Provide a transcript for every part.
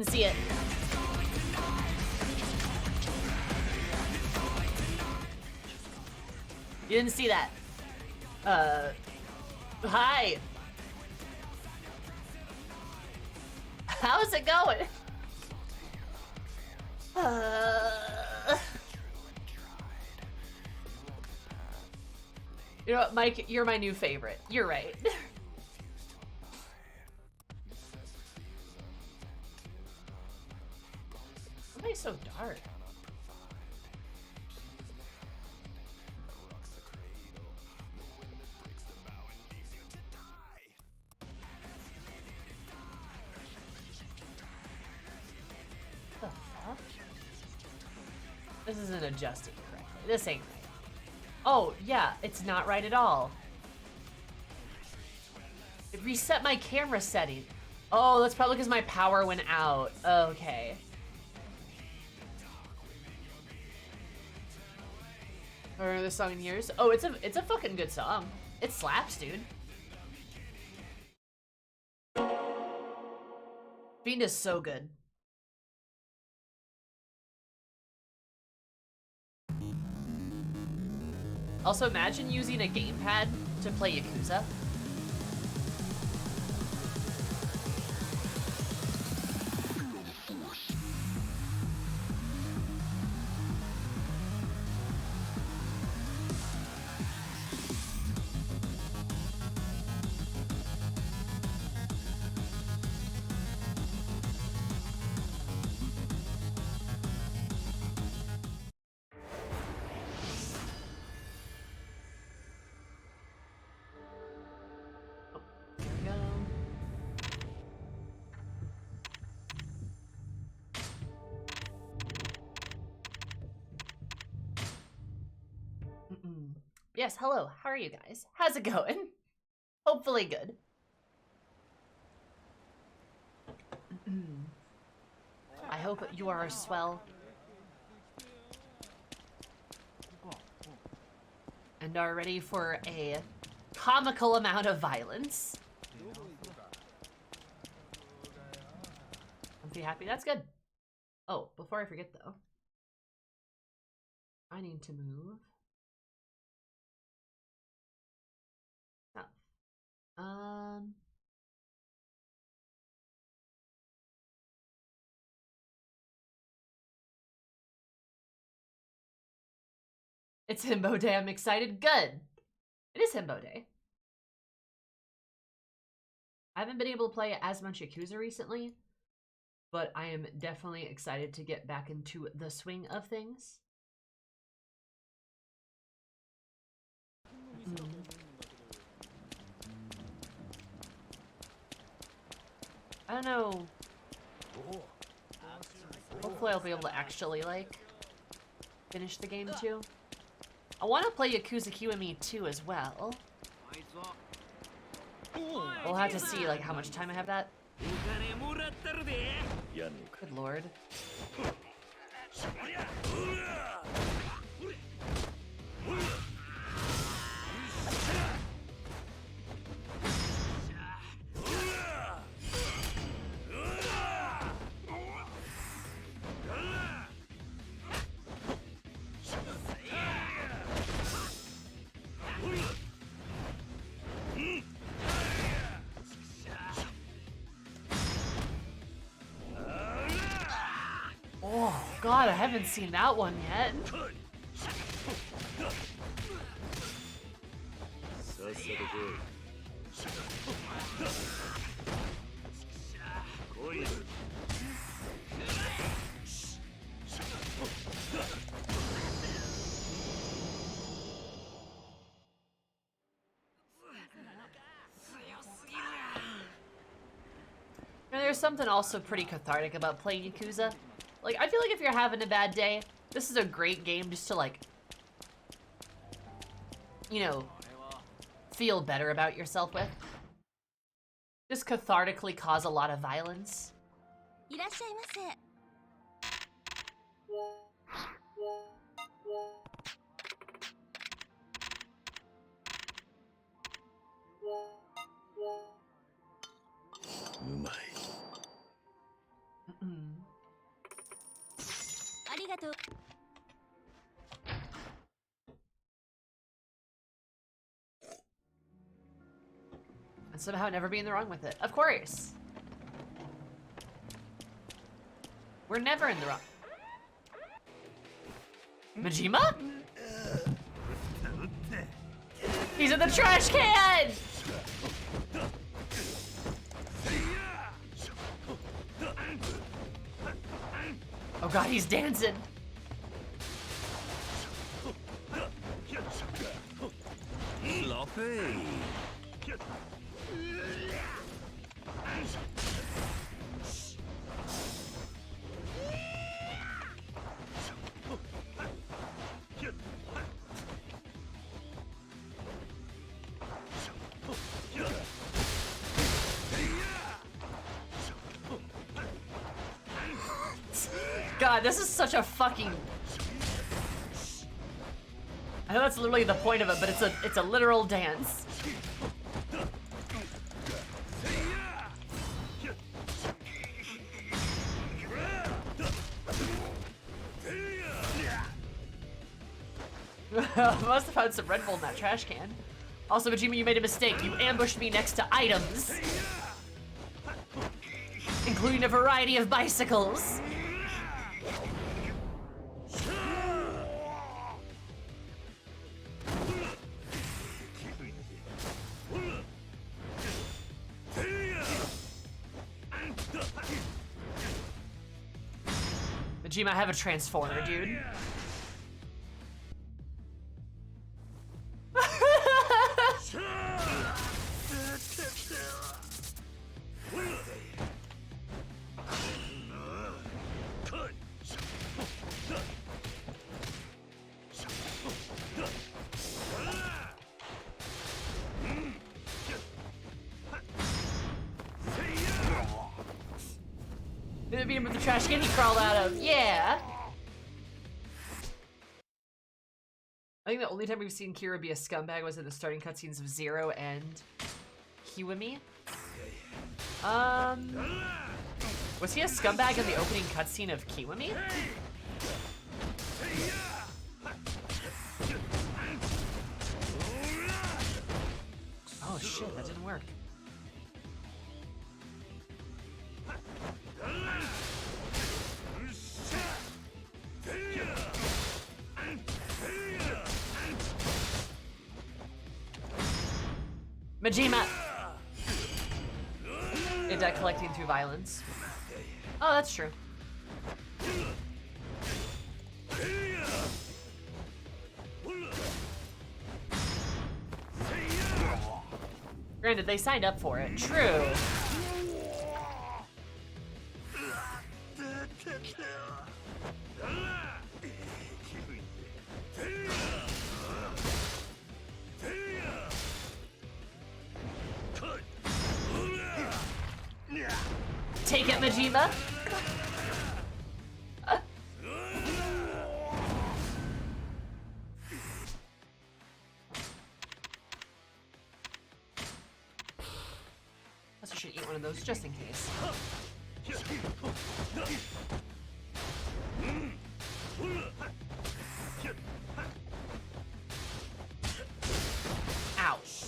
didn't see it. You didn't see that. Hi. How's it going? You know what, Mike? You're my new favorite. You're right. Why am I so dark? The fuck? This isn't adjusting correctly. This ain't right. Oh, yeah, it's not right at all. It reset my camera setting. Oh, that's probably because my power went out. Okay. Or this song in years. Oh, it's a fucking good song. It slaps, dude. Fiend is so good. Also, imagine using a gamepad to play Yakuza. Yes, hello. How are you guys? How's it going? Hopefully good. I hope you are as well. And are ready for a comical amount of violence. I'm pretty happy. That's good. Oh, before I forget though, I need to move. It's Himbo Day. I'm excited. Good. It is Himbo Day. I haven't been able to play as much Yakuza recently, but I am definitely excited to get back into the swing of things. I don't know. Hopefully I'll be able to actually, like, finish the game too. I want to play Yakuza Kiwami 2 as well. We'll have to see, like, how much time I have that. Good lord. Oh, God, I haven't seen that one yet. And there's something also pretty cathartic about playing Yakuza. Like, I feel like if you're having a bad day, this is a great game just to, like, you know, feel better about yourself with. Just cathartically cause a lot of violence. And somehow never be in the wrong with it. Of course. We're never in the wrong. Majima? He's in the trash can! Oh god, he's dancing. Sloppy. God, this is such a fucking... I know that's literally the point of it, but it's a literal dance. Must have had some Red Bull in that trash can. Also, Majima, you made a mistake. You ambushed me next to items, including a variety of bicycles. Majima, I have a transformer, dude. Didn't beat him with the trash can he crawled out of. Yeah. I think the only time we've seen Kira be a scumbag was in the starting cutscenes of Zero and Kiwami. Was he a scumbag in the opening cutscene of Kiwami? Oh shit, that didn't work. Majima! Debt collecting through violence. Oh, that's true. Granted, they signed up for it. True. Take it, Majima. I should eat one of those just in case. Ouch.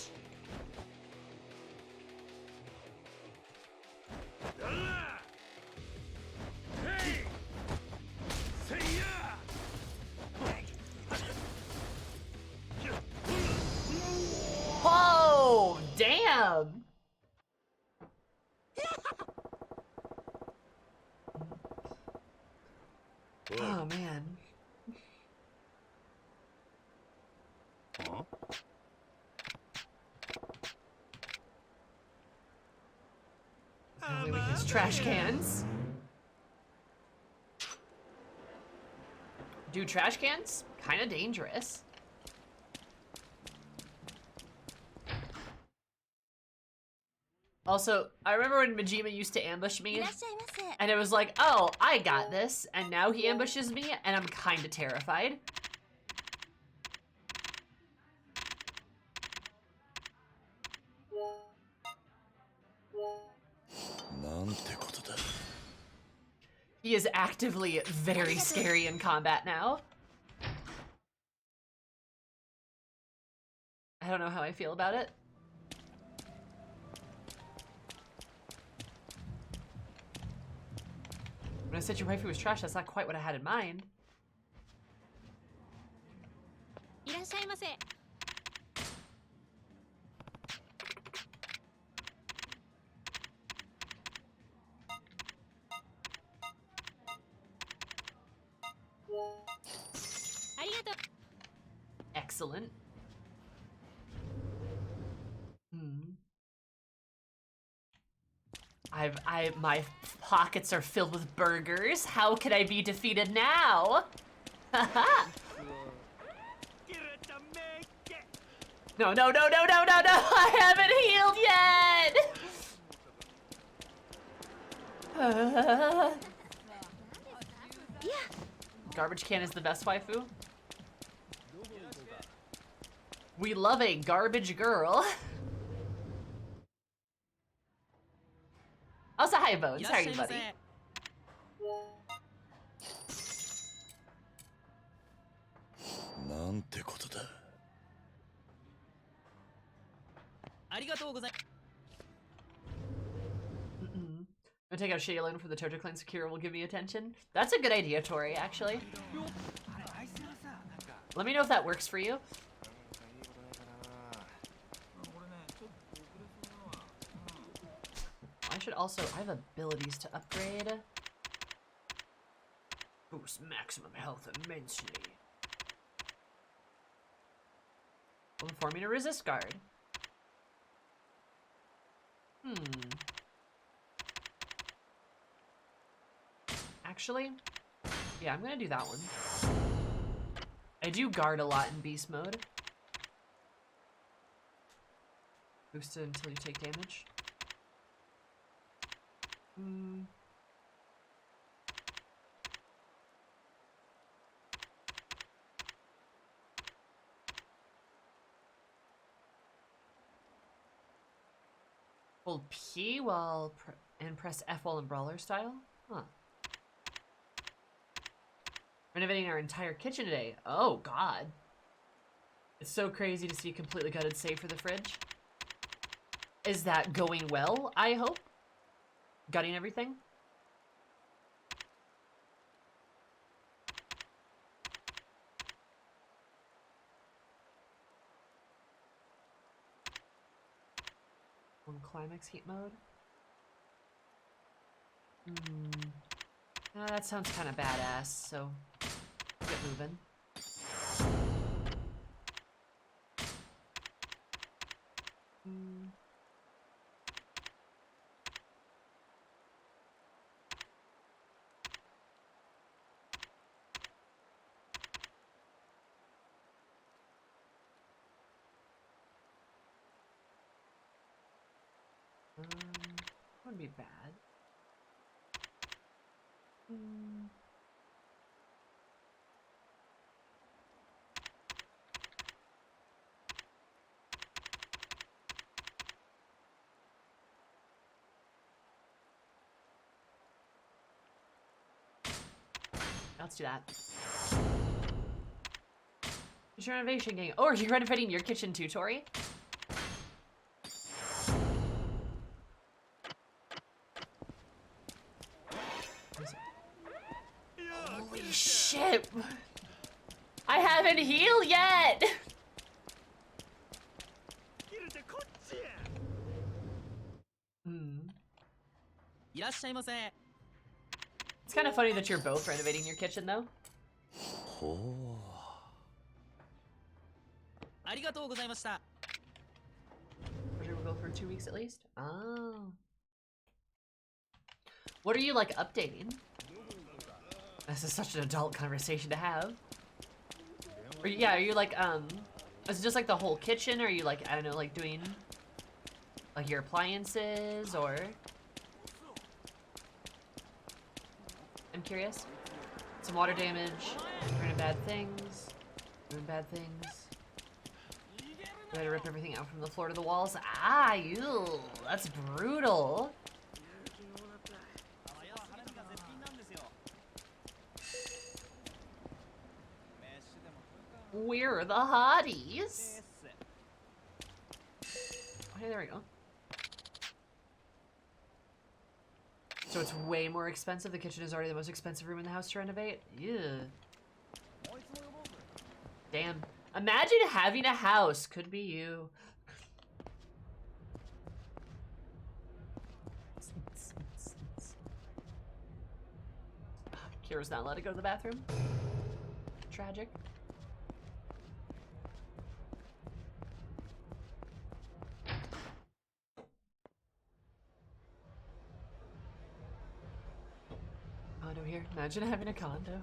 Whoa, damn. Oh man. Huh? Only with his trash cans. Dude, trash cans? Kinda dangerous. Also, I remember when Majima used to ambush me, and it was like, oh, I got this, and now he ambushes me, and I'm kinda terrified. He is actively very scary in combat now. I don't know how I feel about it. When I said your waifu was trash, that's not quite what I had in mind. Excellent. My pockets are filled with burgers. How can I be defeated now? Haha. No, no, no, no, no, no, no! I haven't healed yet! Garbage can is the best waifu. We love a garbage girl. Also, hi, Bones. How are you, buddy? I'm gonna take out Shaylin for the Tojo Clan. Sakura will give me attention. That's a good idea, Tori, actually. Let me know if that works for you. I should also, I have abilities to upgrade. Boost maximum health immensely. Will inform me to resist guard. Actually, yeah, I'm gonna do that one. I do guard a lot in beast mode. Boost it until you take damage. Hold P while and press F while in brawler style? Huh. Renovating our entire kitchen today. Oh, God. It's so crazy to see a completely gutted save for the fridge. Is that going well, I hope? Gutting everything? On climax heat mode? That sounds kind of badass, so get moving. Wouldn't be bad. Let's do that. It's your renovation gang. Oh, are you renovating your kitchen too, Tori? Holy shit! I haven't healed yet! It's kind of funny that you're both renovating your kitchen, though. We'll go for 2 weeks at least. Oh. What are you, like, updating? This is such an adult conversation to have. Or, yeah, are you, like, is it just, like, the whole kitchen? Or are you, like, I don't know, like, doing, like, your appliances, or? I'm curious. Some water damage, doing bad things, doing bad things. I had to rip everything out from the floor to the walls. Ah, ew, that's brutal. We're the hotties. Okay, there we go. So it's way more expensive. The kitchen is already the most expensive room in the house to renovate. Yeah. Damn. Imagine having a house. Could be you. Kira's not allowed to go to the bathroom. Tragic. Condo here. Imagine having a condo.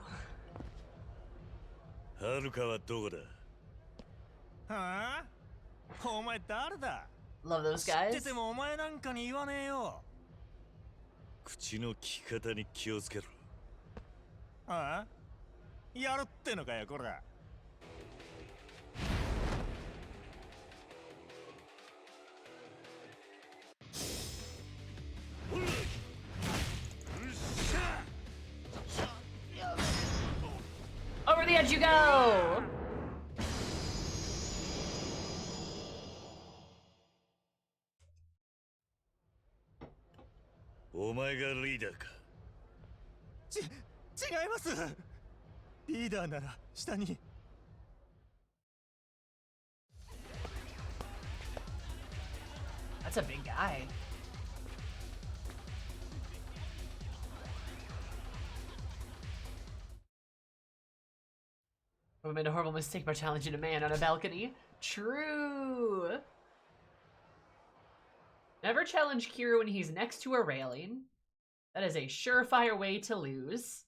はるかはどこだはあお前誰だ Love those 知って guys. てもお前なんかに言わねえよ口の利き方に気をつけろああやるってのかよこら Over the edge you go!お前がリーダーか違いますリーダーなら下に That's a big guy. I made a horrible mistake by challenging a man on a balcony. True. Never challenge Kira when he's next to a railing. That is a surefire way to lose.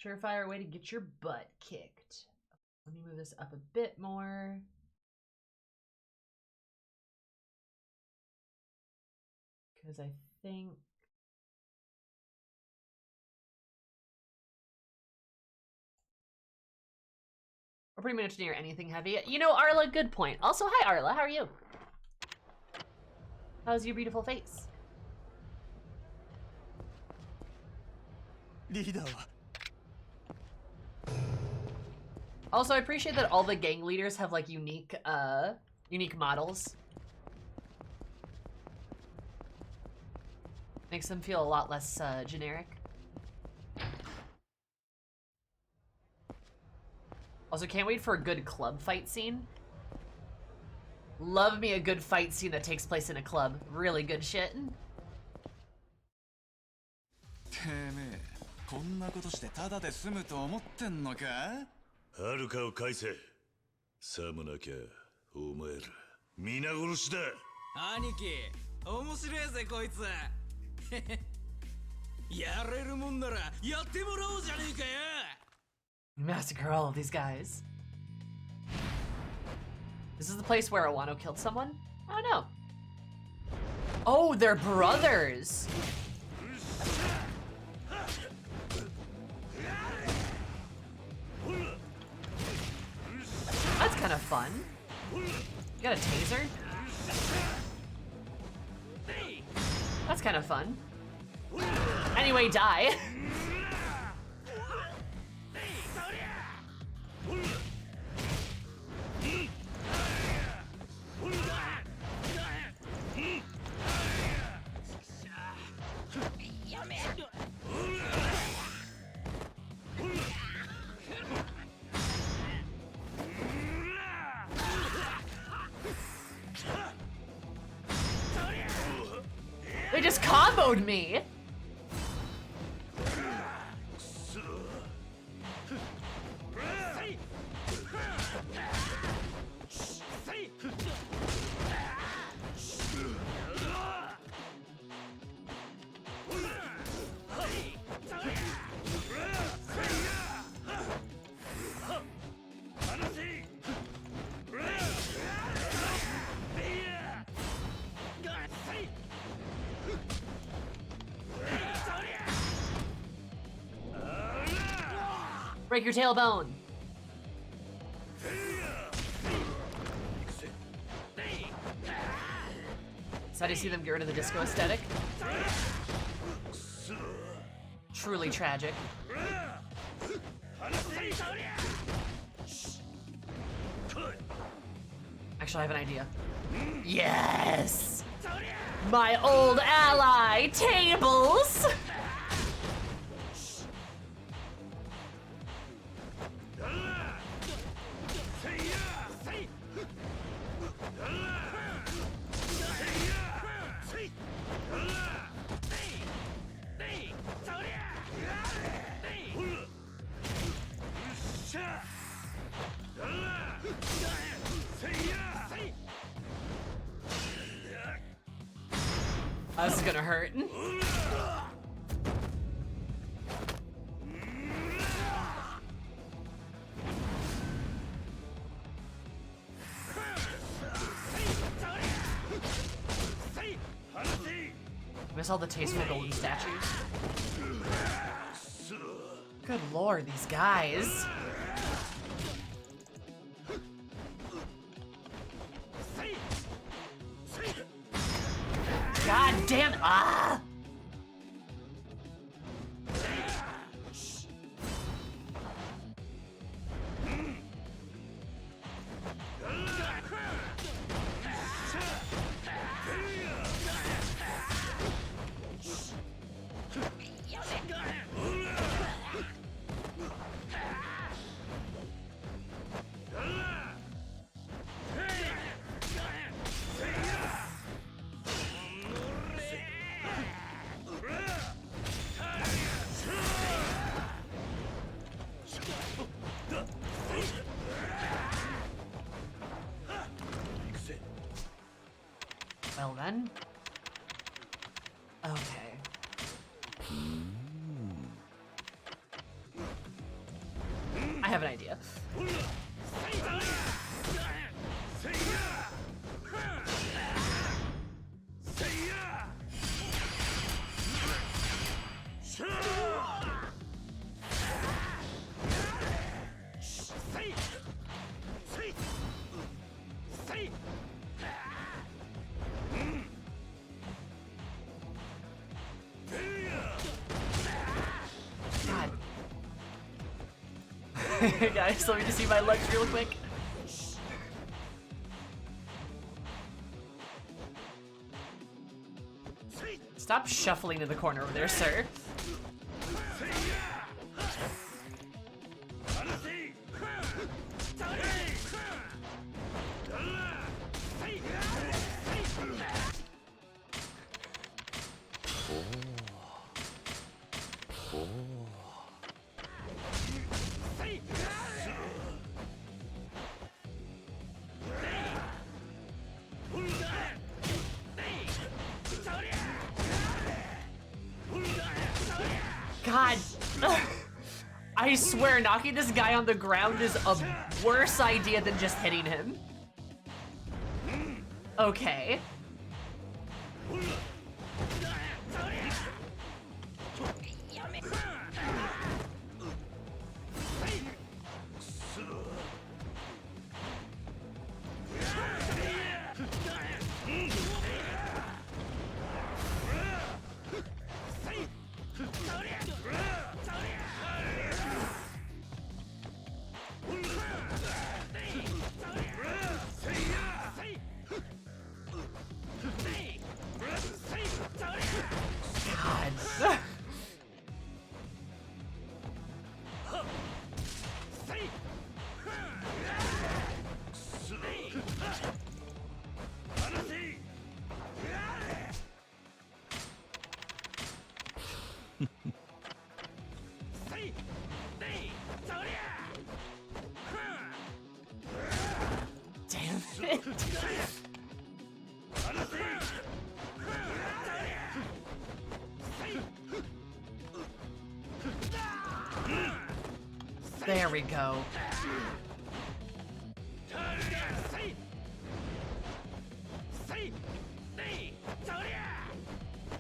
Surefire way to get your butt kicked. Let me move this up a bit more. Because I think... we're pretty much near anything heavy. You know, Arla, good point. Also, hi Arla, how are you? How's your beautiful face? リーダーは Also, I appreciate that all the gang leaders have like unique models. Makes them feel a lot less generic. Also, can't wait for a good club fight scene. Love me a good fight scene that takes place in a club. Really good shit. てめえこんなことしてただで済むと思ってんのかはるかを返せさもなきゃお前ら皆殺しだ兄貴面白いぜこいつやれるもんならやってもらおうじゃねえかよ Massacre all of these guys. This is the place where Awano killed someone? I don't know. Oh, they're brothers! That's kind of fun. You got a taser? That's kind of fun. Anyway, die. They just comboed me. Break your tailbone. So how do you see them get rid of the disco aesthetic? Truly tragic. Actually, I have an idea. Yes! My old ally, Tables! This is gonna hurt. Miss all the tasteful golden statues. Good lord, these guys. God damn! Ah! Well then. Okay. I have an idea. Guys, let me just see my legs real quick. Stop shuffling in the corner over there, sir. God, I swear knocking this guy on the ground is a worse idea than just hitting him. Okay. God. Damn it. There we go.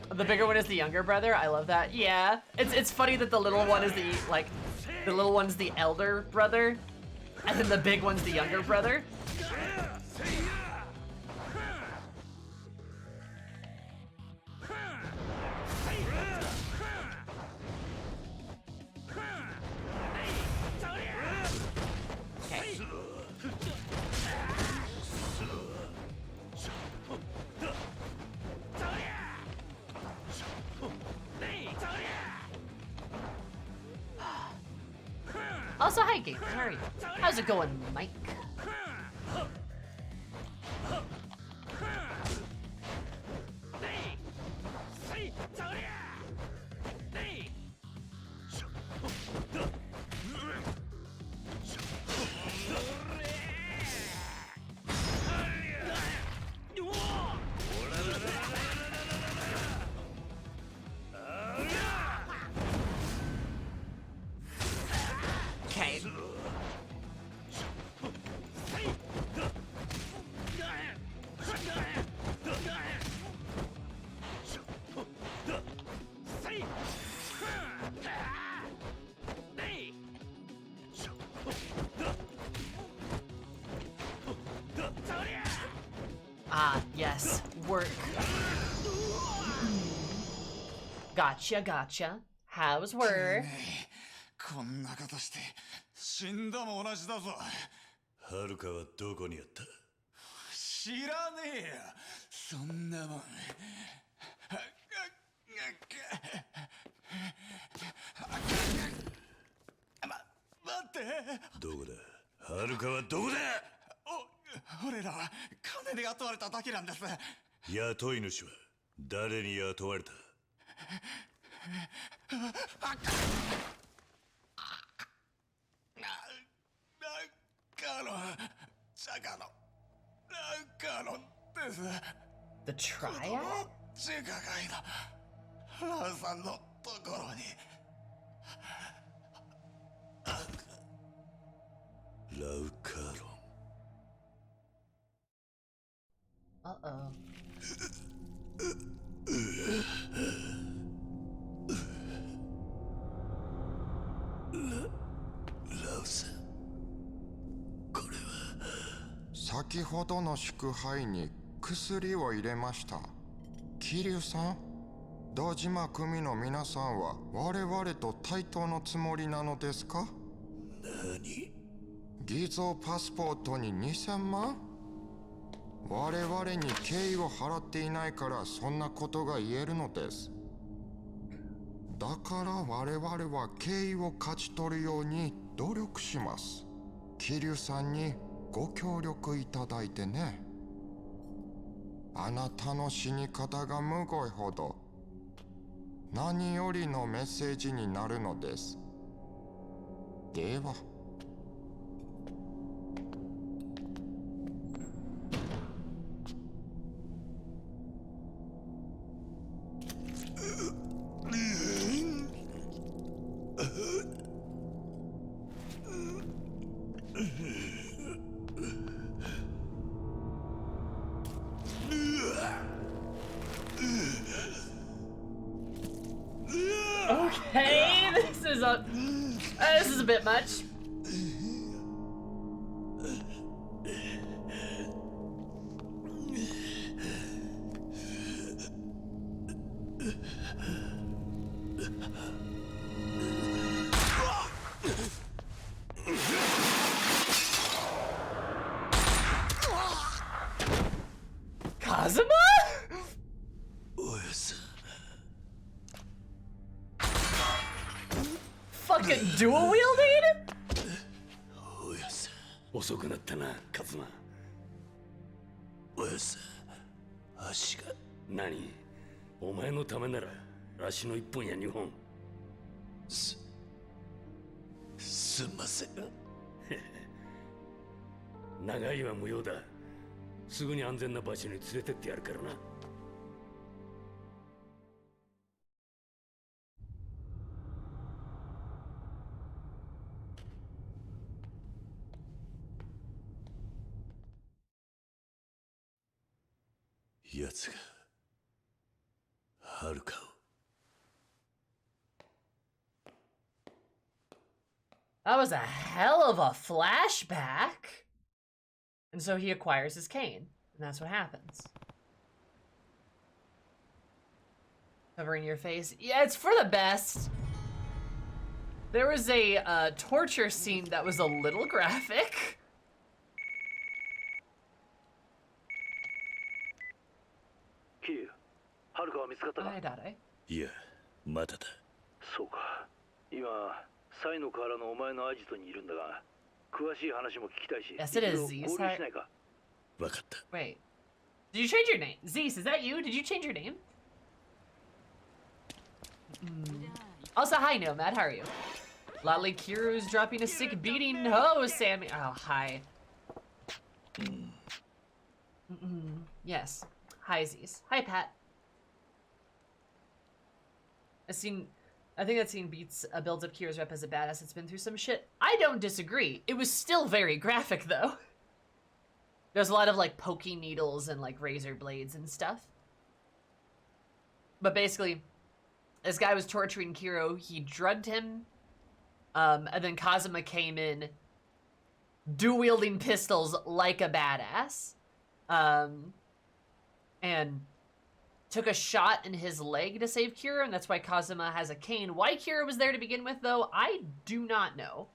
The bigger one is the younger brother. I love that. Yeah, it's funny that the little one is the little one's the elder brother, and then the big one's the younger brother. Also, hi, gamer. How are you? How's it going, Mike? Okay. Ah, yes. Work. Gotcha, gotcha. How's work? こんなことして死んだも同じだぞ。はるかはどこにあった？知らねえよそんなもん。待って。どこだ？はるかはどこだ？俺らは金で雇われただけなんです。雇い主は誰に雇われた？ジャガのガロンです。 The triad? 中華街のラウさんのところに。ラウカーロン。Uh-oh. ラウさん、これは。先ほどの祝杯に薬を入れました。桐生さん、堂島組の皆さんは我々と対等のつもりなのですか？何？偽造パスポートに2000万？我々に敬意を払っていないからそんなことが言えるのです。だから我々は敬意を勝ち取るように努力します。桐生さんにご協力いただいてね。あなたの死に方がむごいほど何よりのメッセージになるのです。では。Okay, this is a bit much. Kazuma? おやさん。Fucking dual wielding? おやさん。遅くなったな、カズマ。おやさん、足が。何？お前のためなら足の1本や2本。すんません。長いは無用だ。すぐに安全な場所に連れてってやるからな。奴がはるかを。That was a hell of a flashback. And so he acquires his cane, and that's what happens. Covering your face. Yeah, it's for the best. There was a torture scene that was a little graphic. キー、はるかは見つかったか？誰？いや、まだだ。そうか。今、サイの河原のお前のアジトにいるんだが、詳しい話も聞きたいし、 Yes, it is, 一度 Zeus. 合流しないか。わかった。 Wait. Did you change your name? Zeus, is that you? Did you change your name? Also, hi, Nomad. How are you? Lolly Kiru's dropping a sick beating. Oh, Sammy. Oh, hi. Yes. Hi, Zeus. Hi, Pat. I think that scene builds up Kira's rep as a badass that's been through some shit. I don't disagree. It was still very graphic, though. There's a lot of, like, poking needles and, like, razor blades and stuff. But basically, this guy was torturing Kiro. He drugged him. And then Kazuma came in, dual-wielding pistols like a badass. And took a shot in his leg to save Kira, and that's why Kazuma has a cane. Why Kira was there to begin with, though, I do not know.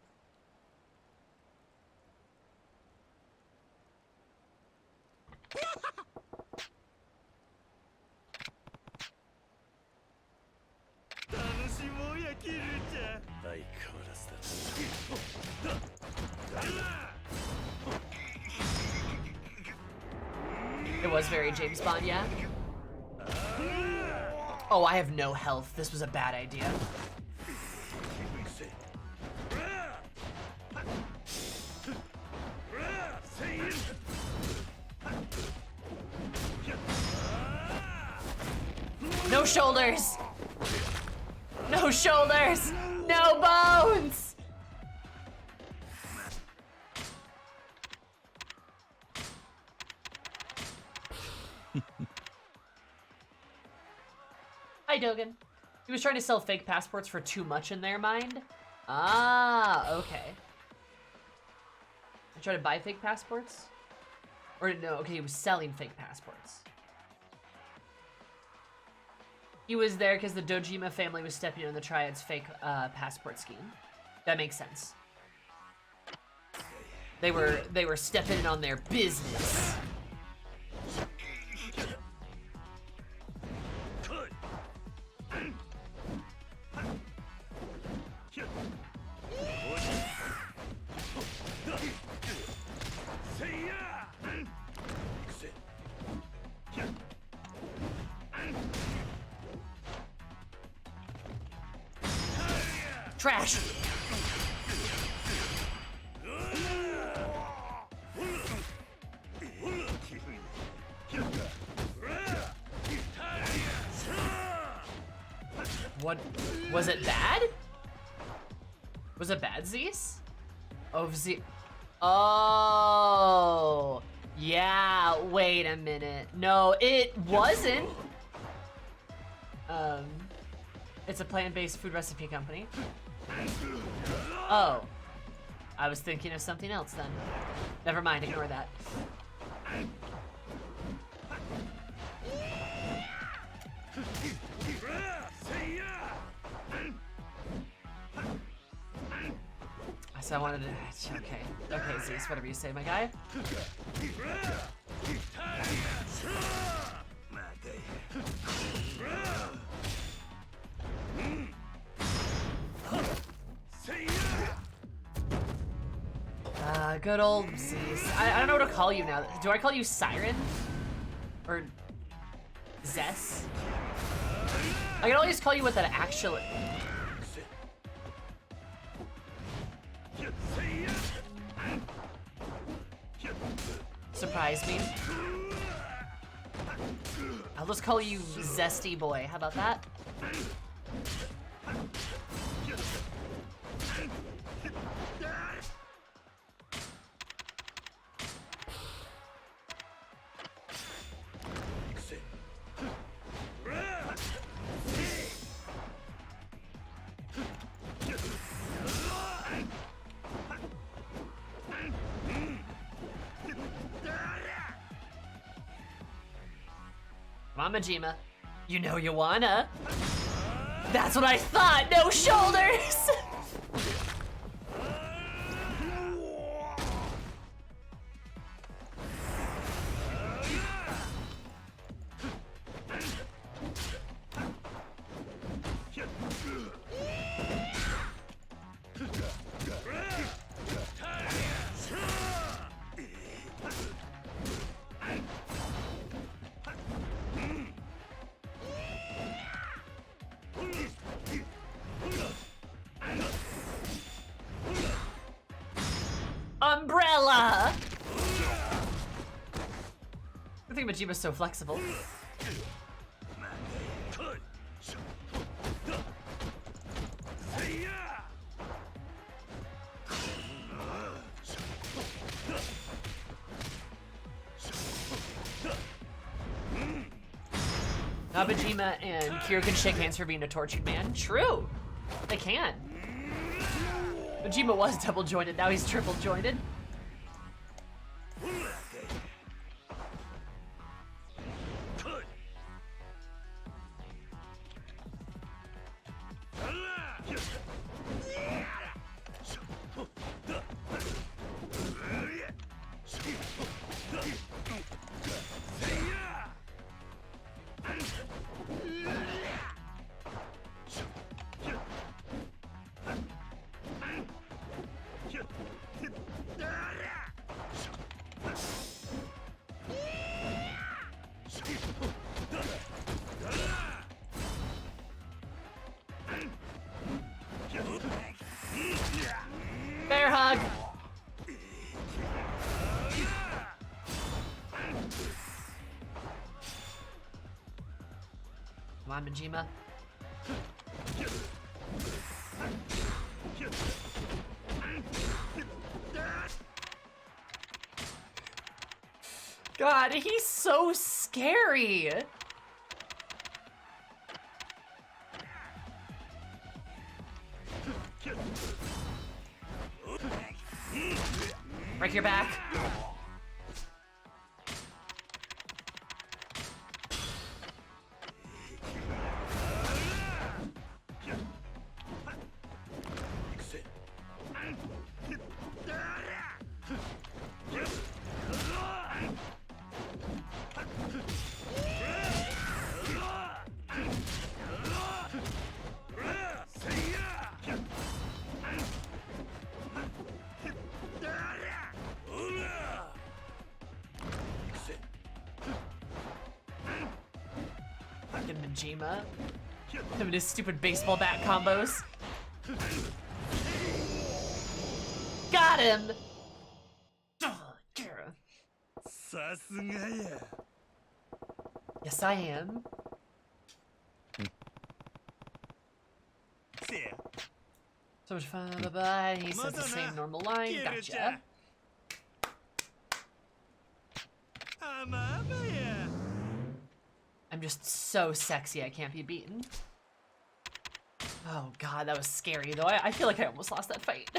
It was very James Bond, yeah? Oh, I have no health. This was a bad idea. No shoulders! No shoulders! No bones! Hi, Dogen. He was trying to sell fake passports for too much in their mind. Ah, okay. I tried to buy fake passports? Or no, okay, he was selling fake passports. He was there because the Dojima family was stepping in the Triad's fake passport scheme. That makes sense. They were stepping in on their business. Trash! What? Was it bad? Was it bad, Zeus? Oh, Oh! Yeah, wait a minute. No, it wasn't! It's a plant-based food recipe company. Oh. I was thinking of something else then. Never mind, ignore that. So I wanted to... Okay. Okay, Zeus, whatever you say, my guy. Good old Zeus. I don't know what to call you now. Do I call you Siren? Or... Zess? I can always call you what that actually... Surprise me. I'll just call you Zesty Boy. How about that? Majima, you know you wanna. That's what I thought! No shoulders! think Majima's so flexible. Nabajima and Kiro can shake hands for being a tortured man. True. They can. Majima was double jointed, now he's triple jointed. Bear hug! Come on, Majima. God, he's so scary! Break your back. Fucking Majima. Him and his stupid baseball bat combos. Got him! Yes, I am. So much fun, bye-bye. He says the same normal line. Gotcha. I'm just so sexy, I can't be beaten. Oh god, that was scary, though. I feel like I almost lost that fight.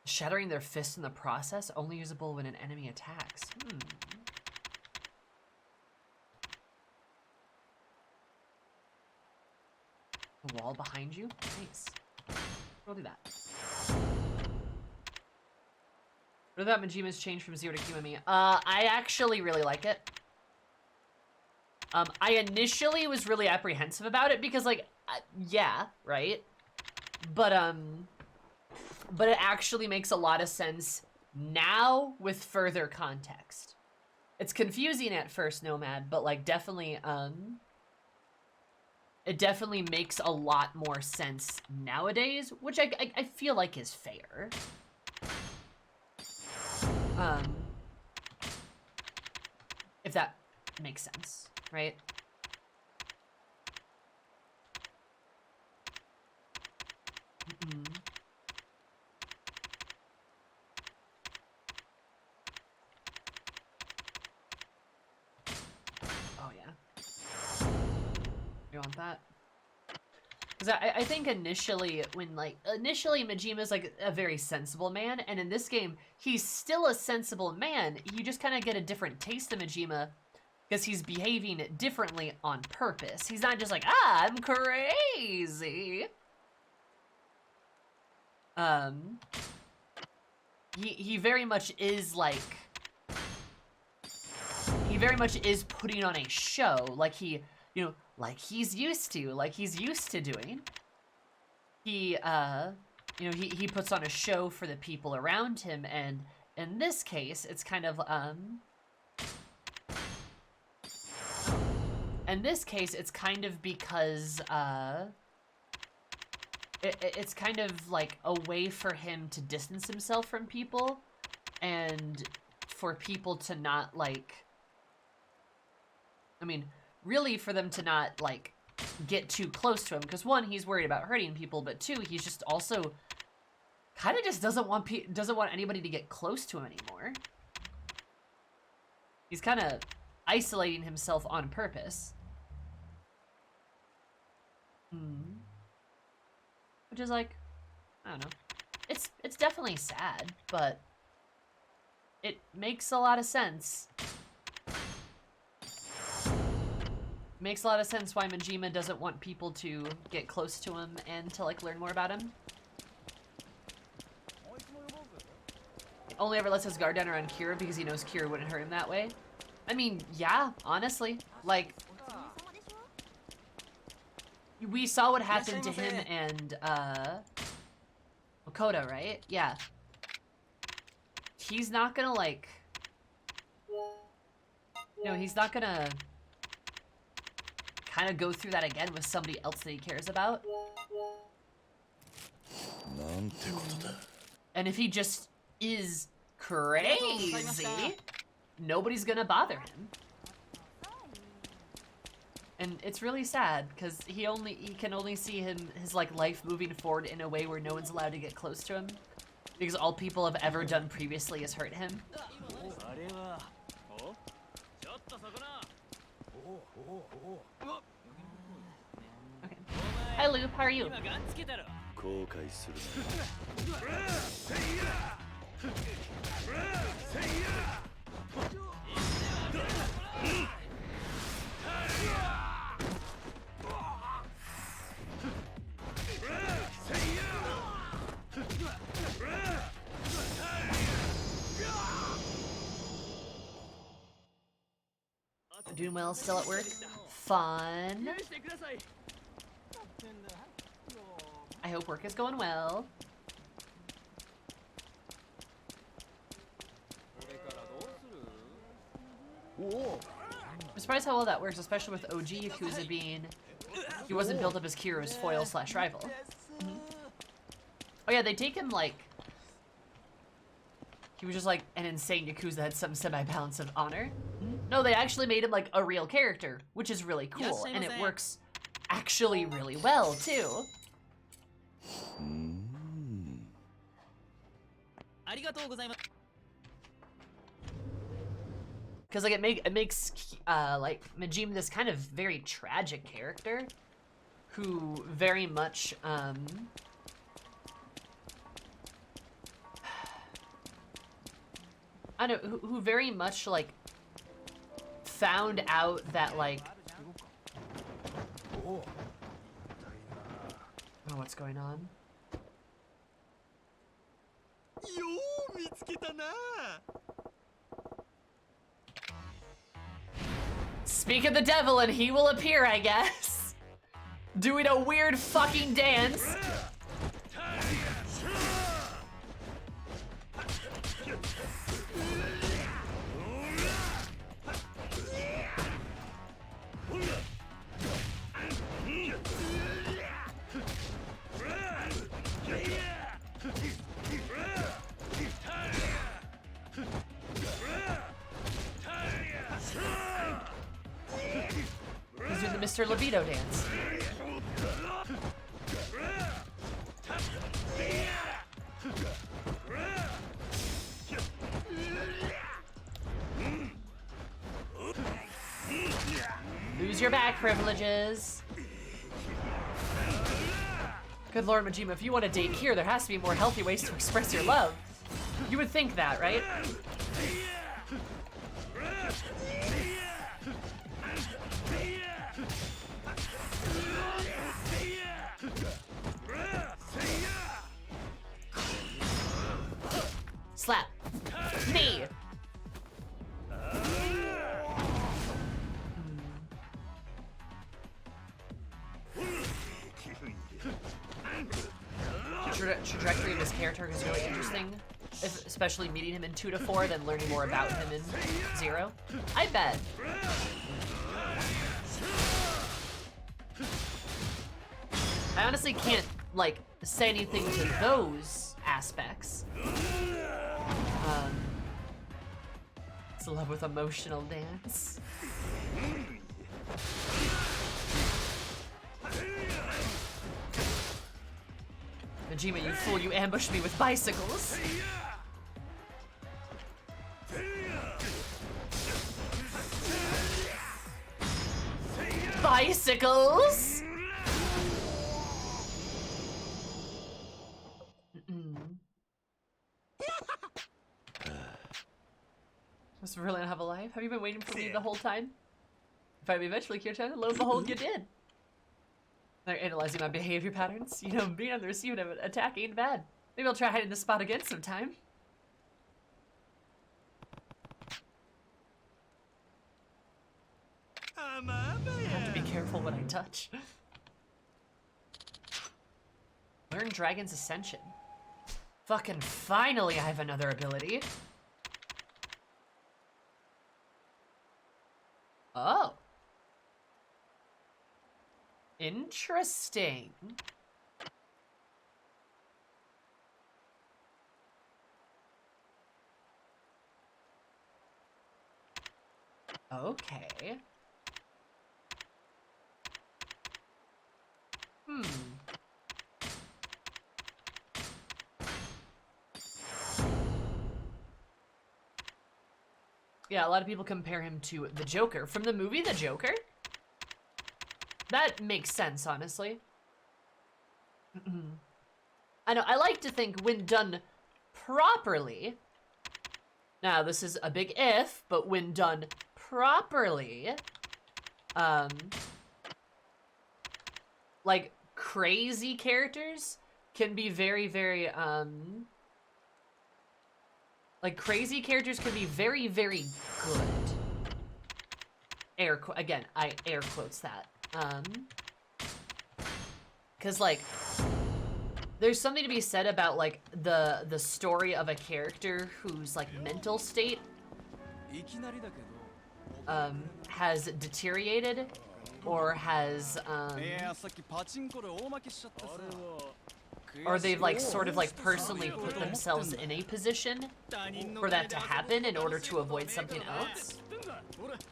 Shattering their fists in the process, only usable when an enemy attacks. A wall behind you? Nice. We'll do that. What about Majima's change from 0 to Kiwami? I actually really like it. I initially was really apprehensive about it because, like, yeah, right? But it actually makes a lot of sense now with further context. It's confusing at first, Nomad, but, like, definitely, it definitely makes a lot more sense nowadays, which I feel like is fair. If that makes sense, right? Oh yeah. You want that? Because I think initially, initially Majima's like a very sensible man, and in this game, he's still a sensible man. You just kind of get a different taste of Majima because he's behaving differently on purpose. He's not just like, I'm crazy. He very much is like, he very much is putting on a show, like he, you know, like he's used to doing. He, you know, he puts on a show for the people around him, and in this case, it's kind of, In this case, it's kind of because, it's kind of like a way for him to distance himself from people and for people to not, like, I mean, really for them to not, like, get too close to him. Because one, he's worried about hurting people, but two, he's just also kind of just doesn't want anybody to get close to him anymore. He's kind of isolating himself on purpose. Which is like, I don't know. It's definitely sad, but it makes a lot of sense. Makes a lot of sense why Majima doesn't want people to get close to him and to, like, learn more about him. Only ever lets his guard down around Kira because he knows Kira wouldn't hurt him that way. I mean, yeah, honestly. Like, we saw what happened to him and, Makoto, right? Yeah. He's not gonna, like... You know, he's not gonna kind of go through that again with somebody else that he cares about. And if he just is crazy, nobody's gonna bother him. And it's really sad because he can only see his like life moving forward in a way where no one's allowed to get close to him because all people have ever done previously is hurt him. Okay. Hi Loop, how are you? Doing well, still at work. Fun. I hope work is going well. I'm surprised how well that works, especially with OG Yakuza being... He wasn't built up as Kira's foil/rival. Oh yeah, they take him like... He was just like an insane Yakuza that had some semi-balance of honor. No, they actually made him like a real character, which is really cool, and it works actually really well, too. Because like it makes like Majima this kind of very tragic character who very much I don't know, who very much like found out that like I don't know what's going on. Speak of the devil and he will appear, I guess. Doing a weird fucking dance. He's doing the Mr. Libido dance. Lose your back privileges. Good Lord, Majima, if you want to date here, there has to be more healthy ways to express your love. You would think that, right? Slap. Knee. Trajectory of his character is really interesting, especially meeting him in 2 to 4, then learning more about him in 0. I bet. I honestly can't, like, say anything to those aspects. It's love with emotional dance. Majima, you fool, you ambushed me with bicycles. Bicycles? Must really not have a life. Have you been waiting for me the whole time? If I eventually cure time, lo and behold, you did. They're analyzing my behavior patterns. You know, being on the receiving of an attack ain't bad. Maybe I'll try hiding the spot again sometime. I have to be careful what I touch. Learn Dragon's Ascension. Fucking finally I have another ability. Oh. Interesting. Okay. Yeah, a lot of people compare him to the Joker. From the movie The Joker? That makes sense, honestly. I know, I like to think when done properly, now this is a big if, but when done properly, like, crazy characters can be very, very, like, crazy characters can be very, very good. Again, I air quotes that. Cause, like, there's something to be said about, like, the story of a character whose, like, mental state, has deteriorated, or has, or they've, like, sort of, like, personally put themselves in a position for that to happen in order to avoid something else.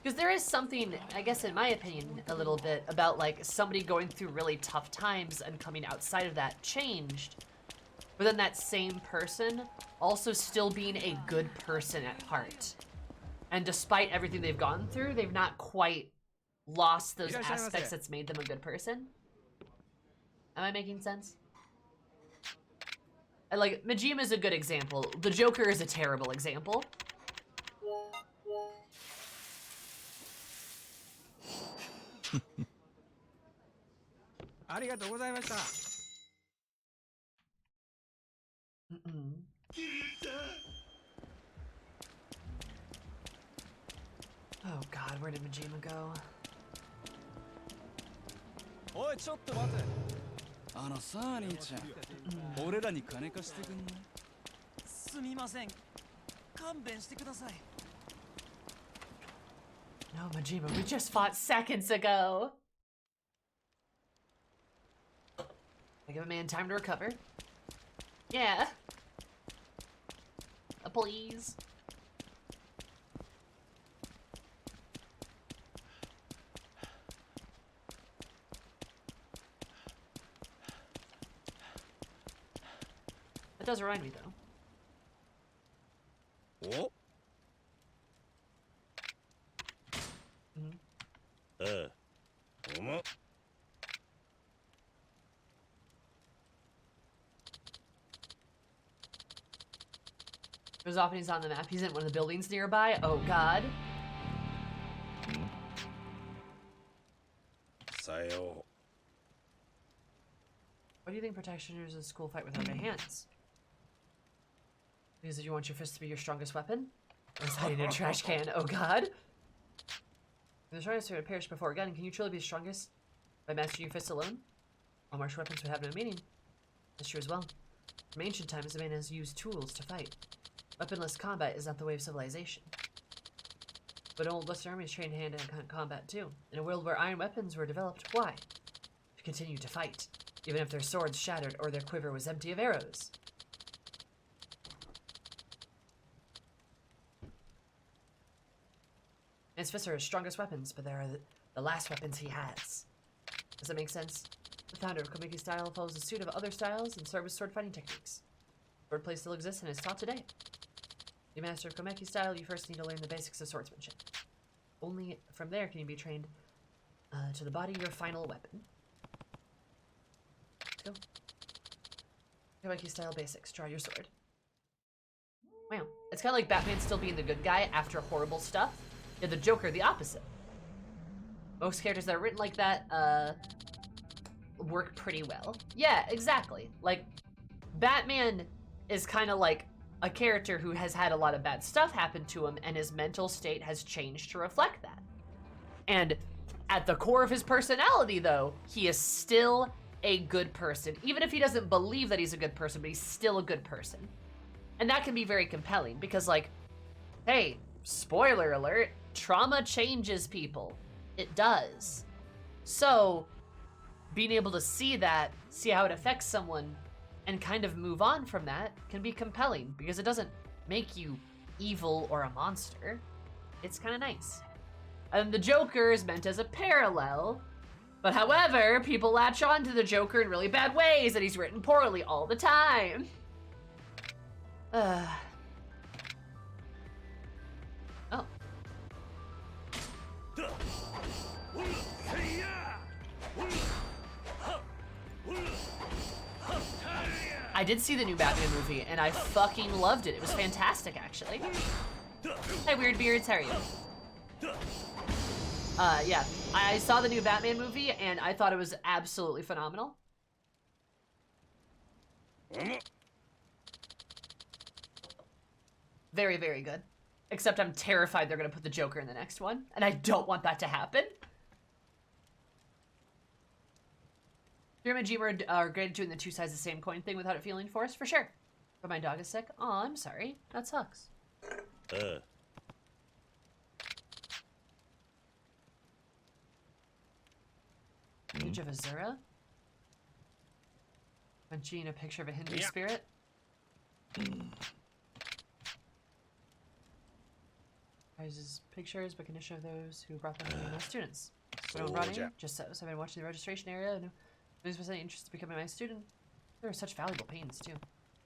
Because there is something, I guess in my opinion, a little bit about, like, somebody going through really tough times and coming outside of that changed, but then that same person also still being a good person at heart. And despite everything they've gone through, they've not quite lost those aspects that's made them a good person. Am I making sense? Like, Majima is a good example. The Joker is a terrible example. Oh god, where did Majima go? おいちょっと待てあのさあ兄ちゃん俺らに金貸してくんないすみません勘弁してください No, Majima, we just fought seconds ago. I give a man time to recover. Yeah. Please. That does remind me, though. Oh? There's often he's on the map. He's in one of the buildings nearby. Oh, God. Sayo. Why do you think protectioners in school fight with their hands? Because you want your fist to be your strongest weapon? Or is hiding in a trash can? Oh, God. If the strongest are to perish before a gun, can you truly be the strongest by mastering your fist alone? All martial weapons would have no meaning. That's true as well. From ancient times, a man has used tools to fight. Weaponless combat is not the way of civilization. But old Western armies trained hand-to-hand combat too. In a world where iron weapons were developed, why? To continue to fight. even if their swords shattered or their quiver was empty of arrows. His fists are his strongest weapons, but they're the last weapons he has. Does that make sense? The founder of Komiki style follows a suite of other styles and serves sword fighting techniques. Swordplay still exists and is taught today. To be master of Komeki style, you first need to learn the basics of swordsmanship. Only from there can you be trained to the body your final weapon. Let's go. Komeki style basics. Draw your sword. Wow. It's kind of like Batman still being the good guy after horrible stuff. Yeah, the Joker, the opposite. Most characters that are written like that, work pretty well. Yeah, exactly. Like, Batman is kind of like a character who has had a lot of bad stuff happen to him, and his mental state has changed to reflect that. And at the core of his personality, though, he is still a good person. Even if he doesn't believe that he's a good person, but he's still a good person. And that can be very compelling, because, like, hey, spoiler alert, trauma changes people. It does. So, being able to see that, see how it affects someone, and kind of move on from that can be compelling, because it doesn't make you evil or a monster. It's kind of nice. And the Joker is meant as a parallel, but however, people latch on to the Joker in really bad ways, and he's written poorly all the time. Oh. I did see the new Batman movie, and I fucking loved it. It was fantastic, actually. Hi, Weird Beards, how are you? Yeah, I saw the new Batman movie, and I thought it was absolutely phenomenal. Very, very good. Except I'm terrified they're gonna put the Joker in the next one, and I don't want that to happen. Jeremy and Jeemer are great at doing the two sides of the same coin thing without it feeling forced, for sure. But my dog is sick. Aw, I'm sorry. That sucks. Image of Azura? Punching a picture of a Hindu spirit? Prizes pictures, but condition of those who brought them to be my students. So running, just so. So I've been watching the registration area. No news was any interest in becoming my student. They were such valuable paintings too.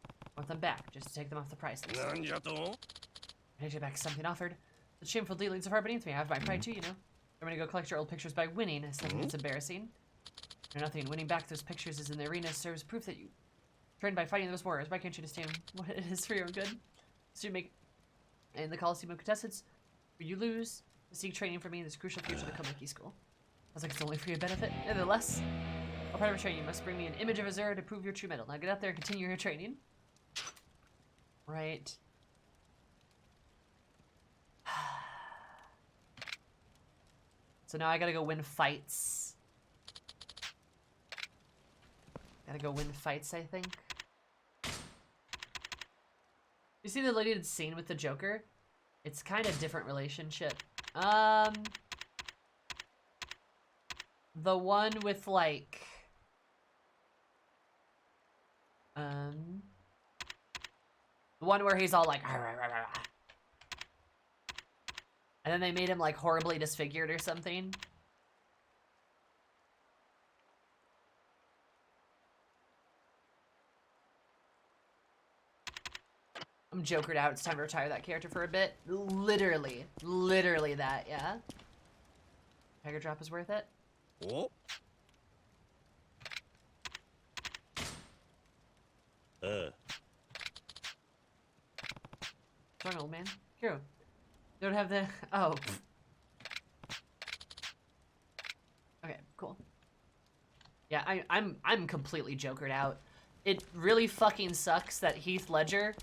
I want them back, just to take them off the price list. I need to back something offered. The shameful dealings are far beneath me. I have my pride too, you know. I'm gonna go collect your old pictures by winning. Something that's embarrassing. Or nothing. Winning back those pictures is in the arena serves proof that you trained by fighting those wars. Why can't you understand what it is for your own good? So you make in the Coliseum of Contestants, where you lose, seek training for me in this crucial future of the Komeki school. I was like, it's only for your benefit. Nevertheless, I'll part of training. You must bring me an image of Azura to prove your true mettle. Now get out there and continue your training. Right. So now I gotta go win fights. Gotta go win fights, I think. You see the deleted scene with the Joker? It's kind of different relationship. The one with like, the one where he's all like, "Arr, arr, arr, arr." And then they made him like horribly disfigured or something. I'm jokered out. It's time to retire that character for a bit. Literally that, yeah. Tiger drop is worth it. Oh. Strong old man. Hero. Don't have the. Oh. Okay, cool. Yeah, I'm completely jokered out. It really fucking sucks that Heath Ledger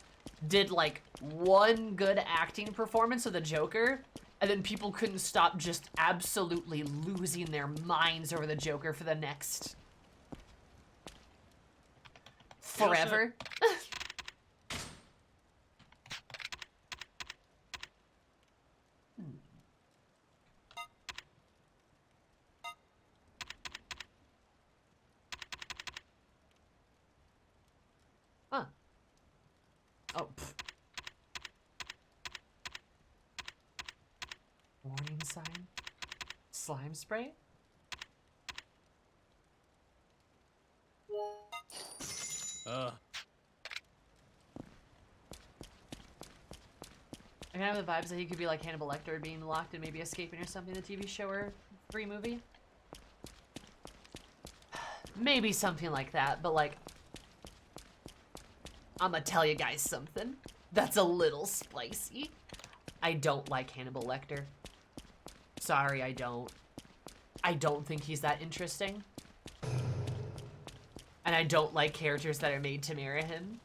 did like one good acting performance of the Joker, and then people couldn't stop just absolutely losing their minds over the Joker for the next forever. Huh. Oh. Pfft. Warning sign. Slime spray? I kind of have the vibes that he could be like Hannibal Lecter being locked and maybe escaping or something in the TV show or free movie. Maybe something like that, but like, I'm gonna tell you guys something that's a little spicy. I don't like Hannibal Lecter. Sorry, I don't. I don't think he's that interesting. And I don't like characters that are made to mirror him.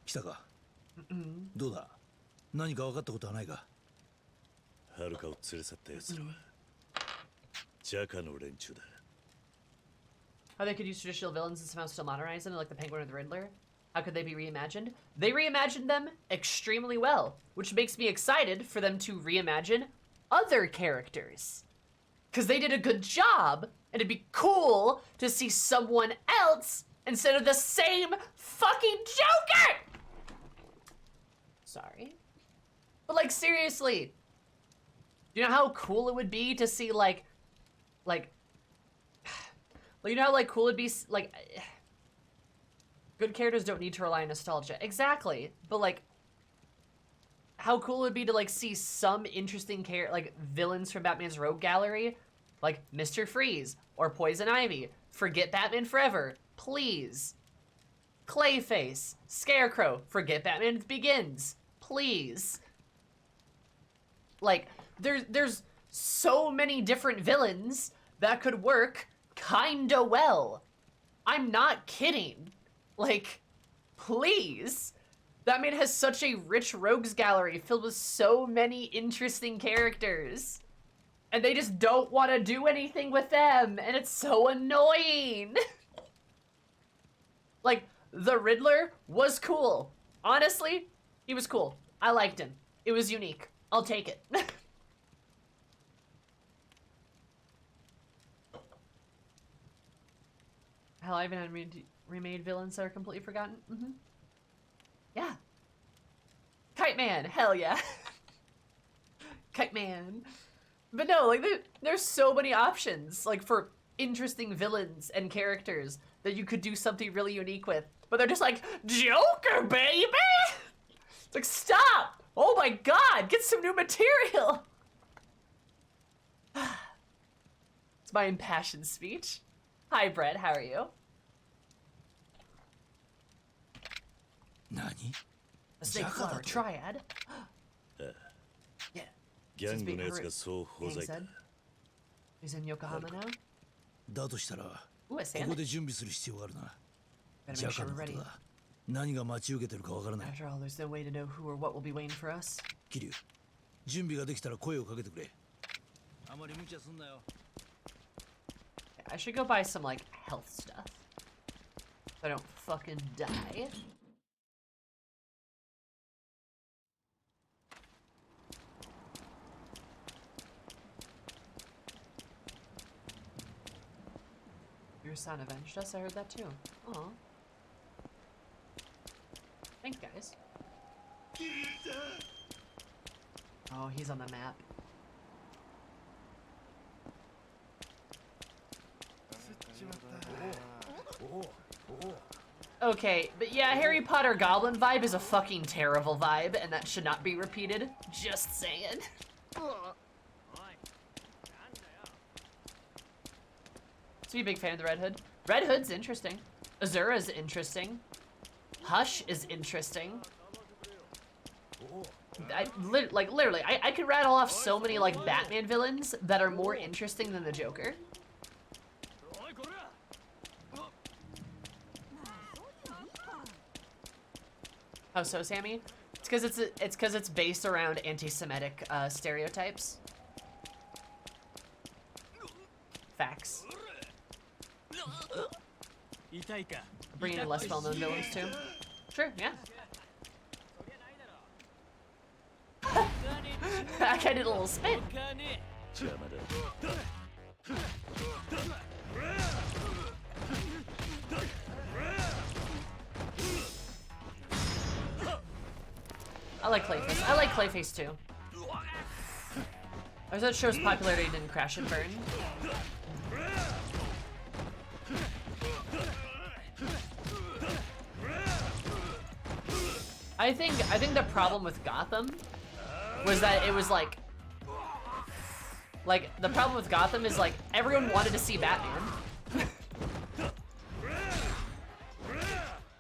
来たかどうだ何か分かったことはないかはるかを連れ去った奴らはジャカの連中だ。 How they could use traditional villains and somehow still modernize them, like the Penguin or the Riddler? How could they be reimagined? They reimagined them extremely well, which makes me excited for them to reimagine other characters. Because they did a good job, and it'd be cool to see someone else instead of the same fucking Joker! Sorry. But like, seriously, you know how cool it would be to see like, you know how like cool it'd be, like, good characters don't need to rely on nostalgia. Exactly, but like, how cool it would be to like see some interesting like villains from Batman's Rogue Gallery, like Mr. Freeze or Poison Ivy. Forget Batman Forever, please. Clayface, Scarecrow, forget Batman Begins, please. Like, there's so many different villains that could work kinda well. I'm not kidding. Like, please. Batman has such a rich rogues gallery filled with so many interesting characters. And they just don't want to do anything with them, and it's so annoying. Like, the Riddler was cool. Honestly, he was cool. I liked him. It was unique. I'll take it. Hell, I even had remade villains that are completely forgotten. Mm-hmm. Yeah. Kite Man, hell yeah. Kite Man. But no, like, there's so many options, like, for interesting villains and characters that you could do something really unique with. But they're just like, Joker, baby! It's like, stop! Oh my god, get some new material! It's my impassioned speech. Hi, Brett, how are you? 何 A snake flower triad? Yeah. ギャングのやつがそうほざいた。 He's in Yokohama now? だとしたら Ooh, a こ Santa? こで準備する必要があるな Better ジ make ャカ sure の we're こと ready. だ何が待ち受けてるかわからない After all, there's no way to know who or what will be waiting for us. 桐生準備ができたら声をかけてくれあまり無茶すんなよ I should go buy some, like, health stuff. So I don't fucking die. Your son avenged us? I heard that too. Aw. Thanks, guys. Oh, he's on the map. Okay, but yeah, Harry Potter Goblin vibe is a fucking terrible vibe, and that should not be repeated. Just saying. So you a big fan of the Red Hood? Red Hood's interesting. Azura's interesting. Hush is interesting. Literally, I could rattle off so many, like, Batman villains that are more interesting than the Joker. How so, Sammy? It's because it's based around anti-Semitic stereotypes. Facts. Bringing in less well-known villains too. Sure, yeah. That guy did a little spin. 邪魔だ。 Ooh, I like Clayface. I like Clayface too. I was that show's popularity didn't crash and burn. I think the problem with Gotham was that it was like the problem with Gotham is like everyone wanted to see Batman.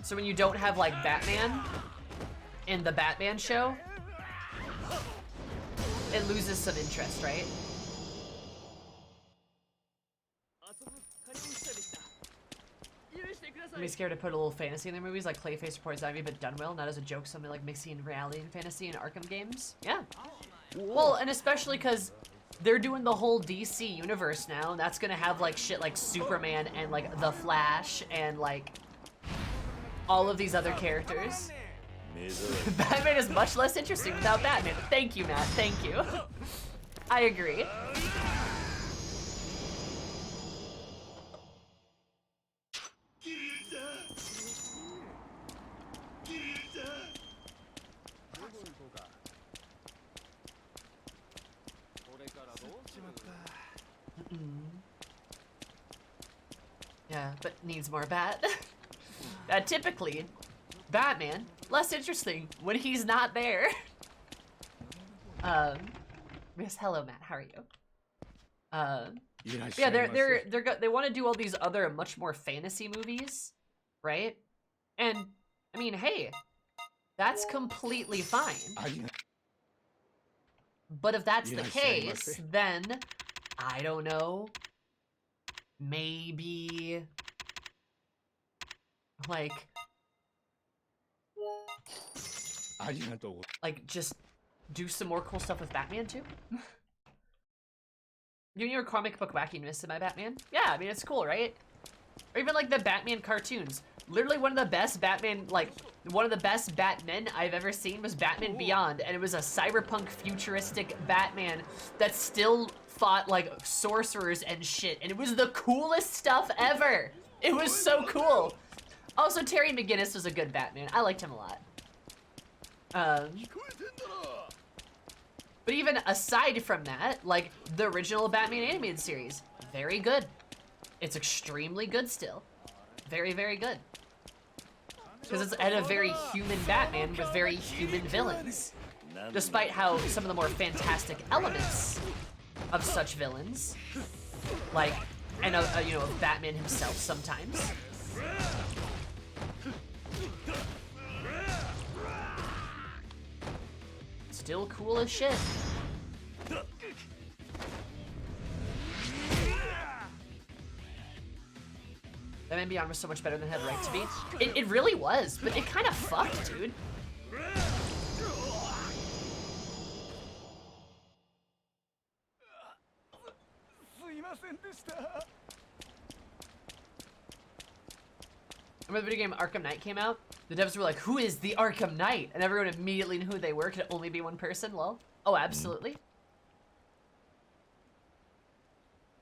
So when you don't have like Batman in the Batman show, it loses some interest, right? I'm scared to put a little fantasy in their movies like Clayface reports Ivy, but done well, not as a joke, something like mixing reality and fantasy in Arkham games. Yeah. Well, and especially because they're doing the whole DC universe now, and that's gonna have like shit like Superman and like The Flash and like all of these other characters. Batman is much less interesting without Batman. Thank you, Matt. Thank you. I agree. Yeah, but needs more bat. Typically, Batman, less interesting when he's not there. Yes, hello Matt, how are you? Yeah, they want to do all these other much more fantasy movies, right? And I mean, hey, that's completely fine. But if that's the case, then I don't know. Maybe like just do some more cool stuff with Batman too. You know your comic book wackiness in my Batman? Yeah, I mean it's cool, right? Or even like the Batman cartoons. Literally one of the best Batman, like one of the best Batmen I've ever seen was Batman Beyond, and it was a cyberpunk futuristic Batman that still fought like sorcerers and shit, and it was the coolest stuff ever. It was so cool. Also, Terry McGinnis was a good Batman. I liked him a lot. But even aside from that, like the original Batman animated series, very good. It's extremely good still. Very, very good. Because it's had a very human Batman with very human villains. Despite how some of the more fantastic elements of such villains, like, and you know, Batman himself sometimes. Still cool as shit. Batman Beyond was so much better than it had right to be. It really was, but it kind of fucked, dude. Remember the video game Arkham Knight came out? The devs were like, who is the Arkham Knight? And everyone immediately knew who they were. Could it only be one person? Lol. Oh, absolutely.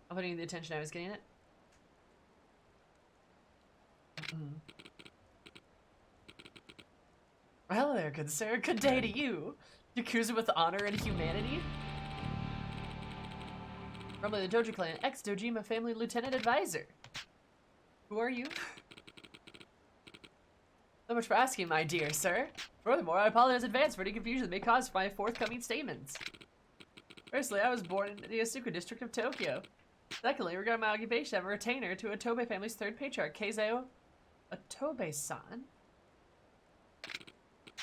I'm putting the attention I was getting it. Hello there, good sir. Good day to you. Yakuza with honor and humanity. Probably the Doji clan, ex-Dojima family lieutenant advisor. Who are you? So much for asking, my dear sir. Furthermore, I apologize in advance for any confusion that may cause my forthcoming statements. Firstly, I was born in the Asuka district of Tokyo. Secondly, regarding my occupation, I'm a retainer to Otobe family's third patriarch, Keizeo Otobe-san.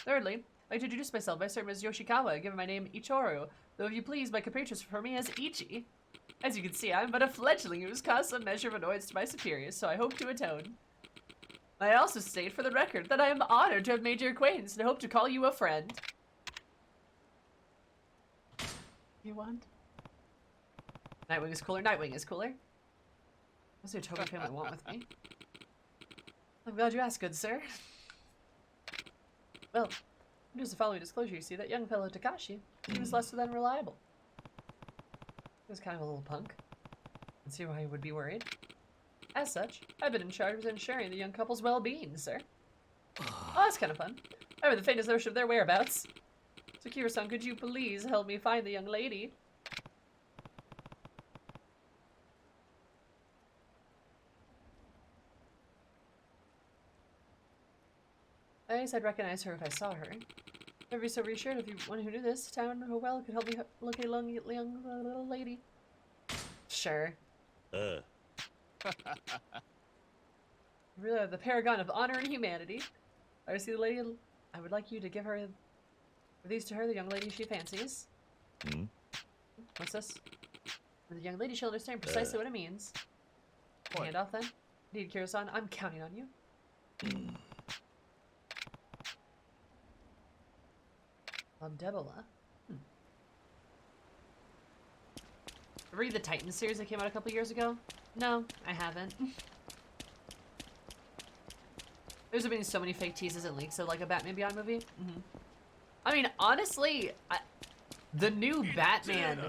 Thirdly, I'd like to introduce myself by serving as Yoshikawa, given my name Ichoro, though if you please, my compatriots refer me as Ichi. As you can see, I'm but a fledgling who has caused some measure of annoyance to my superiors, so I hope to atone. I also state for the record that I am honored to have made your acquaintance and hope to call you a friend. You want? Nightwing is cooler. Nightwing is cooler. What's your Toby family want with me? I'm glad you asked, good sir. Well, just the following disclosure, you see that young fellow Takashi, he was less than reliable. He was kind of a little punk. And see why he would be worried. As such, I've been in charge of ensuring the young couple's well-being, sir. Oh, that's kind of fun. I have the faintest notion of their whereabouts. Sakura-san, could you please help me find the young lady? I guess I'd recognize her if I saw her. I'd be so reassured if you one who knew this town or well could help me locate a young little lady. Sure. Really, the paragon of honor and humanity. I see the lady. I would like you to give her these to her, the young lady she fancies. What's this? The young lady shall understand precisely what it means. Hand off then. Indeed, Kira-san, I'm counting on you. Debola. Read the Titan series that came out a couple years ago? No, I haven't. There's been so many fake teases and leaks of like a Batman Beyond movie. I mean, honestly, the new Batman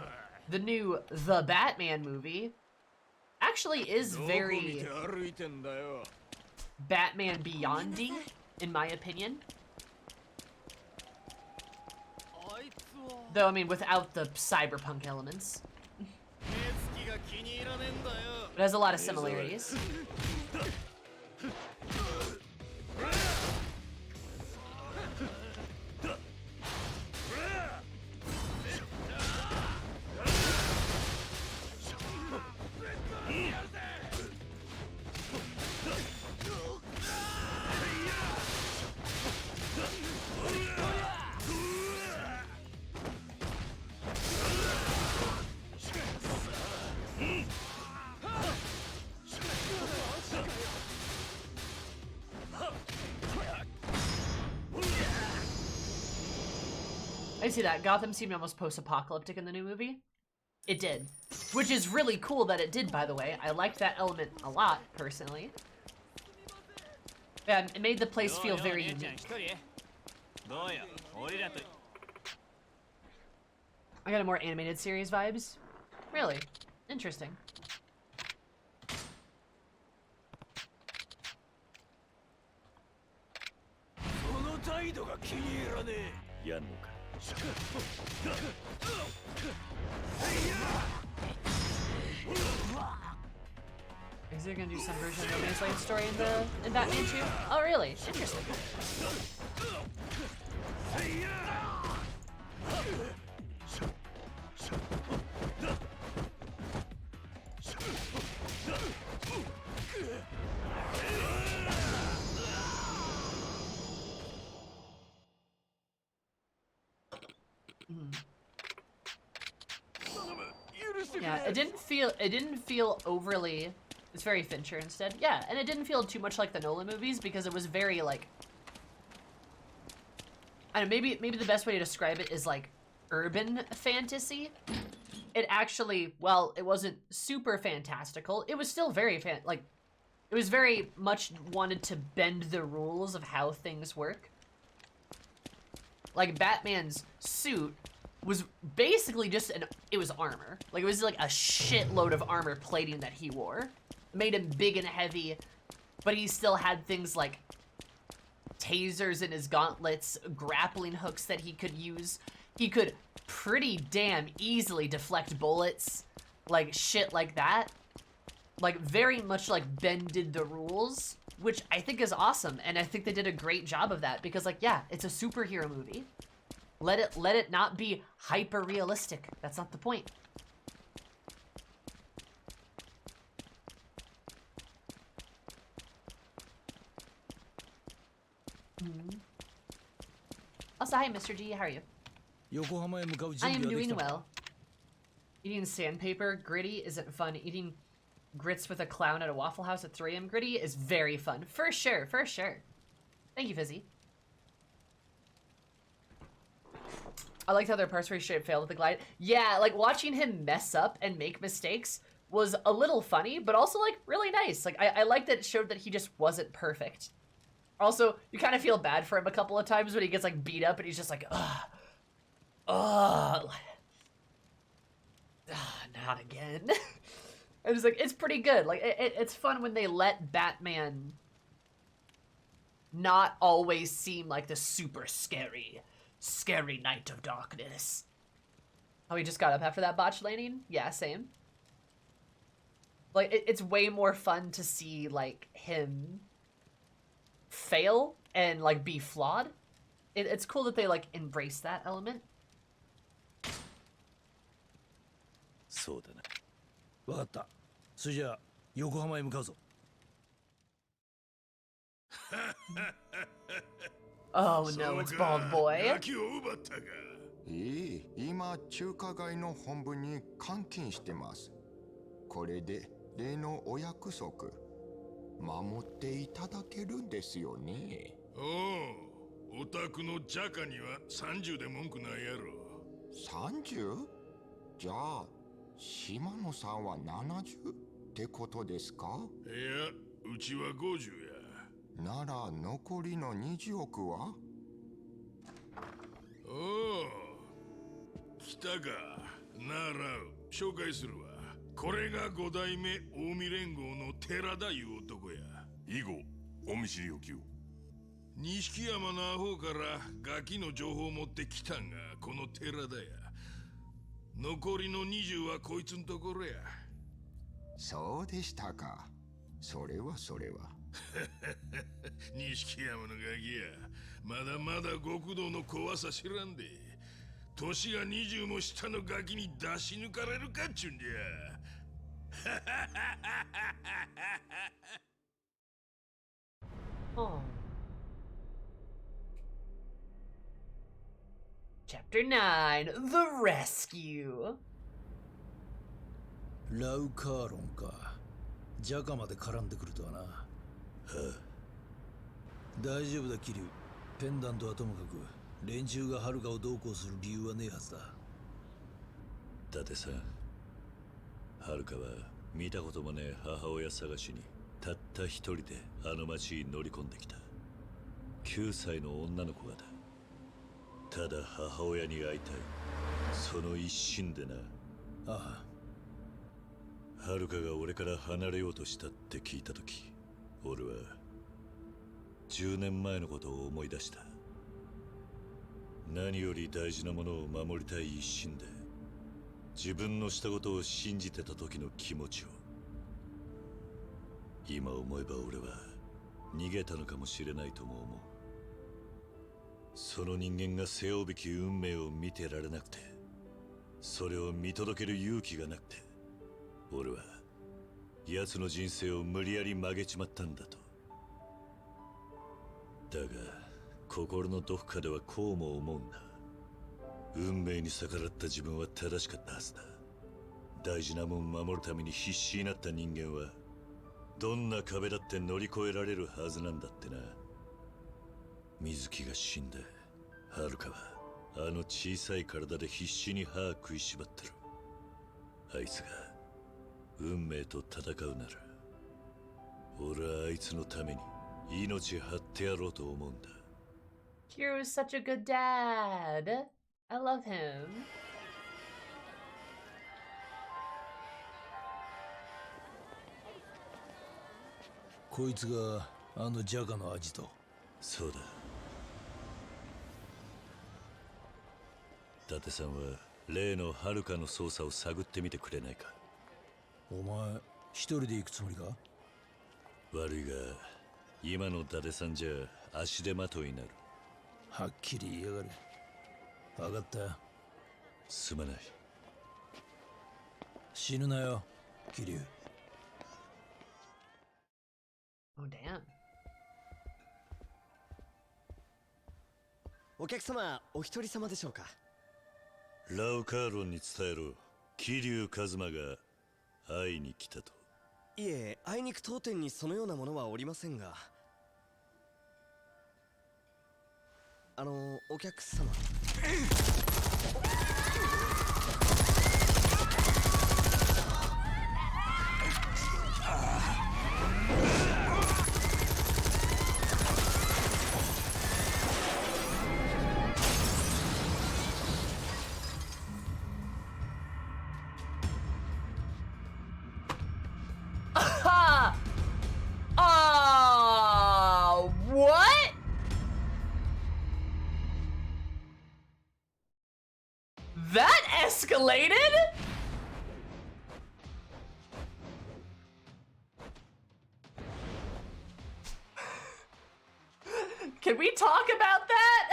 movie actually is very Batman Beyonding, in my opinion. Though, I mean, without the cyberpunk elements. It has a lot of similarities. I see that. Gotham seemed almost post-apocalyptic in the new movie. It did. Which is really cool that it did, by the way. I liked that element a lot, personally. Yeah, it made the place feel very unique. I got a more animated series vibes. Really? Interesting. Is there gonna do some version of the Romance Lane story in Batman 2? Oh, really? Interesting. Yeah, it didn't feel overly. It's very Fincher instead. Yeah, and it didn't feel too much like the Nolan movies because it was very like. I don't know, maybe the best way to describe it is like urban fantasy. It actually, well, it wasn't super fantastical. It was still very it was very much wanted to bend the rules of how things work. Like Batman's suit was basically just it was armor. Like it was like a shitload of armor plating that he wore. It made him big and heavy, but he still had things like tasers in his gauntlets, grappling hooks that he could use. He could pretty damn easily deflect bullets, like shit like that. Like very much like bended the rules, which I think is awesome, and I think they did a great job of that because like yeah, it's a superhero movie. Let it not be hyper realistic. That's not the point. Also, hi, Mr. G. How are you? I am doing well. Eating sandpaper gritty isn't fun. Eating grits with a clown at a Waffle House at 3 a.m. gritty is very fun. For sure, for sure. Thank you, Fizzy. I liked how there are parts where he straight failed with the glide. Yeah, like watching him mess up and make mistakes was a little funny, but also like really nice. Like I liked that it showed that he just wasn't perfect. Also, you kind of feel bad for him a couple of times when he gets like beat up and he's just like, not again. And it's like, it's pretty good. Like it's fun when they let Batman not always seem like the super scary Scary night of darkness. Oh, he just got up after that botched landing? Yeah, same. Like, it's way more fun to see, like, him fail and, like, be flawed. It's cool that they, like, embrace that element. そうだな。わかった。それじゃあ横浜へ向かうぞ。Oh no, it's Bald Boy. ガキを奪ったか。今中華街の本部に監禁してます。これで例のお約束守っていただけるんですよね。おお宅のジャカには30で文句ないやろ。30? じゃあ島野さんは70ってことですか？いや、うちは50や。なら残りの20億は？おお、来たか。なら紹介するわ。これが5代目近江連合の寺田いう男や。以後お見知りおきを。錦山のアホからガキの情報を持ってきたんがこの寺田や。残りの20はこいつんところや。そうでしたか。それは錦山のガキや。まだまだ極道の怖さ知らんで。年が20も下のガキに出し抜かれるかっちゅうんじゃ。Oh. Chapter 9, The Rescue. ラウカーロンか。ジャカまで絡んでくるとはな。大丈夫だキリュウ。ペンダントはともかく連中がハルカをどうこうする理由はねえはずだ。伊達さん、ハルカは見たこともねえ母親探しにたった一人であの町に乗り込んできた。9歳の女の子がだ。ただ母親に会いたい、その一心でな。ああ。はるかが俺から離れようとしたって聞いたとき、俺は10年前のことを思い出した。何より大事なものを守りたい一心で自分のしたことを信じてた時の気持ちを。今思えば俺は逃げたのかもしれないとも思う。その人間が背負うべき運命を見てられなくて、それを見届ける勇気がなくて、俺は奴の人生を無理やり曲げちまったんだと。だが心のどこかではこうも思うんだ。運命に逆らった自分は正しかったはずだ。大事なもん守るために必死になった人間はどんな壁だって乗り越えられるはずなんだってな。水木が死んで、はるかはあの小さい体で必死に歯食いしばってる。あいつが運命と戦うなら、俺はあいつのために命張ってやろうと思うんだ。Kiryu's such a good dad. I love him. こいつがあのジャカのアジト。そうだ。伊達さんは例のハルカの捜査を探ってみてくれないか。お前一人で行くつもりか？悪いが今の伊達さんじゃ足手まといになる。はっきり言いやがる。分かった。すまない。死ぬなよキリュウ。Oh, damn. お客様、お一人様でしょうか？ラウカーロンに伝えろ。桐生一馬が会いに来たと。いえ、あいにく当店にそのようなものはおりませんが。お客様。What? That escalated? Can we talk about that?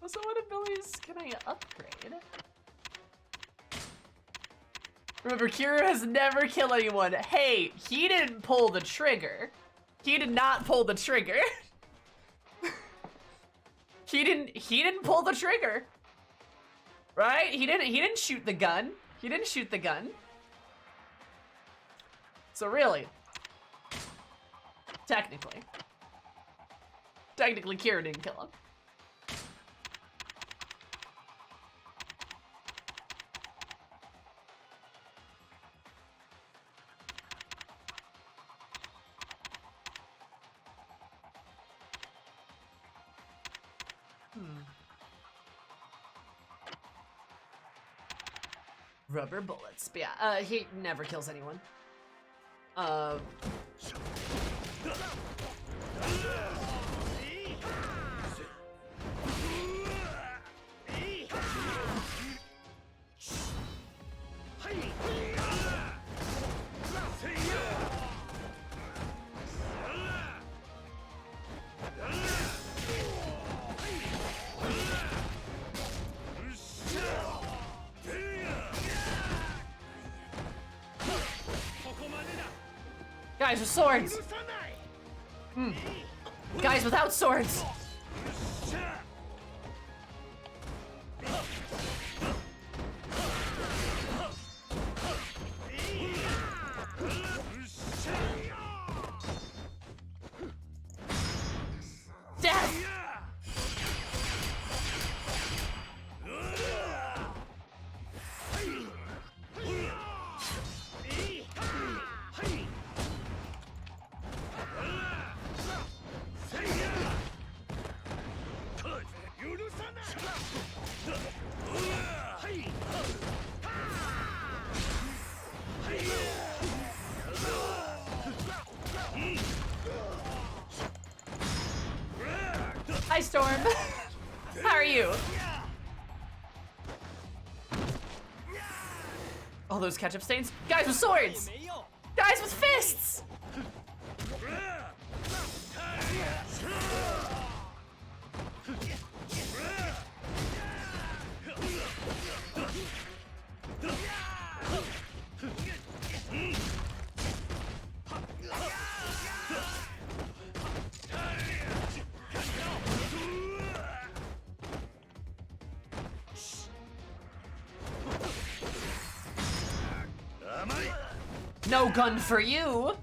So what abilities can I upgrade? Remember, Kira has never killed anyone. Hey, he didn't pull the trigger. He did not pull the trigger. He didn't pull the trigger. Right? He didn't shoot the gun. He didn't shoot the gun. So really, technically, Kira didn't kill him. Rubber bullets. But yeah, he never kills anyone. Guys with swords! Guys without swords! Death! Hi, Storm. How are you? All those ketchup stains? Guys with swords! Guys with fists! No gun for you!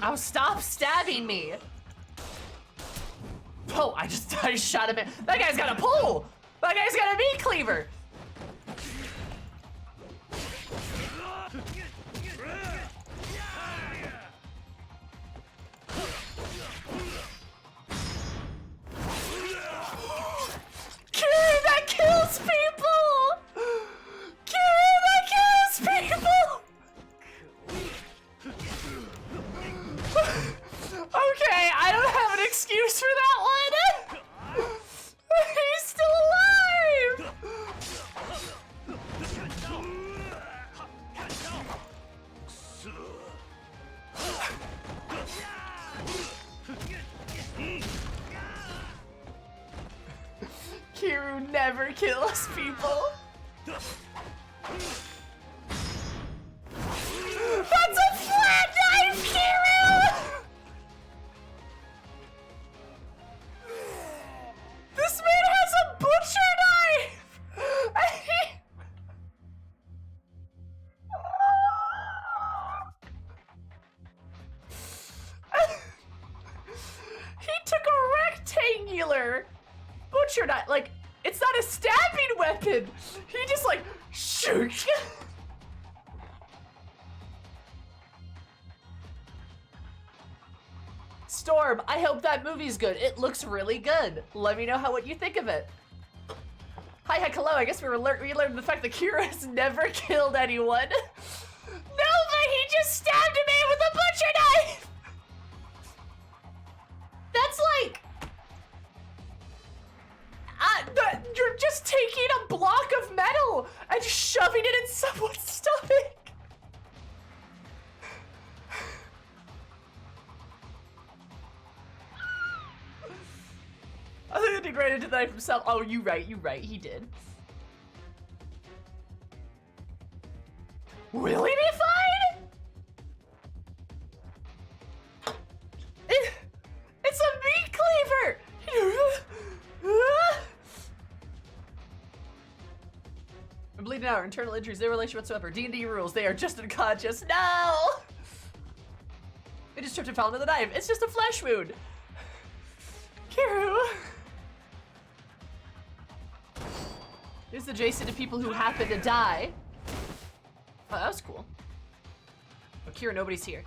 Oh, stop stabbing me! Oh, I just shot him in. That guy's got a pole! That guy's got a meat cleaver! That kills people! That kills people! Okay, I don't have an excuse for that one! He's still alive! Kiru never kills people. That's a flat knife, Kiru! This man has a butcher knife! He took a rectangular butcher knife, like, it's not a stabbing weapon. He just like, shoot. Storm. I hope that movie's good. It looks really good. Let me know what you think of it. Hi, hello. I guess we learned the fact that Kira has never killed anyone. No, but he just stabbed a man with a butcher knife. That's like... you're just taking a block of metal and shoving it in someone's stomach. I think he degraded the knife himself. Oh, you right, he did. Will he be fine? It's a meat cleaver! I'm bleeding out. Internal injuries, no relation whatsoever. D&D rules, they are just unconscious. No! It just tripped and fell into the knife. It's just a flesh wound. Kiru. It's adjacent to people who happen to die. Oh, that was cool. Oh, Kira, nobody's here.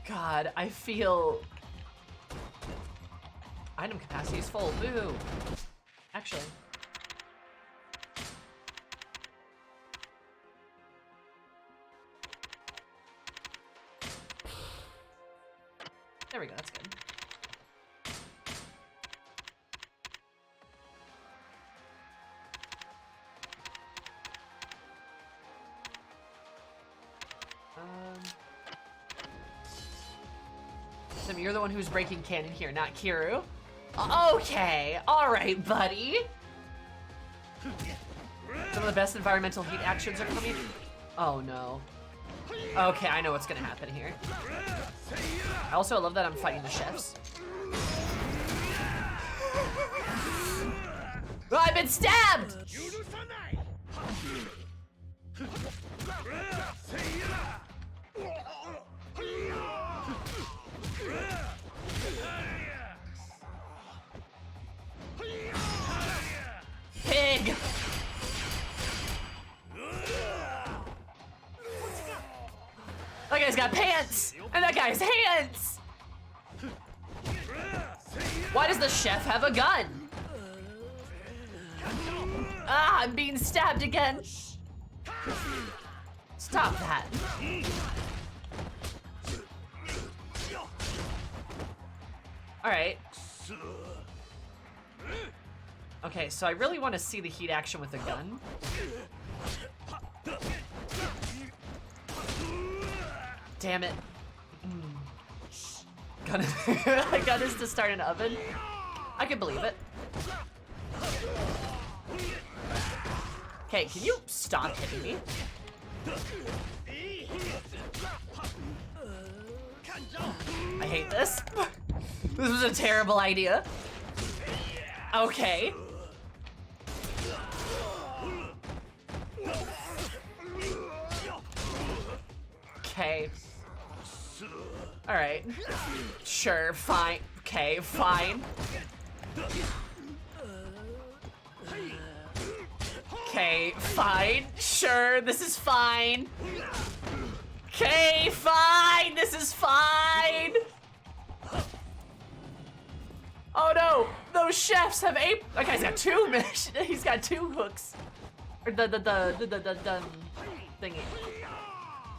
God, I feel... Item capacity is full. Boo. Actually. There we go, that's good. Tim, you're the one who's breaking canon here, not Kiru. Okay, alright, buddy. Some of the best environmental heat actions are coming. Oh no. Okay, I know what's gonna happen here. I also love that I'm fighting the chefs. Oh, I've been stabbed! Pig! That guy's got pants! And that guy's hands! Why does the chef have a gun? Ah, I'm being stabbed again. Stop that. Alright. Okay, so I really want to see the heat action with a gun. Damn it. Gun is to start an oven. I can believe it. Okay, can you stop hitting me? I hate this. This was a terrible idea. Okay. Okay. Alright. Sure, fine. Okay, fine. Okay, fine. Sure, this is fine. Okay, fine. This is fine. Oh no, those chefs have ape. That guy's got two. He's got two hooks. Or the thingy.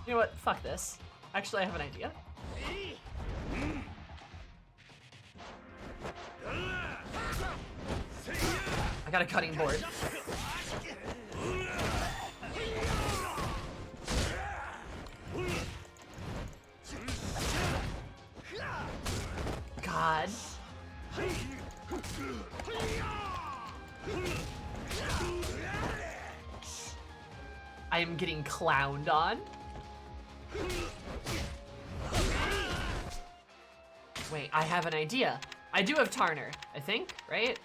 You know what? Fuck this. Actually, I have an idea. I got a cutting board. God. I am getting clowned on. Wait, I have an idea. I do have Tarner, I think, right?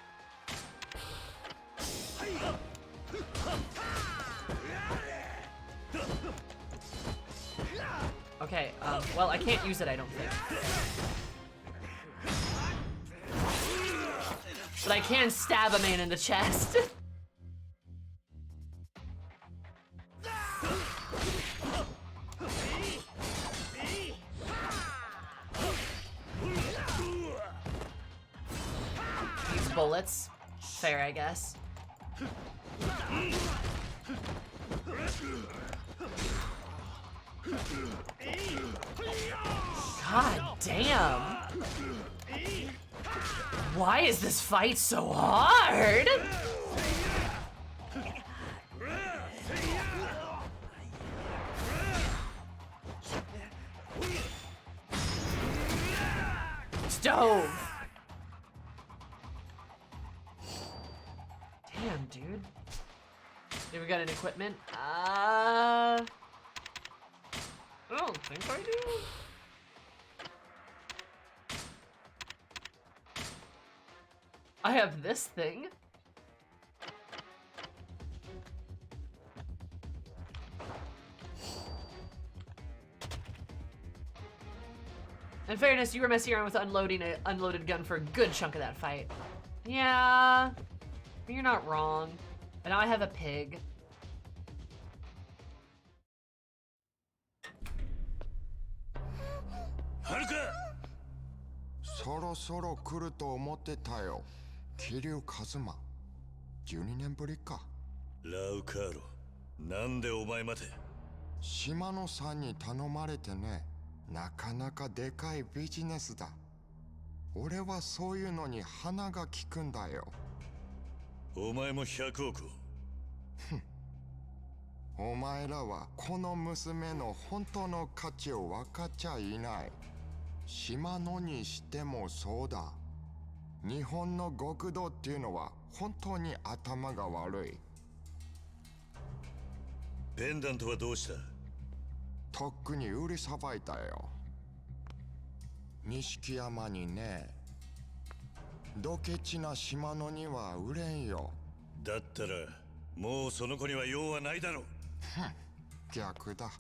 Okay, well, I can't use it, I don't think. But I can stab a man in the chest. Use bullets. Fair, I guess. God damn. Why is this fight so hard? Stove. Damn, dude. Do we got an equipment? I don't think I do. I have this thing. In fairness, you were messing around with unloading an unloaded gun for a good chunk of that fight. Yeah, you're not wrong. But now I have a pig. Soro soro kuru to omotte ta yo. Kiryu Kazuma. 12年ぶりか。ラウカーロ、なんでお前まで。島野さんに頼まれてね。なかなかでかいビジネスだ。俺はそういうのに鼻が利くんだよ。お前も100億を。お前らはこの娘の本当の価値を分かっちゃいない。島野にしてもそうだ。日本の極道っていうのは本当に頭が悪い。ペンダントはどうした？とっくに売りさばいたよ。錦山にね。ドケチな島野には売れんよ。だったらもうその子には用はないだろう。逆だ。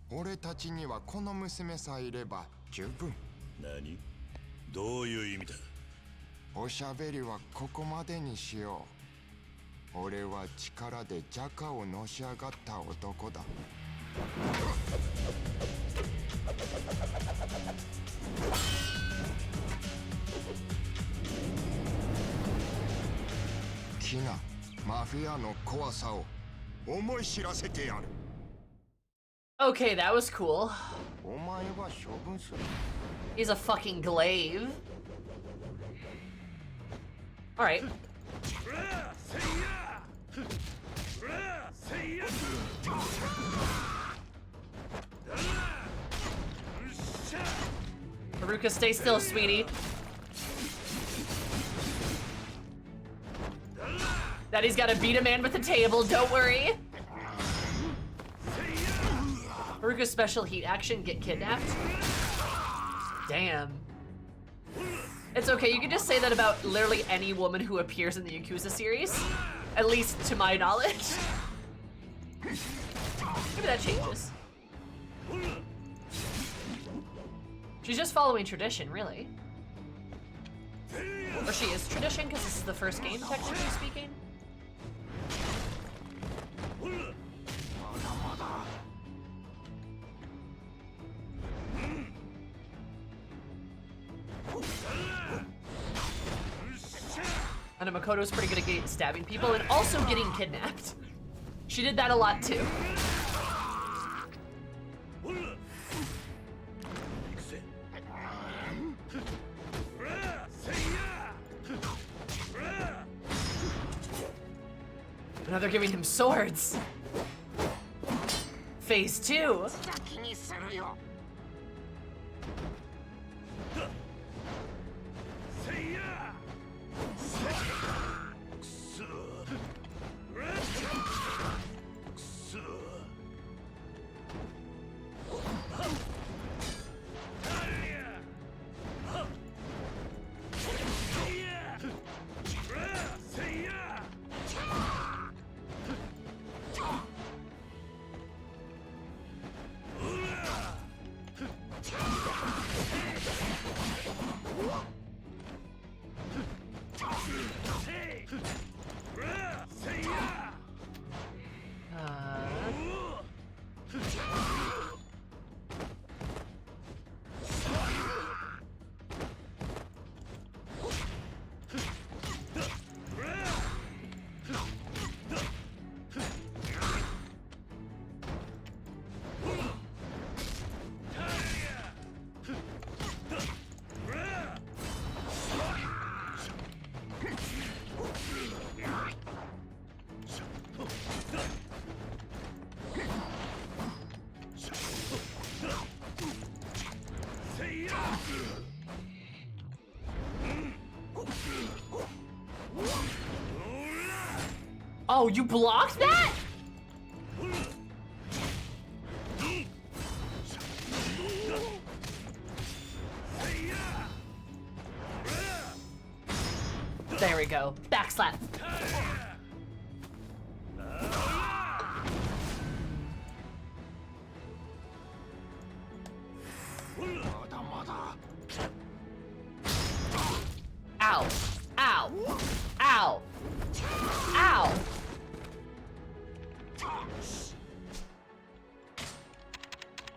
俺たちにはこの娘さえいれば十分。何？どういう意味だ？おしゃべりはここまでにしよう。俺は力でジャカをのし上がった男だ。キナ、マフィアの怖さを思い知らせてやる。Okay, that was cool. お前は処分する。He's a fucking glaive. Alright. Haruka, stay still, sweetie. Daddy's gotta beat a man with a table, don't worry. Haruka's special heat action, get kidnapped. Damn. It's okay, you can just say that about literally any woman who appears in the Yakuza series. At least to my knowledge. Maybe that changes. She's just following tradition, really. Or she is tradition, because this is the first game, technically speaking. And Makoto's pretty good at stabbing people and also getting kidnapped. She did that a lot too. Now they're giving him swords. Phase 2. Oh, you blocked that? There we go. Backslap. Ow. Ow. Ow. Ow.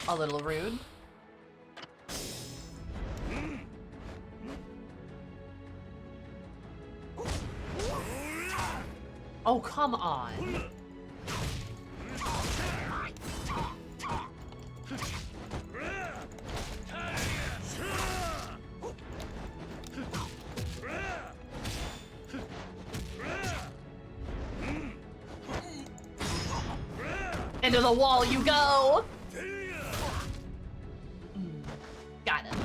A little rude. Oh, come on. Into the wall you go! Got him.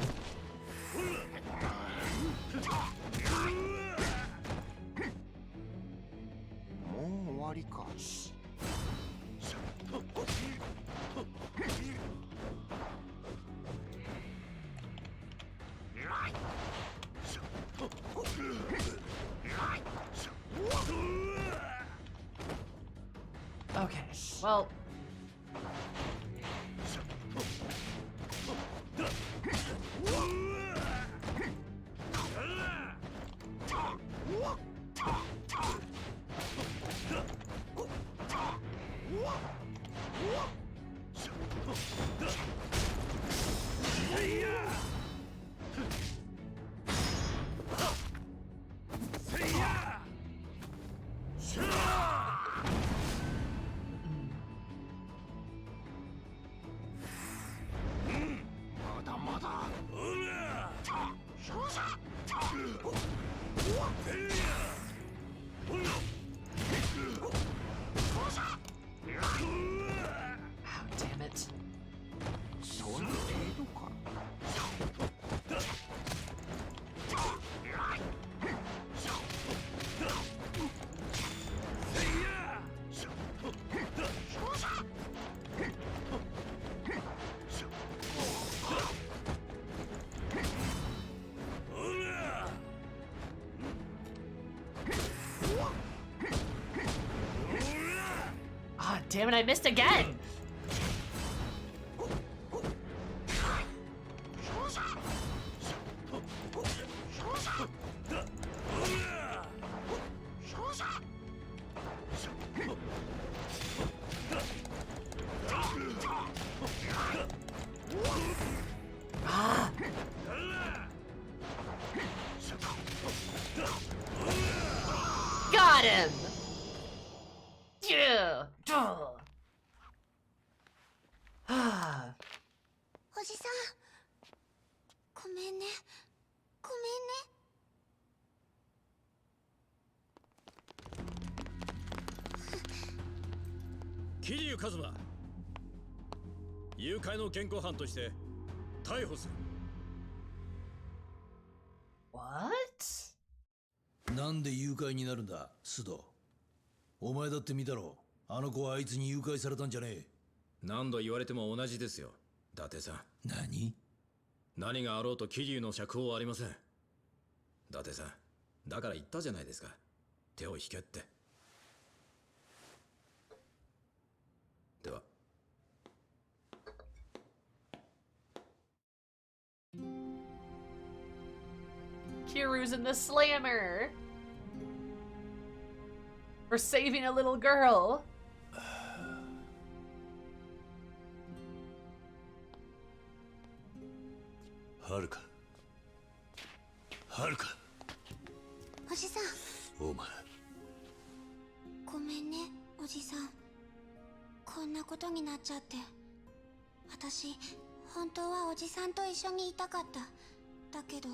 Okay, well... Damn it. Ah, damn it, I missed again! Ah. Got him! Yeah! Duh. おじさん、ごめんね、ごめんね。桐生一馬、誘拐の現行犯として逮捕する。 What? なんで誘拐になるんだ、須藤。お前だって見たろ。あの子はあいつに誘拐されたんじゃねえ。何度言われても同じですよ、伊達さん。何があろうと桐生の釈放はありません。伊達さん、だから言ったじゃないですか。手を引けって。では。Kiru's in the slammer for saving a little girl. Haruka. Haruka. おじさん。お前。ごめんね、おじさん。こんなことになっちゃって。私、本当はおじさんと一緒にいたかった。だけど、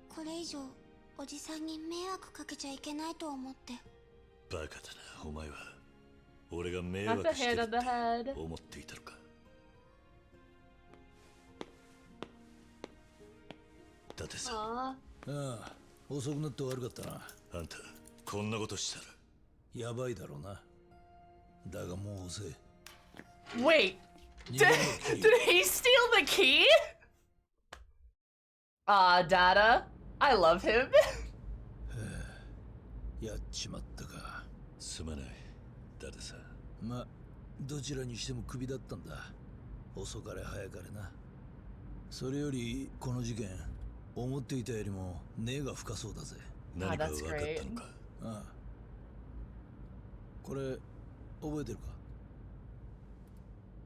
これ以上おじさんに迷惑かけちゃいけないと思って。バカだな、お前は。俺が迷惑してるって思っていたのか。伊達さん。ああ、遅くなって悪かったな。あんた、こんなことしたら。やばいだろうな。だがもう遅い。 Wait, did he steal the key? Data. I love him. やっちまったか。すまない、ダダさん。ま、どちらにしてもクビだったんだ。遅かれ早かれな。それよりこの事件、思っていたよりも根が深そうだぜ。何か分かったのか。ああ。これ覚えてる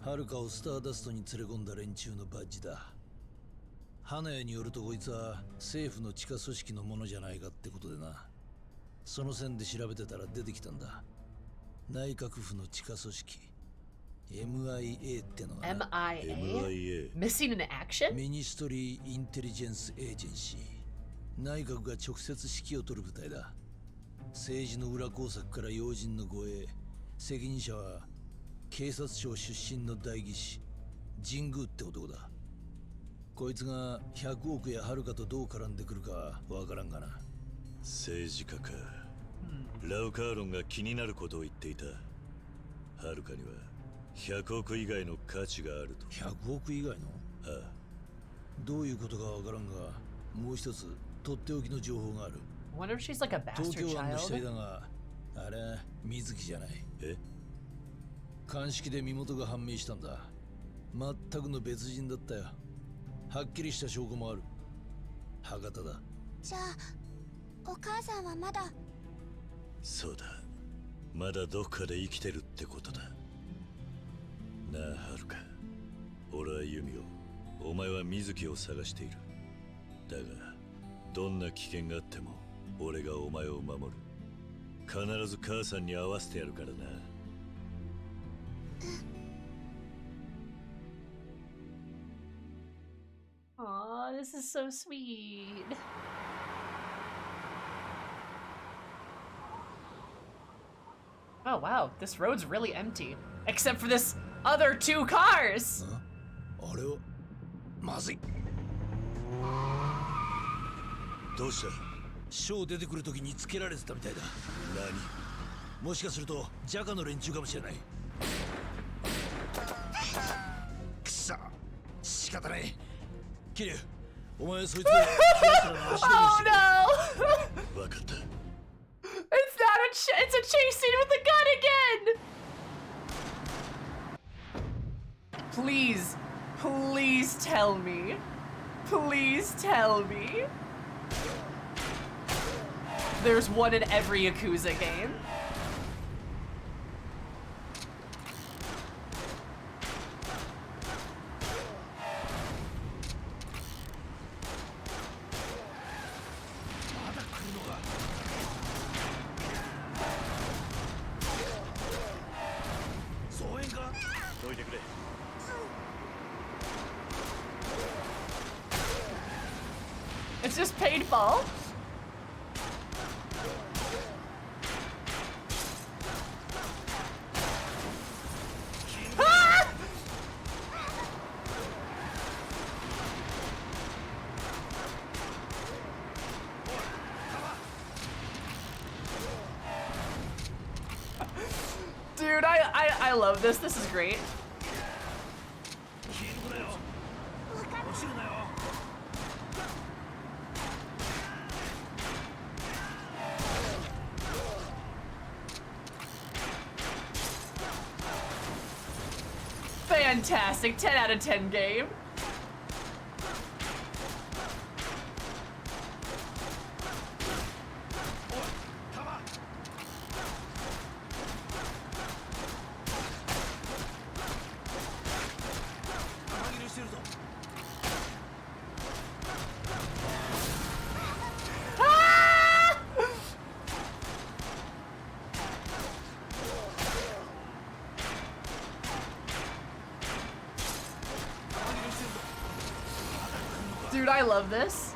か？はるかをスターダストに連れ込んだ連中のバッジだ。花屋によるとこいつは政府の地下組織のものじゃないかってことでな。その線で調べてたら出てきたんだ。内閣府の地下組織 MIA ってのがな。 MIA? Missing in action? ミニストリー・インテリジェンス・エージェンシー。内閣が直接指揮を取る部隊だ。政治の裏工作から要人の護衛、責任者は警察庁出身の代議士神宮って男だ。こいつが100億やはるかとどう絡んでくるかわからんがな。政治家か。ラウカーロンが気になることを言っていた。はるかには100億以外の価値があると。100億以外の？ああ。どういうことかわからんが、もう一つとっておきの情報がある。Wonder if she's like a 東 bastard 京湾の死 child. 体だが、あれ水木じゃない。え？鑑識で身元が判明したんだ。全くの別人だったよ。はっきりした証拠もある。博多だ。じゃあお母さんはまだ。そうだ、まだどっかで生きてるってことだなあ。はるか、俺はユミを、お前は水木を探している。だがどんな危険があっても俺がお前を守る。必ず母さんに会わせてやるからな。Aw, this is so sweet. Oh wow, this road's really empty. Except for this other 2 cars! あれはまずい。どうした？ショー出てくるときにつけられてたみたいだ。何？もしかするとジャカの連中かもしれない。くそ、仕方ない。キリュウ、お前はそいつで奴らの足止めしてくれ。Oh no! わかった。It's not it's a chase scene with a gun again! Please, please tell me. Please tell me. There's one in every Yakuza game. It's just paintball. Ah! Dude, I love this. This is great. Fantastic, 10 out of 10 game. Dude, I love this.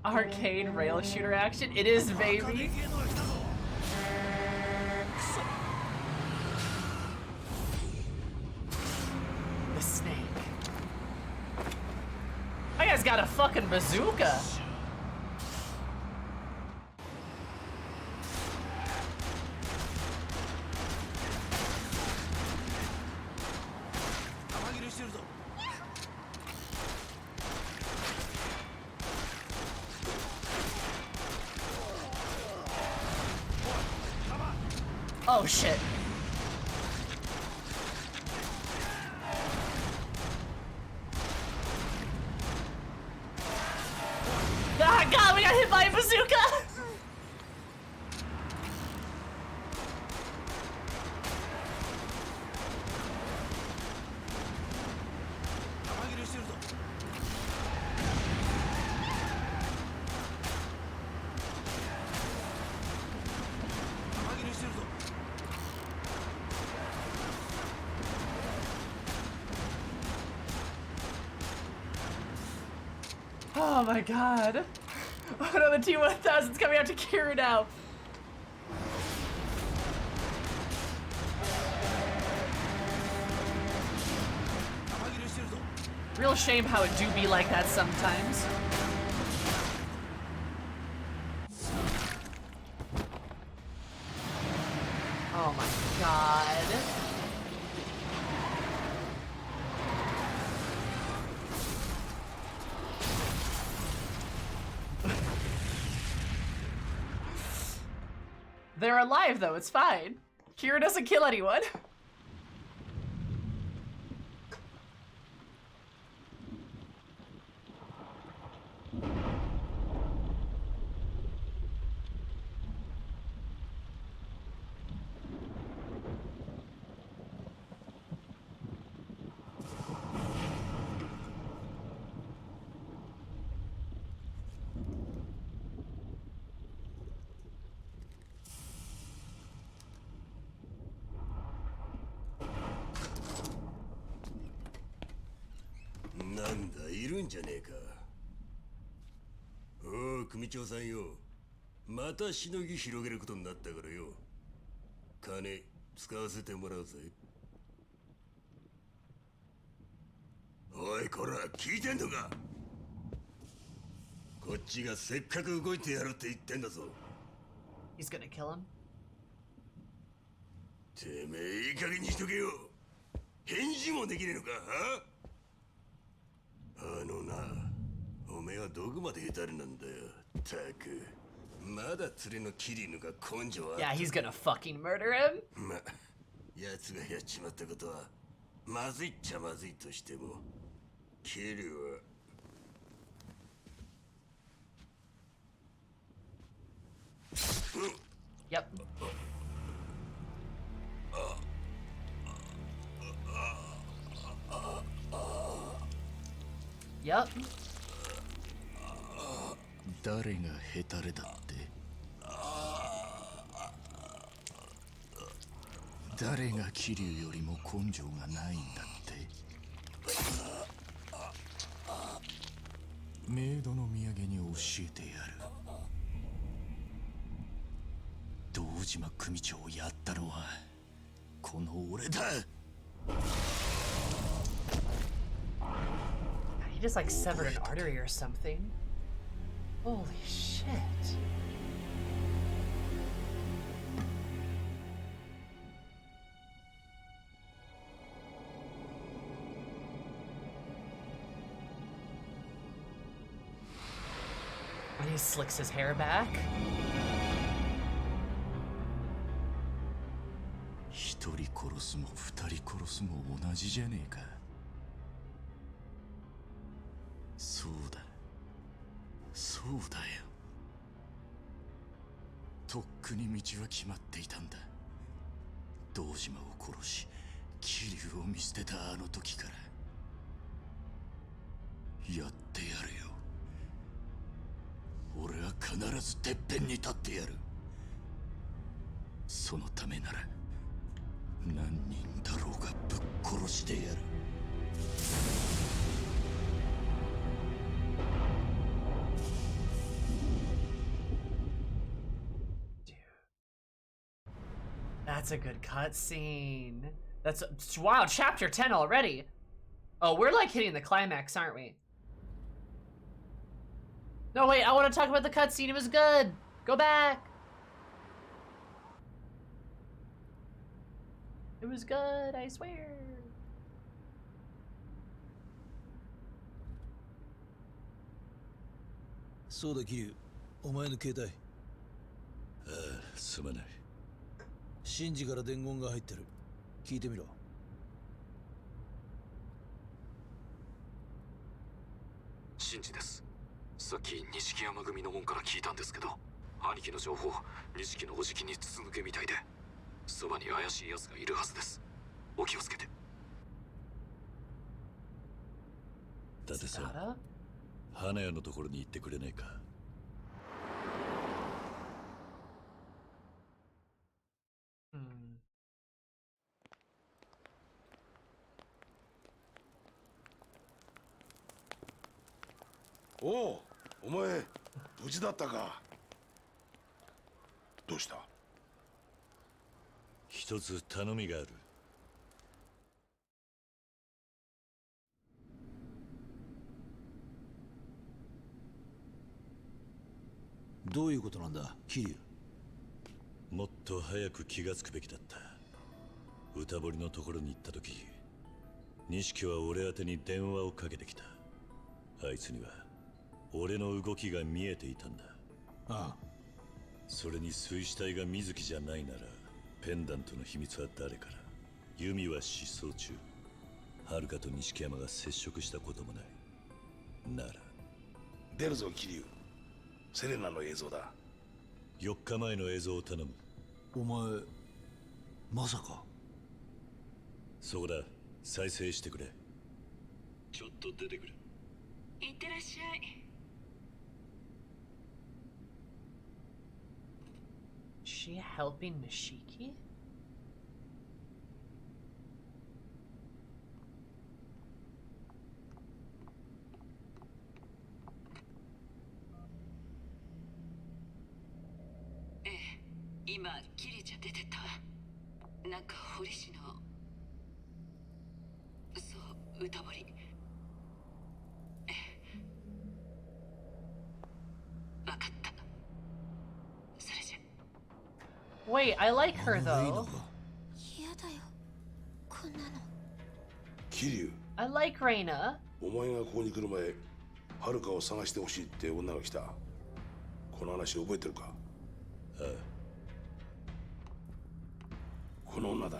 Arcade rail shooter action. It is, baby. a fucking bazooka. Oh shit. Ah, God, we got hit by a bazooka! Oh my god. Oh no, the T-1000's coming out to Kira now. Real shame how it do be like that sometimes. Oh my god. They're alive though, it's fine. Kira doesn't kill anyone.なんだ、いるんじゃねえか。おう、組長さんよ。またしのぎ広げることになったからよ。金使わせてもらうぜ。おい、こら、聞いてんのか。こっちがせっかく動いてやるって言ってんだぞ。He's gonna kill him. てめえ、いい加減にしとけよ。返事もできねえのか、はあのな、おめえはどこまで下手なんだよ。たく、まだ連れのキリヌが根性あった。Yeah, he's gonna fucking murder him. ま、奴がやっちまったことは、まずいっちゃまずいとしても、キリは、Yep. Yep. 誰がヘタレだって？誰が桐生よりも根性がないんだって？メイドの土産に教えてやる。堂島組長をやったのはこの俺だ。He just like severed an artery or something. Holy shit. And he slicks his hair back. 一人殺すも二人殺すも同じじゃねえか。そうだ、そうだよ。とっくに道は決まっていたんだ。堂島を殺し、桐生を見捨てたあの時から。やってやるよ。俺は必ずてっぺんに立ってやる。そのためなら何人だろうがぶっ殺してやる。That's a good cutscene. That's wow, chapter 10 already. Oh, we're like hitting the climax, aren't we? No, wait, I want to talk about the cutscene. It was good. Go back. It was good, I swear.そうだ、桐生。お前の携帯。ああ、すまない。シンジから伝言が入ってる。聞いてみろ。シンジです。さっき錦山組の門から聞いたんですけど、兄貴の情報、錦のおじきに筒抜けみたいで、そばに怪しい奴がいるはずです。お気をつけて。伊達さん、花屋のところに行ってくれないか。おお、お前無事だったか。どうした？一つ頼みがある。どういうことなんだ、桐生。もっと早く気がつくべきだった。歌堀のところに行った時、錦は俺宛てに電話をかけてきた。あいつには俺の動きが見えていたんだ。ああ。それに水死体が水木じゃないなら、ペンダントの秘密は誰から。ユミは失踪中。遥と錦山が接触したこともない。なら出るぞ桐生。セレナの映像だ。4日前の映像を頼む。お前まさか。そこだ、再生してくれ。ちょっと出てくる。いってらっしゃい。She helping Nishiki? Eh, 今キリちゃん出てったわ。なんか堀市の、そう歌堀。わかった。それじゃ。Wait, I like her though. 嫌だよ、こんなの。桐生。I like Reina. お前がここに来る前、遥を探してほしいって女が来た。この話覚えてるか？ああ。この女だ。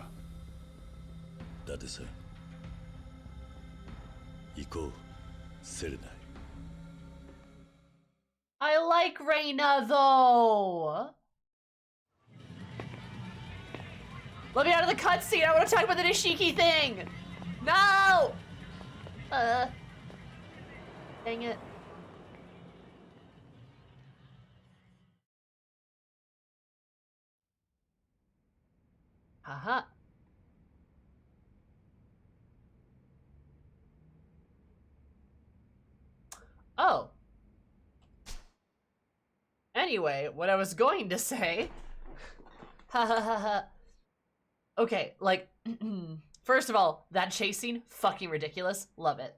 伊達さん、行こう、セレナ。I like Reina though. Let me out of the cutscene. I want to talk about the Nishiki thing. No. Dang it. Haha. Oh. Anyway, what I was going to say. Ha ha ha ha. Okay, like, first of all, that chase scene, fucking ridiculous. Love it.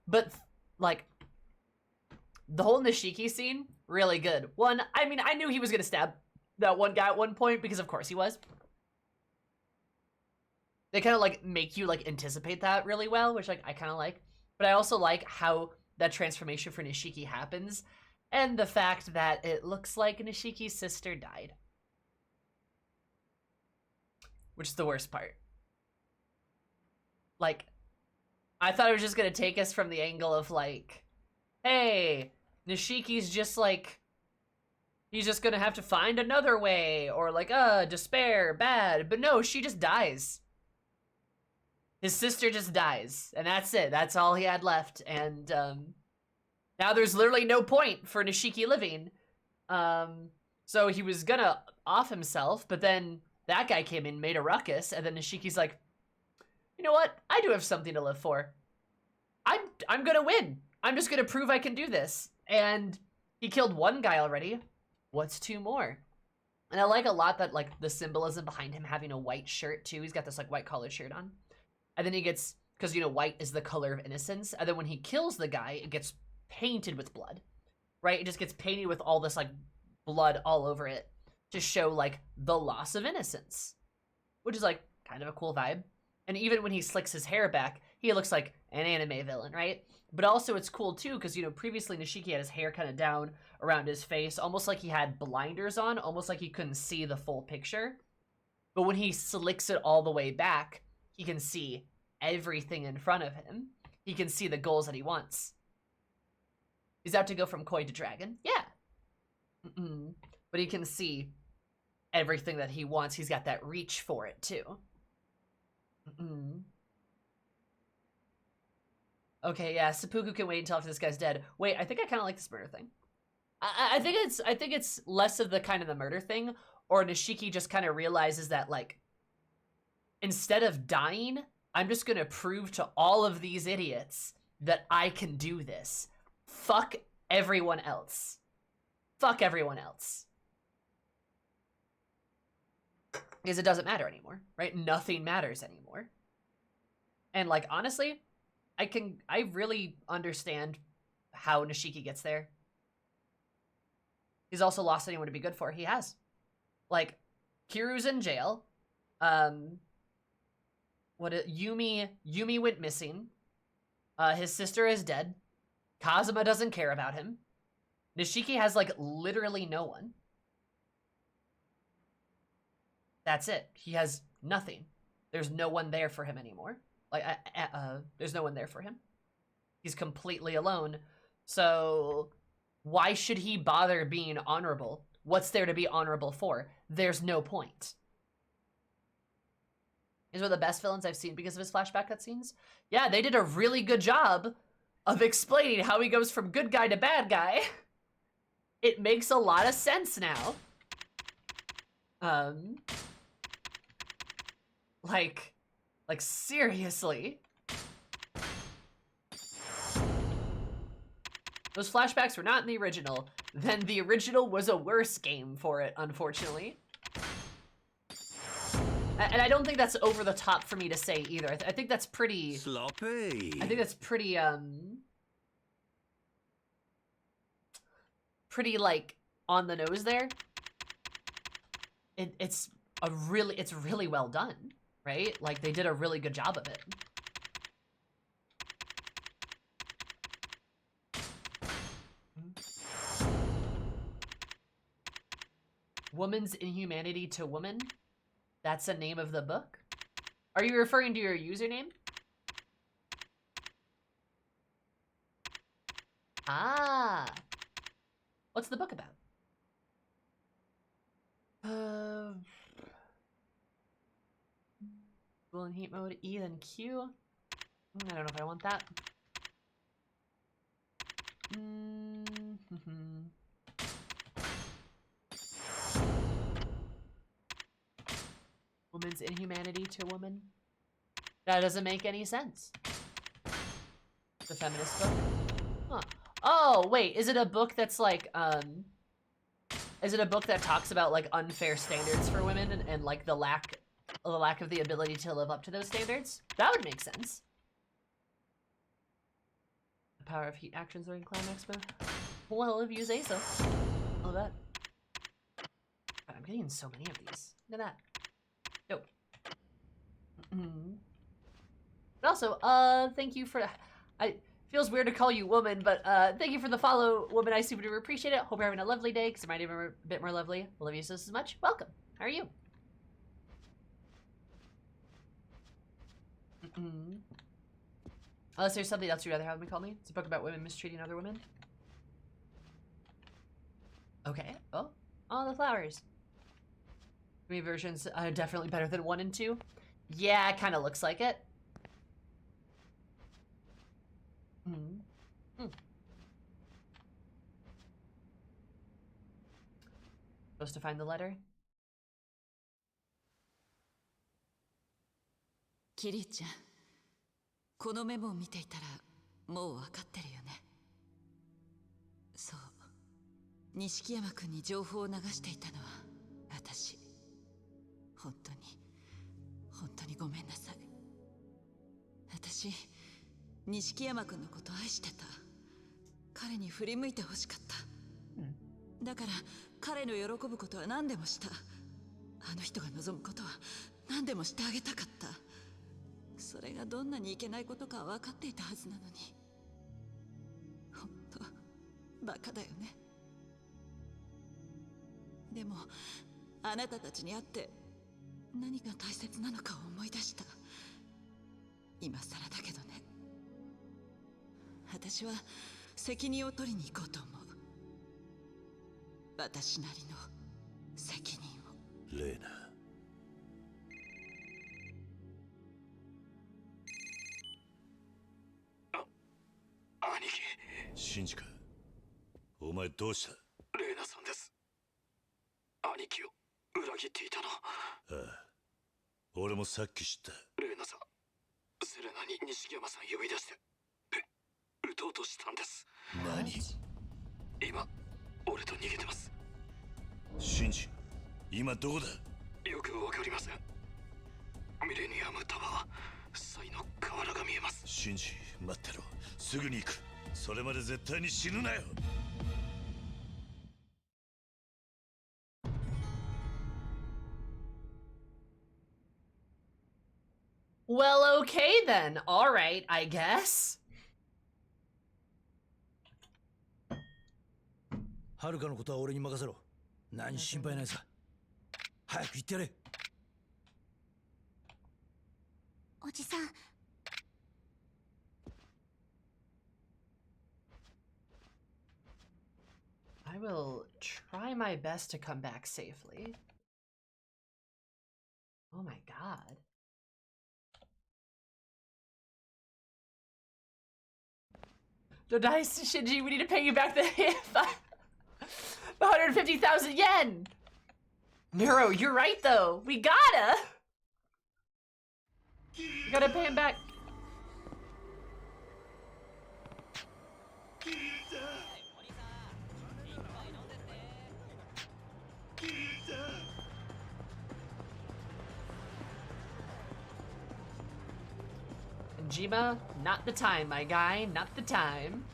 But, like, the whole Nishiki scene, really good. One, I mean, I knew he was gonna stab that one guy at one point, because of course he was. They kind of, like, make you, like, anticipate that really well, which, like, I kind of like. But I also like how that transformation for Nishiki happens, and the fact that it looks like Nishiki's sister died. Which is the worst part. Like, I thought it was just gonna take us from the angle of, like, hey, Nishiki's just, like, he's just gonna have to find another way, or, like, despair, bad. But no, she just dies. His sister just dies, and that's it. That's all he had left, and, now there's literally no point for Nishiki living. So he was gonna off himself, but then that guy came in, made a ruckus, and then Nishiki's like, you know what? I do have something to live for. I'm gonna win. I'm just gonna prove I can do this. And he killed one guy already. What's two more? And I like a lot that, like, the symbolism behind him having a white shirt, too. He's got this, like, white collared shirt on. And then he gets, because, you know, white is the color of innocence. And then when he kills the guy, it gets painted with blood. right? It just gets painted with all this like blood all over it to show like the loss of innocence, which is like kind of a cool vibe. And even when he slicks his hair back, he looks like an anime villain, right? But also it's cool too because, you know, previously Nishiki had his hair kind of down around his face, almost like he had blinders on, almost like he couldn't see the full picture. But when he slicks it all the way back, he can see everything in front of him. He can see the goals that he wants. He's out to go from koi to dragon. Yeah. But he can see everything that he wants. He's got that reach for it too. Okay, yeah, Seppuku can wait until after this guy's dead. Wait, I think I kind of like this murder thing. I think it's less of the kind of the murder thing, or Nishiki just kind of realizes that, like, instead of dying, I'm just gonna prove to all of these idiots that I can do this. Fuck everyone else. Fuck everyone else. Because it doesn't matter anymore, right? Nothing matters anymore. And, like, honestly, I really understand how Nishiki gets there. He's also lost anyone to be good for. He has. Like, Kiru's in jail. Yumi went missing. His sister is dead. Kazuma doesn't care about him. Nishiki has, like, literally no one. That's it. He has nothing. There's no one there for him anymore. Like, there's no one there for him. He's completely alone. So, why should he bother being honorable? What's there to be honorable for? There's no point. He's one of the best villains I've seen because of his flashback cutscenes. Yeah, they did a really good job of explaining how he goes from good guy to bad guy. It makes a lot of sense now. Like seriously. Those flashbacks were not in the original. Then the original was a worse game for it, unfortunately. And I don't think that's over the top for me to say either. I think that's pretty... sloppy. I think that's pretty, pretty, like, on the nose there. It's really well done, right? Like, they did a really good job of it. Woman's Inhumanity to Woman? That's the name of the book? Are you referring to your username? Ah. What's the book about? Dual in heat mode, E then Q. I don't know if I want that. Woman's Inhumanity to Woman? That doesn't make any sense. The feminist book? Huh. Oh, wait, is it a book that's like, is it a book that talks about, like, unfair standards for women and like, the lack of the ability to live up to those standards? That would make sense. The power of heat actions during climax mode? Well, if you say so. Love that. God, I'm getting so many of these. Look at that. Dope. But also, thank you for... feels weird to call you woman, but thank you for the follow, woman. I super duper appreciate it. Hope you're having a lovely day, because it might even be a bit more lovely. Love you just as much. Welcome. How are you? Unless there's something else you'd rather have me call me. It's a book about women mistreating other women. Okay. Oh, the flowers. Me versions are definitely better than 1 and 2. Yeah, it kind of looks like it. Supposed to find the letter? キリちゃん、このメモを見ていたらもう分かってるよね。そう、錦山君に情報を流していたのは私。本当にごめんなさい。私、錦山君のこと愛してた。彼に振り向いてほしかった。だから彼の喜ぶことは何でもした。あの人が望むことは何でもしてあげたかった。それがどんなにいけないことかは分かっていたはずなのに。本当バカだよね。でもあなたたちに会って何が大切なのかを思い出した。今更だけどね。私は責任を取りに行こうと思う。私なりの責任を。レーナ。兄貴。シンジか。お前どうした？レーナさんです。兄貴を裏切っていたの。ああ、俺もさっき知った。レーナさん、セレナに錦山さん呼び出して撃とうとしたんです。何？今俺と逃げてます。シンジ、今どこだ？よくわかりません。ミレニアムタワー、サイの河原が見えます。シンジ、待ってろ。すぐに行く。それまで絶対に死ぬなよ。Well, okay then. All right, I guess. はるかのことは俺に任せろ。何心配ないさ。早く行ってやれ。おじさん。I will try my best to come back safely. Oh my god. Don't die, Shinji. We need to pay you back the 150,000 yen. Nero, you're right though. We gotta pay him back. Jima, not the time, my guy, not the time.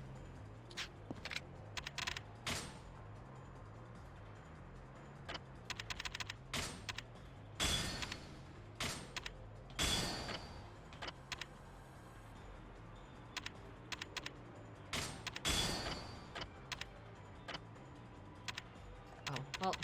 Oh, well.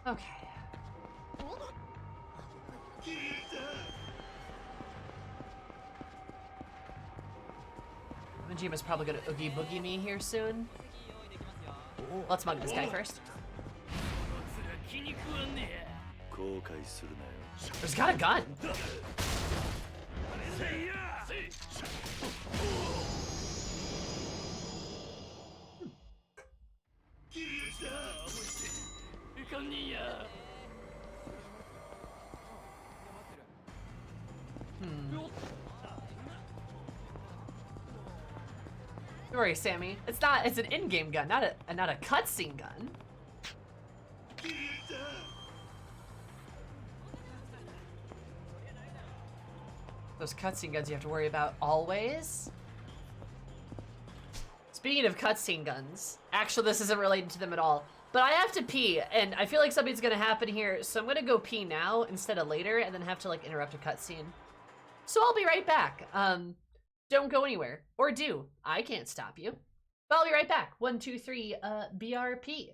Okay. Majima's probably gonna oogie boogie me here soon. Let's mug this guy first. He's got a gun. Don't worry, Sammy. It's an in-game gun, not a cutscene gun. Those cutscene guns you have to worry about always. Speaking of cutscene guns, actually this isn't related to them at all, but I have to pee, and I feel like something's gonna happen here, so I'm gonna go pee now instead of later, and then have to like interrupt a cutscene. So I'll be right back. Don't go anywhere, or do. I can't stop you. But I'll be right back. 1, 2, 3, BRP.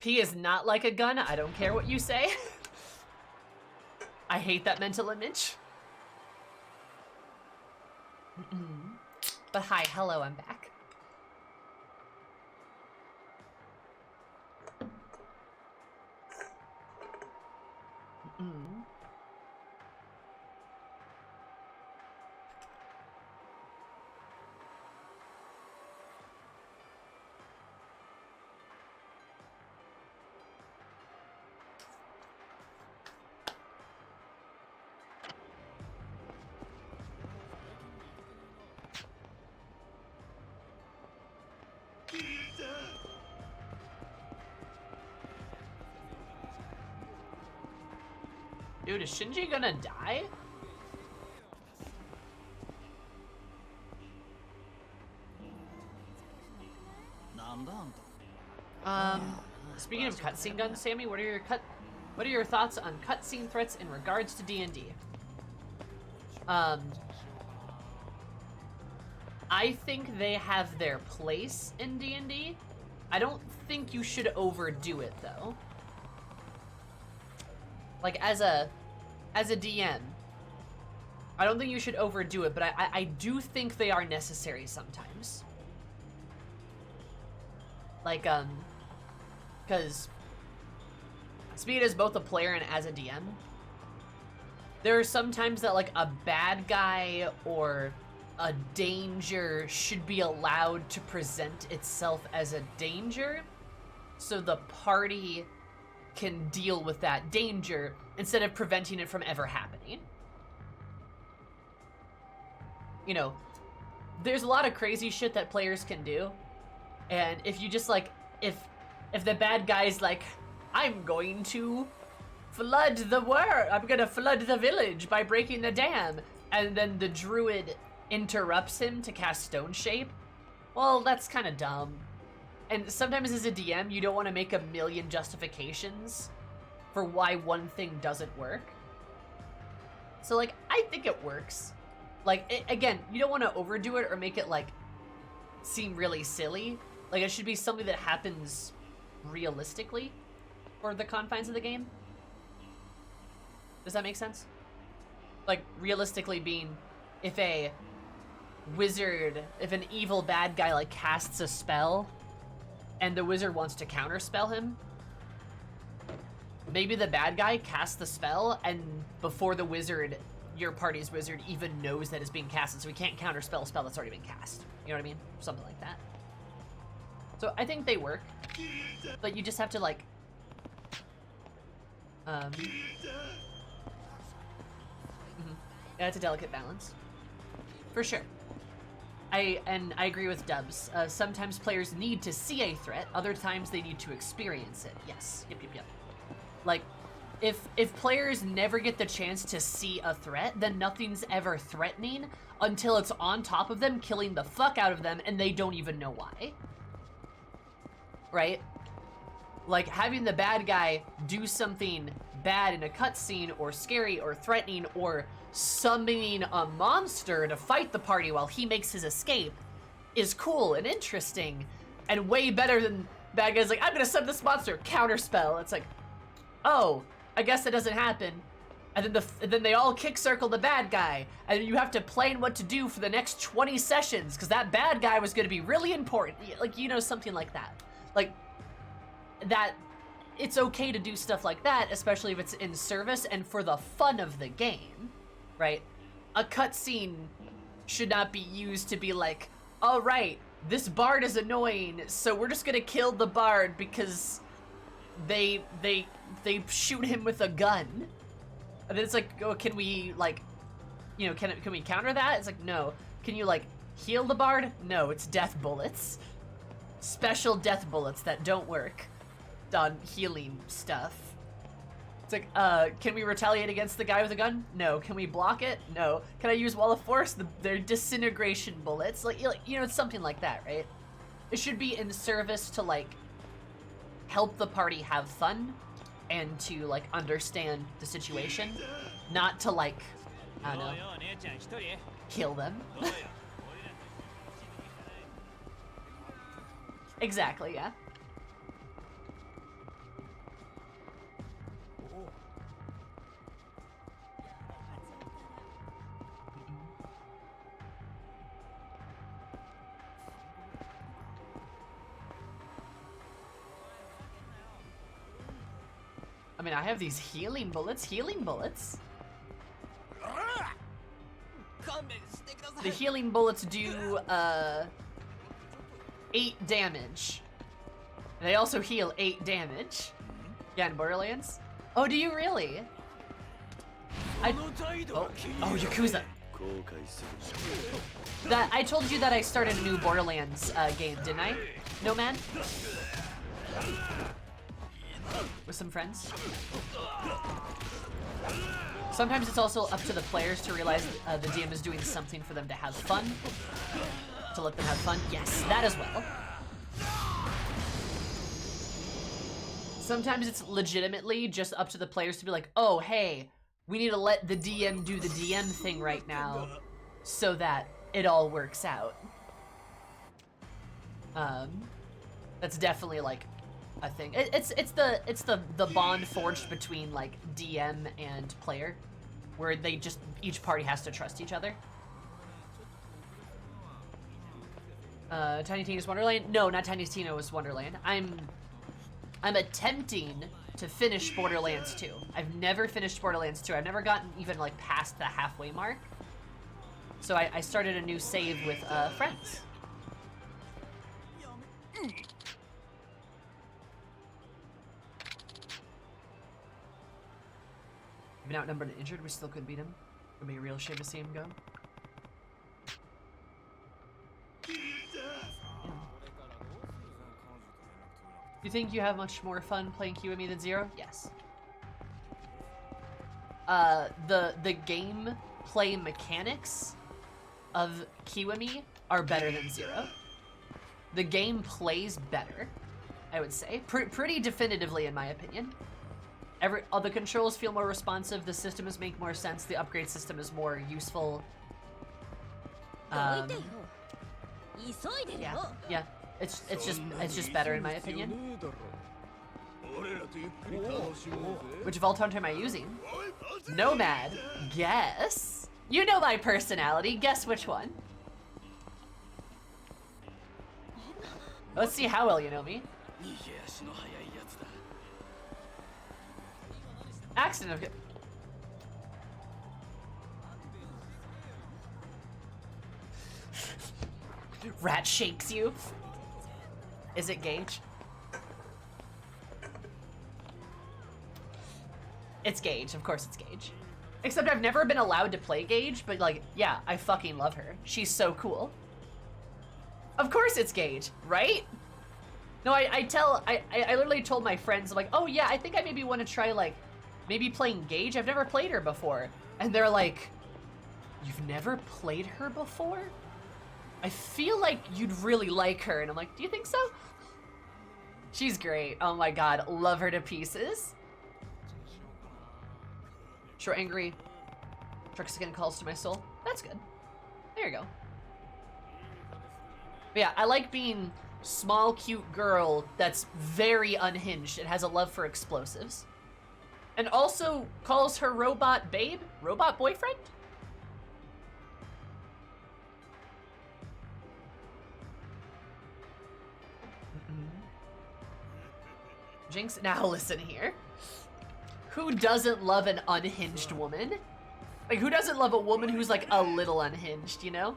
P is not like a gun. I don't care what you say. I hate that mental image. But hi, hello, I'm back. Dude, is Shinji gonna die? Speaking of cutscene guns, Sammy, what are your thoughts on cutscene threats in regards to D&D? I think they have their place in D&D. I don't think you should overdo it though. Like as a DM, I don't think you should overdo it, but I do think they are necessary sometimes. Like, because speaking as both a player and as a DM, there are some times that like a bad guy or a danger should be allowed to present itself as a danger so the party can deal with that danger instead of preventing it from ever happening. You know, there's a lot of crazy shit that players can do, and if you just like, if the bad guy's like, I'm going to flood the world, I'm gonna flood the village by breaking the dam, and then the druid interrupts him to cast Stone Shape, well, that's kind of dumb. And sometimes as a DM, you don't want to make a million justifications for why one thing doesn't work. So, like, I think it works. Like, again, you don't want to overdo it or make it, like, seem really silly. Like, it should be something that happens realistically for the confines of the game. Does that make sense? Like, realistically being, if a wizard, if an evil bad guy, like, casts a spell and the wizard wants to counterspell him, maybe the bad guy casts the spell, and before the wizard, your party's wizard, even knows that it's being casted, so he can't counterspell a spell that's already been cast. You know what I mean? Something like that. So I think they work, but you just have to, like, yeah, it's a delicate balance. For sure. I agree with Dubs. Sometimes players need to see a threat, other times they need to experience it. Yes. Yep. Like, if players never get the chance to see a threat, then nothing's ever threatening until it's on top of them, killing the fuck out of them, and they don't even know why. Right? Like, having the bad guy do something bad in a cutscene, or scary, or threatening, or summoning a monster to fight the party while he makes his escape is cool and interesting, and way better than bad guys like, I'm gonna summon this monster, counterspell. It's like, oh, I guess that doesn't happen. And then they all kick circle the bad guy, and you have to plan what to do for the next 20 sessions, because that bad guy was gonna be really important. Like, you know, something like that. Like, that, it's okay to do stuff like that, especially if it's in service and for the fun of the game, right? A cutscene should not be used to be like, all right, this bard is annoying, so we're just gonna kill the bard because they shoot him with a gun. And then it's like, oh, can we, like, you know, can we counter that? It's like, no. Can you, like, heal the bard? No, it's death bullets. Special death bullets that don't work on healing stuff. It's like, can we retaliate against the guy with a gun? No. Can we block it? No. Can I use Wall of Force? They're disintegration bullets. Like, you know, it's something like that, right? It should be in service to, like, help the party have fun and to, like, understand the situation, not to, like, I don't know, kill them. Exactly, yeah. I mean, I have these healing bullets. Healing bullets. The healing bullets do 8 damage. They also heal 8 damage. Yeah, in Borderlands. Oh, do you really? Oh, Yakuza. That I told you that I started a new Borderlands game, didn't I? Nomad? With some friends. Sometimes it's also up to the players to realize the DM is doing something for them to have fun. To let them have fun. Yes, that as well. Sometimes it's legitimately just up to the players to be like, oh, hey, we need to let the DM do the DM thing right now so that it all works out. That's definitely like a thing. It's the bond forged between like DM and player, where they just each party has to trust each other. Tiny Tina's Wonderland? No, not Tiny Tina's Wonderland. I'm attempting to finish Borderlands 2. I've never finished Borderlands 2. I've never gotten even like past the halfway mark. So I started a new save with friends. Even outnumbered and injured, we still could beat him. It would be a real shame to see him go. You think you have much more fun playing Kiwami than Zero? Yes. The gameplay mechanics of Kiwami are better than Zero. The game plays better, I would say. Pretty definitively, in my opinion. All the controls feel more responsive, the systems make more sense, the upgrade system is more useful. Yeah. It's just better in my opinion. Which Vault Hunter am I using? Nomad. Guess. You know my personality. Guess which one. Let's see how well you know me. Accident. Okay. Rat shakes you. Is it Gage? It's Gage, of course it's Gage. Except I've never been allowed to play Gage, but like, yeah, I fucking love her. She's so cool. Of course it's Gage, right? No, I literally told my friends, I'm like, oh yeah, I think I maybe want to try like, maybe playing Gage. I've never played her before. And they're like, you've never played her before? I feel like you'd really like her. And I'm like, do you think so? She's great. Oh my god, love her to pieces. Short Angry. Truxican calls to my soul. That's good. There you go. But yeah, I like being small, cute girl that's very unhinged and has a love for explosives. And also calls her robot babe? Robot boyfriend? Jinx, now listen here. Who doesn't love an unhinged woman? Like, who doesn't love a woman who's like a little unhinged, you know?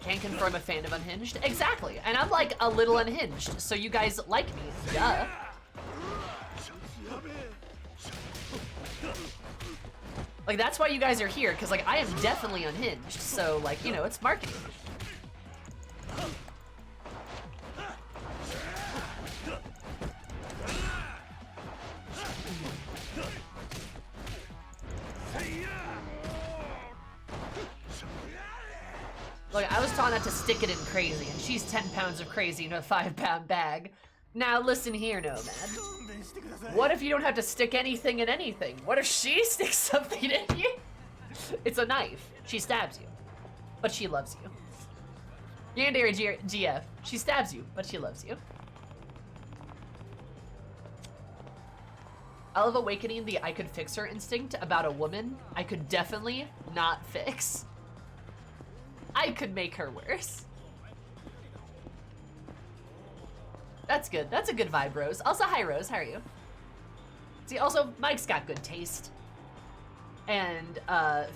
Can't confirm a fan of Unhinged. Exactly. And I'm like a little unhinged, so you guys like me. Duh. Like, that's why you guys are here, because like I am definitely unhinged, so like, you know, it's marketing. Like, I was taught not to stick it in crazy, and she's 10 pounds of crazy in a 5-pound bag. Now listen here, Nomad. What if you don't have to stick anything in anything? What if she sticks something in you? It's a knife. She stabs you. But she loves you. Yandere GF. She stabs you, but she loves you. I love awakening the I could fix her instinct about a woman I could definitely not fix. I could make her worse. That's good. That's a good vibe, Rose. Also, hi, Rose. How are you? See, also, Mike's got good taste. And,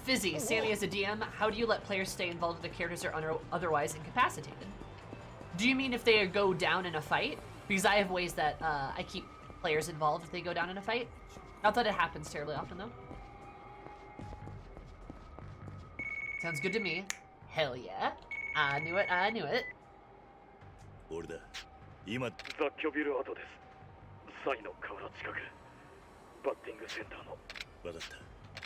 Fizzy, Sammy as a DM, how do you let players stay involved if the characters are otherwise incapacitated? Do you mean if they go down in a fight? Because I have ways that, I keep players involved if they go down in a fight. Not that it happens terribly often, though. Sounds good to me. Hell yeah. I knew it, I knew it. 俺だ。今雑居ビル跡です。サイの河原近く。バッティングセンターの。わかった。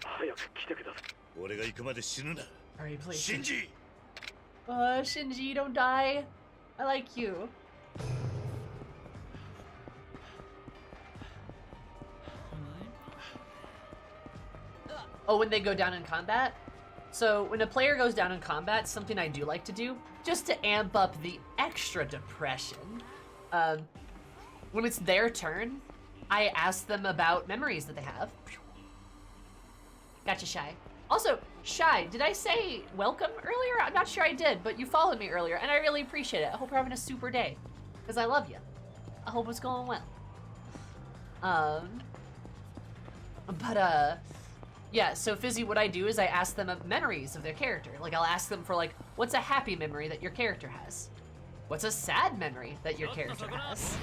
早く来てください。俺が行くまで死ぬな。Alright, please. Shinji! Shinji, don't die. I like you. Oh, when they go down in combat? So, when a player goes down in combat, something I do like to do, just to amp up the extra depression, when it's their turn, I ask them about memories that they have. Gotcha, Shy. Also, Shy, did I say welcome earlier? I'm not sure I did, but you followed me earlier, and I really appreciate it. I hope you're having a super day, because I love you. I hope it's going well. Yeah, so Fizzy, what I do is I ask them memories of their character. Like, I'll ask them for, like, what's a happy memory that your character has? What's a sad memory that your character has?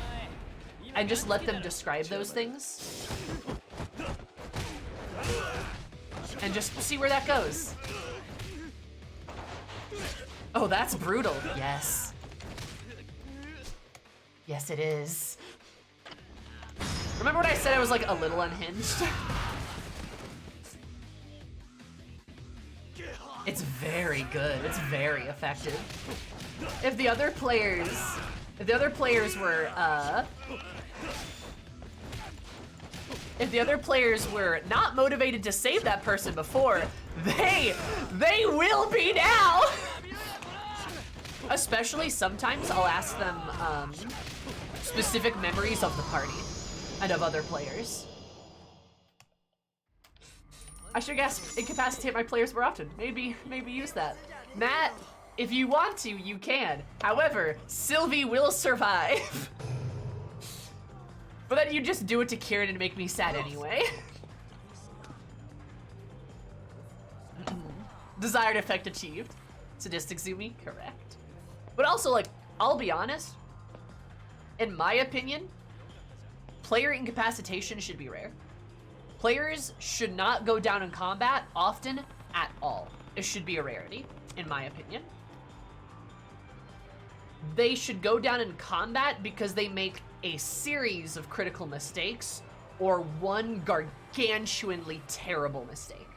And just let them describe those things. And just see where that goes. Oh, that's brutal. Yes. Yes, it is. Remember when I said I was, like, a little unhinged? It's very good. It's very effective. If the other players were not motivated to save that person before, they will be now. Especially sometimes I'll ask them specific memories of the party and of other players. I should guess incapacitate my players more often. Maybe use that. Matt, if you want to, you can. However, Sylvie will survive. But then you just do it to Kieran and make me sad anyway. Desired effect achieved. Sadistic Zumi, correct. But also, like, I'll be honest. In my opinion, player incapacitation should be rare. Players should not go down in combat often at all. It should be a rarity, in my opinion. They should go down in combat because they make a series of critical mistakes or one gargantuanly terrible mistake.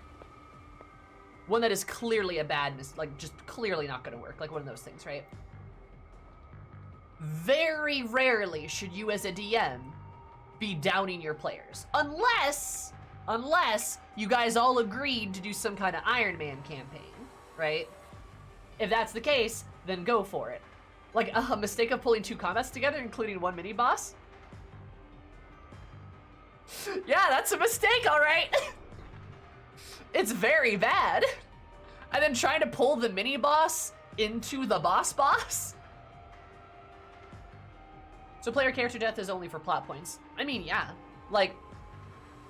One that is clearly a bad mistake, like just clearly not gonna work, like one of those things, right? Very rarely should you as a DM be downing your players. Unless you guys all agreed to do some kind of Iron Man campaign, right? If that's the case, then go for it. Like a mistake of pulling 2 combats together, including 1 mini boss. Yeah, that's a mistake, all right. It's very bad. And then trying to pull the mini boss into the boss. So player character death is only for plot points. I mean, yeah, like,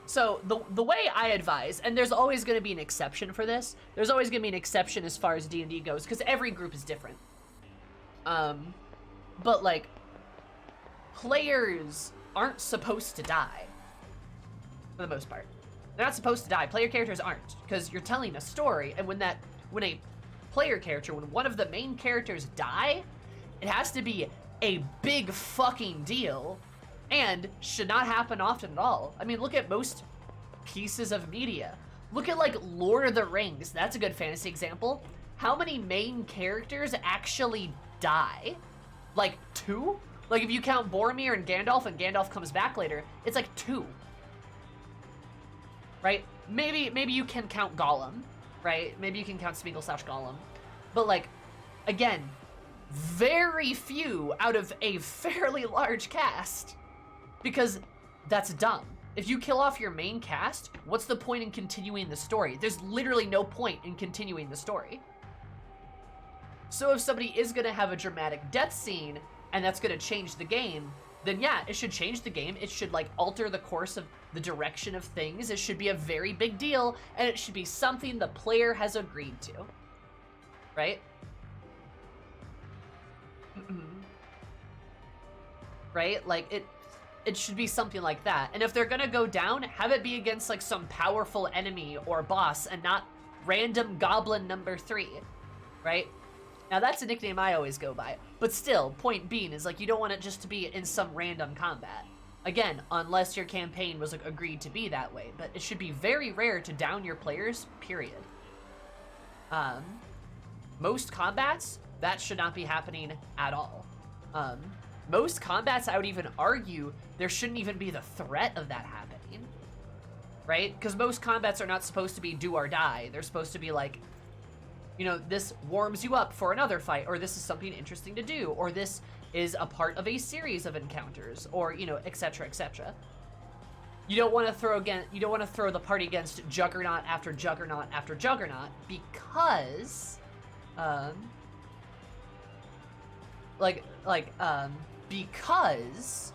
so the way I advise, and there's always going to be an exception for this. There's always going to be an exception as far as D&D goes, because every group is different. But like, players aren't supposed to die, for the most part. They're not supposed to die. Player characters aren't, because you're telling a story, and when a player character, when one of the main characters die, it has to be a big fucking deal, and should not happen often at all. I mean, look at most pieces of media. Look at, like, Lord of the Rings. That's a good fantasy example. how many main characters actually die? Like 2? Like if you count Boromir and Gandalf comes back later, it's like 2. Right? Maybe you can count Gollum, right? Maybe you can count Smeagol / Gollum. But like, again, very few out of a fairly large cast. Because that's dumb. If you kill off your main cast, what's the point in continuing the story? There's literally no point in continuing the story. So if somebody is gonna have a dramatic death scene, and that's gonna change the game, then yeah, it should change the game. It should like alter the course of the direction of things. It should be a very big deal, and it should be something the player has agreed to. Right? Right? Like it should be something like that. And if they're gonna go down, have it be against like some powerful enemy or boss and not random goblin number 3. Right? Now that's a nickname I always go by. But still, point being is like you don't want it just to be in some random combat. Again, unless your campaign was like, agreed to be that way. But it should be very rare to down your players, period. Most combats, that should not be happening at all. Most combats, I would even argue, there shouldn't even be the threat of that happening. Right? Because most combats are not supposed to be do or die. They're supposed to be like, you know, this warms you up for another fight, or this is something interesting to do, or this is a part of a series of encounters, or, you know, etc., etc. You don't want to throw the party against Juggernaut after Juggernaut after Juggernaut, because because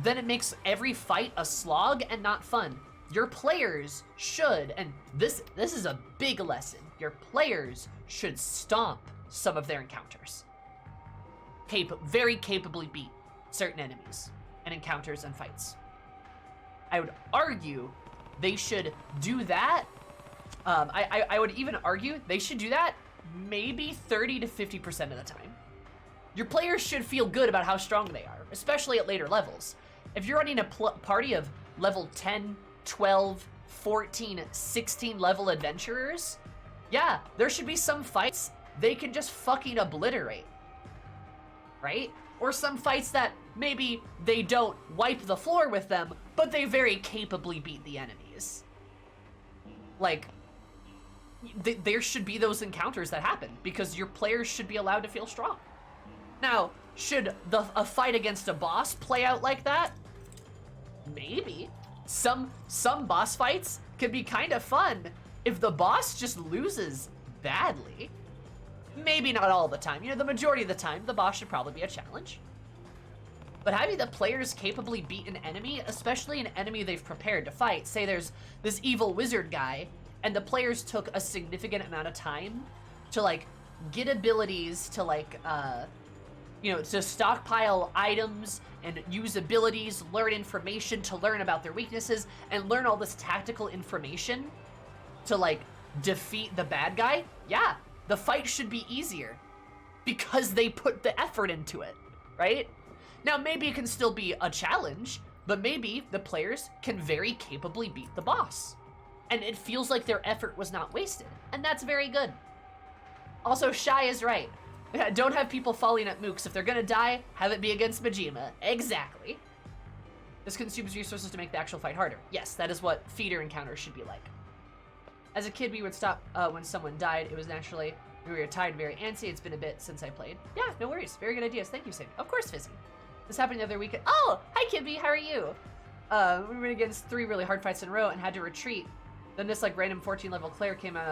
then it makes every fight a slog and not fun. Your players should, and this is a big lesson, your players should stomp some of their encounters. Very capably beat certain enemies and encounters and fights. I would argue they should do that. I would even argue they should do that maybe 30 to 50% of the time. Your players should feel good about how strong they are, especially at later levels. If you're running a party of level 10, 12, 14, 16 level adventurers, yeah, there should be some fights they can just fucking obliterate. Right? Or some fights that maybe they don't wipe the floor with them, but they very capably beat the enemies. Like, there should be those encounters that happen, because your players should be allowed to feel strong. Now, should a fight against a boss play out like that? Maybe. Some boss fights can be kind of fun if the boss just loses badly. Maybe not all the time. You know, the majority of the time, the boss should probably be a challenge. But having the players capably beat an enemy, especially an enemy they've prepared to fight, say there's this evil wizard guy, and the players took a significant amount of time to, like, get abilities to, like, you know, to stockpile items and use abilities, learn information to learn about their weaknesses, and learn all this tactical information to, like, defeat the bad guy, yeah, the fight should be easier because they put the effort into it, right? Now, maybe it can still be a challenge, but maybe the players can very capably beat the boss. And it feels like their effort was not wasted, and that's very good. Also, Shy is right. Don't have people falling at mooks. If they're gonna die, have it be against Majima. Exactly. This consumes resources to make the actual fight harder. Yes, that is what feeder encounters should be like. As a kid, we would stop when someone died. It was naturally, we were tired and very antsy. It's been a bit since I played. Yeah, no worries. Very good ideas. Thank you, Sam. Of course, Fizzy. This happened the other weekend. Oh, hi, Kibby. How are you? We went against 3 really hard fights in a row and had to retreat. Then this, like, random 14-level Claire came out.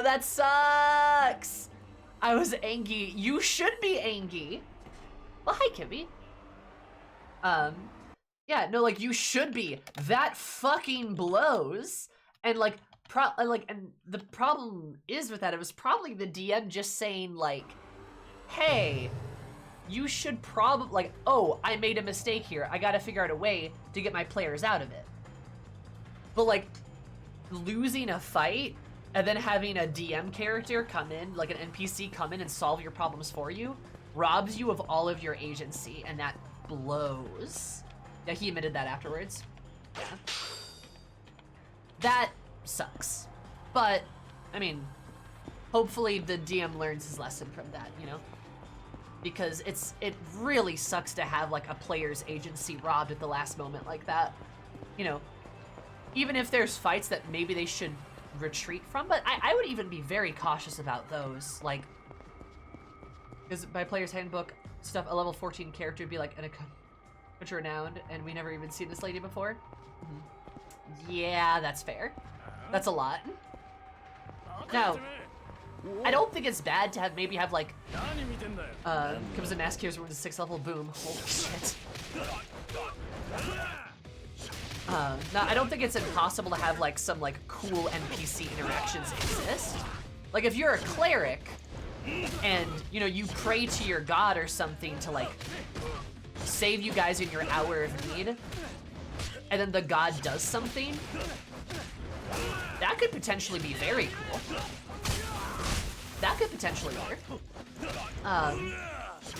That sucks. I was angry. You should be angry. Well, hi, Kibby. Yeah, no, like, you should be. That fucking blows. And, like, and the problem is with that, it was probably the DM just saying, like, hey, you should probably, like, oh, I made a mistake here. I gotta figure out a way to get my players out of it. But, like, losing a fight and then having a DM character come in, like an NPC come in and solve your problems for you, robs you of all of your agency, and that blows. Yeah, he admitted that afterwards. Yeah. That sucks. But, I mean, hopefully the DM learns his lesson from that, you know? Because it really sucks to have like a player's agency robbed at the last moment like that. You know, even if there's fights that maybe they should retreat from, but I would even be very cautious about those. Like, because by player's handbook stuff, a level 14 character would be like a renowned, and we never even seen this lady before. Yeah, that's fair. That's a lot. Now, I don't think it's bad to maybe have like comes a mask here's with a 6th level boom. Holy shit. Now, I don't think it's impossible to have like some like cool NPC interactions exist. Like if you're a cleric and you know you pray to your god or something to like save you guys in your hour of need, and then the god does something, that could potentially be very cool. That could potentially work.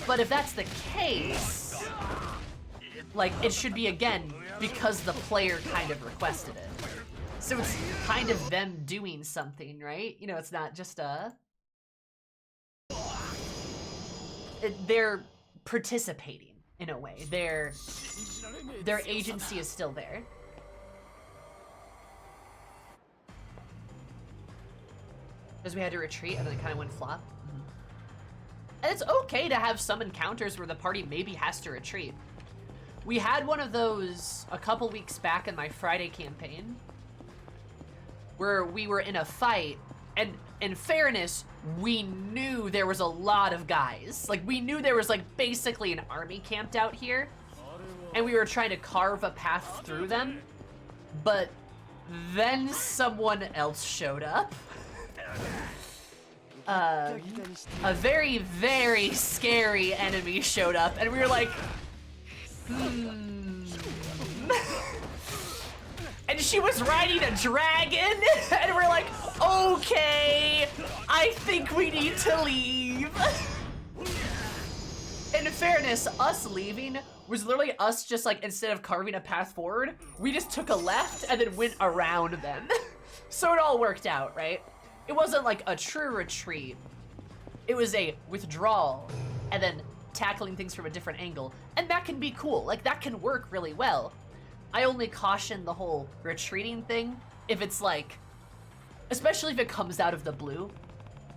But if that's the case, like, it should be, again, because the player kind of requested it. So it's kind of them doing something, right? You know, it's not just they're participating, in a way. Their agency is still there. Because we had to retreat and then it kind of went flop. And it's okay to have some encounters where the party maybe has to retreat. We had one of those a couple weeks back in my Friday campaign where we were in a fight, and in fairness, we knew there was a lot of guys. Like, we knew there was like basically an army camped out here, and we were trying to carve a path through them, but then someone else showed up. A very, very scary enemy showed up, and we were like, And she was riding a dragon, and we're like, okay, I think we need to leave. In fairness, us leaving was literally us just like, instead of carving a path forward, we just took a left and then went around them. So it all worked out, right? It wasn't like a true retreat. It was a withdrawal and then tackling things from a different angle. And that can be cool. Like, that can work really well. I only caution the whole retreating thing if it's like, especially if it comes out of the blue.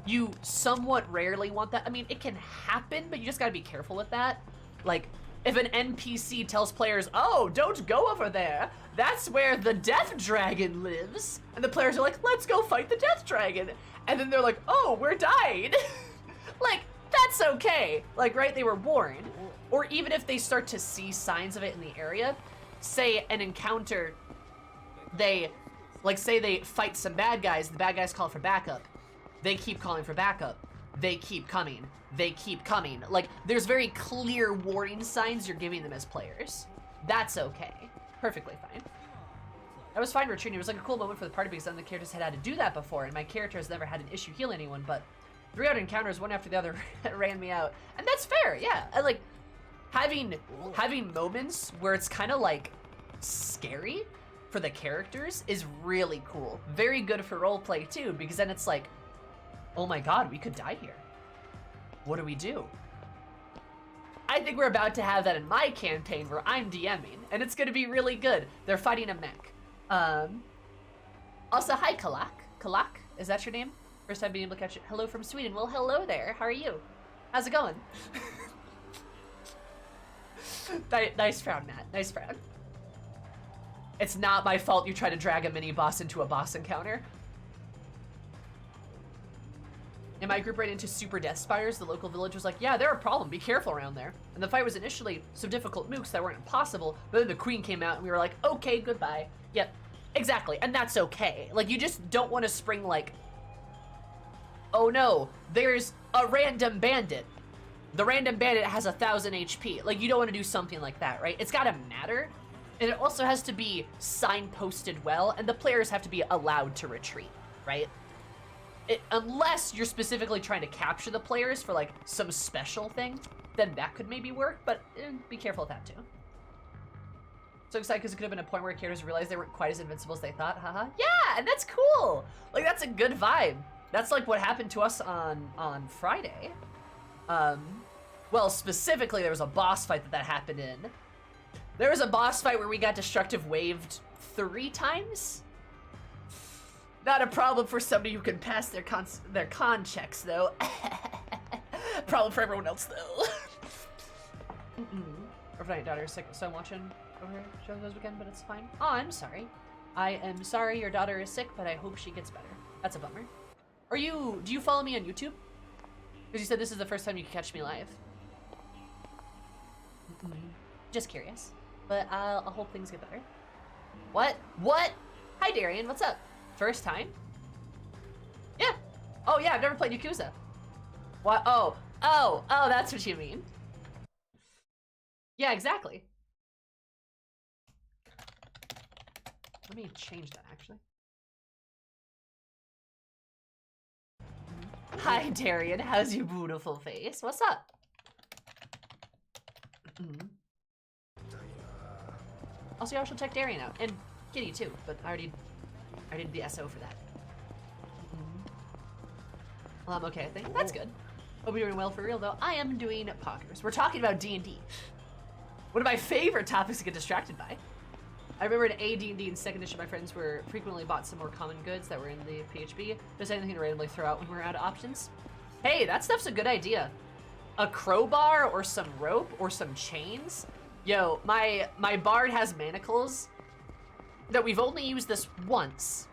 You somewhat rarely want that. I mean, it can happen, but you just gotta be careful with that. Like, if an NPC tells players, oh, don't go over there, that's where the death dragon lives. And the players are like, let's go fight the death dragon. And then they're like, oh, we're dying. Like, that's okay. Like, right, they were warned. Or even if they start to see signs of it in the area, say an encounter, they, like, say they fight some bad guys, the bad guys call for backup. They keep calling for backup. They keep coming. They keep coming. Like, there's very clear warning signs you're giving them as players. That's okay. Perfectly fine. I was fine retreating. It was like a cool moment for the party because none of the characters had had to do that before, and my character has never had an issue healing anyone, but 3 other encounters, one after the other, ran me out. And that's fair, yeah. I like having moments where it's kind of like scary for the characters is really cool. Very good for roleplay too, because then it's like, oh my god, we could die here. What do we do? I think we're about to have that in my campaign where I'm DMing, and it's gonna be really good. They're fighting a mech. Also, hi, Kalak. Kalak, is that your name? First time being able to catch it. Hello from Sweden. Well, hello there. How are you? How's it going? Nice frown, Matt. Nice frown. It's not my fault you try to drag a mini boss into a boss encounter. In my group ran into super death spires. The local village was like, yeah, they're a problem. Be careful around there. And the fight was initially some difficult mooks that weren't impossible, but then the queen came out and we were like, okay, goodbye. Yep, exactly. And that's okay. Like, you just don't want to spring like, oh no, there's a random bandit. The random bandit has 1,000 HP. Like, you don't want to do something like that, right? It's gotta matter. And it also has to be signposted well, and the players have to be allowed to retreat, right? Unless you're specifically trying to capture the players for like some special thing, then that could maybe work, but be careful of that too. So excited because it could have been a point where characters realized they weren't quite as invincible as they thought. Haha. Yeah, and that's cool. Like, that's a good vibe. That's like what happened to us on Friday. Well, specifically, there was a boss fight that happened in. There was a boss fight where we got destructive waved 3 times. Not a problem for somebody who can pass their con checks, though. Problem for everyone else, though. Overnight daughter is sick, so I'm watching over shows this weekend, but it's fine. Oh, I'm sorry. I am sorry your daughter is sick, but I hope she gets better. That's a bummer. Do you follow me on YouTube? Because you said this is the first time you can catch me live. Just curious. But I hope things get better. What? What? Hi, Darian. What's up? First time? Yeah. Oh, yeah. I've never played Yakuza. What? Oh, that's what you mean. Yeah, exactly. Let me change that, actually. Hi, Darian. How's your beautiful face? What's up? Also, y'all should check Darian out. And Kitty, too. But I did the SO for that. Well, I'm okay, I think. That's good. Hope you're doing well for real, though. I am doing poggers. We're talking about D&D. One of my favorite topics to get distracted by. I remember in AD&D in 2nd edition, my friends were frequently bought some more common goods that were in the PHB. Just anything to randomly throw out when we're out of options. Hey, that stuff's a good idea. A crowbar or some rope or some chains. Yo, my bard has manacles that we've only used this once.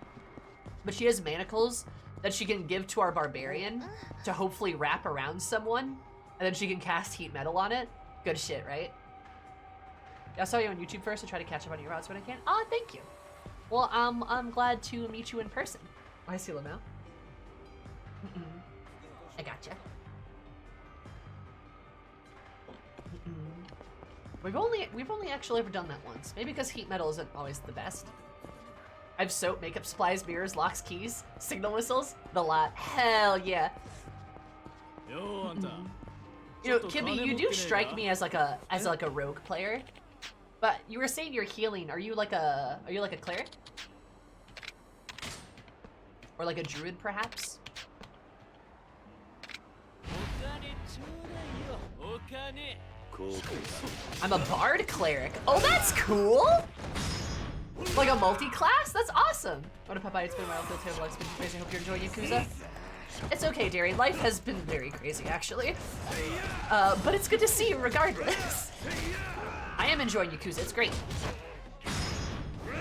But she has manacles that she can give to our barbarian to hopefully wrap around someone. And then she can cast heat metal on it. Good shit, right? I saw you on YouTube first to try to catch up on your routes when I can. Oh, thank you. Well, I'm glad to meet you in person. Oh, I see Lamau. I gotcha. We've only actually ever done that once. Maybe because heat metal isn't always the best. I have soap, makeup supplies, mirrors, locks, keys, signal whistles, the lot. Hell yeah. You know, Kibby, you do strike me as like a rogue player. But you were saying you're healing. Are you like a cleric? Or like a druid, perhaps? I'm a bard cleric. Oh, that's cool! Like a multi-class? That's awesome! What a Popeye, it's been a while, feel terrible, it's been crazy. I hope you're enjoying Yakuza. It's okay, Darian. Life has been very crazy, actually. But it's good to see you regardless. I am enjoying Yakuza, it's great.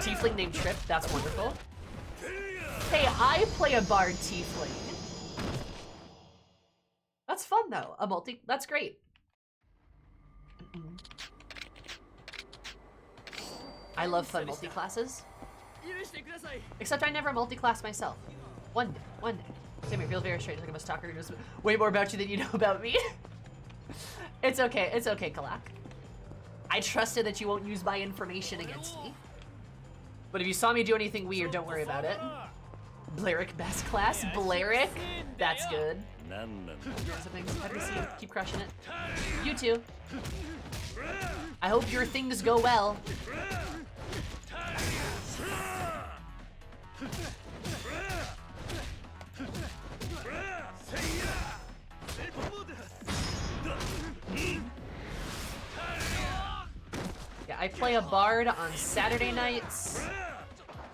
Tiefling named Trip, that's wonderful. Hey, I play a bard tiefling. That's fun though, that's great. I love fun multi-classes. Except I never multi-class myself. One day. Same here, feels very strange, like I'm a stalker who knows way more about you than you know about me. It's okay, Kalak. I trusted that you won't use my information against me. But if you saw me do anything weird, don't worry about it. Blaric best class? Blaric? That's good. Happy to see you. Keep crushing it. You too. I hope your things go well. Yeah, I play a bard on Saturday nights,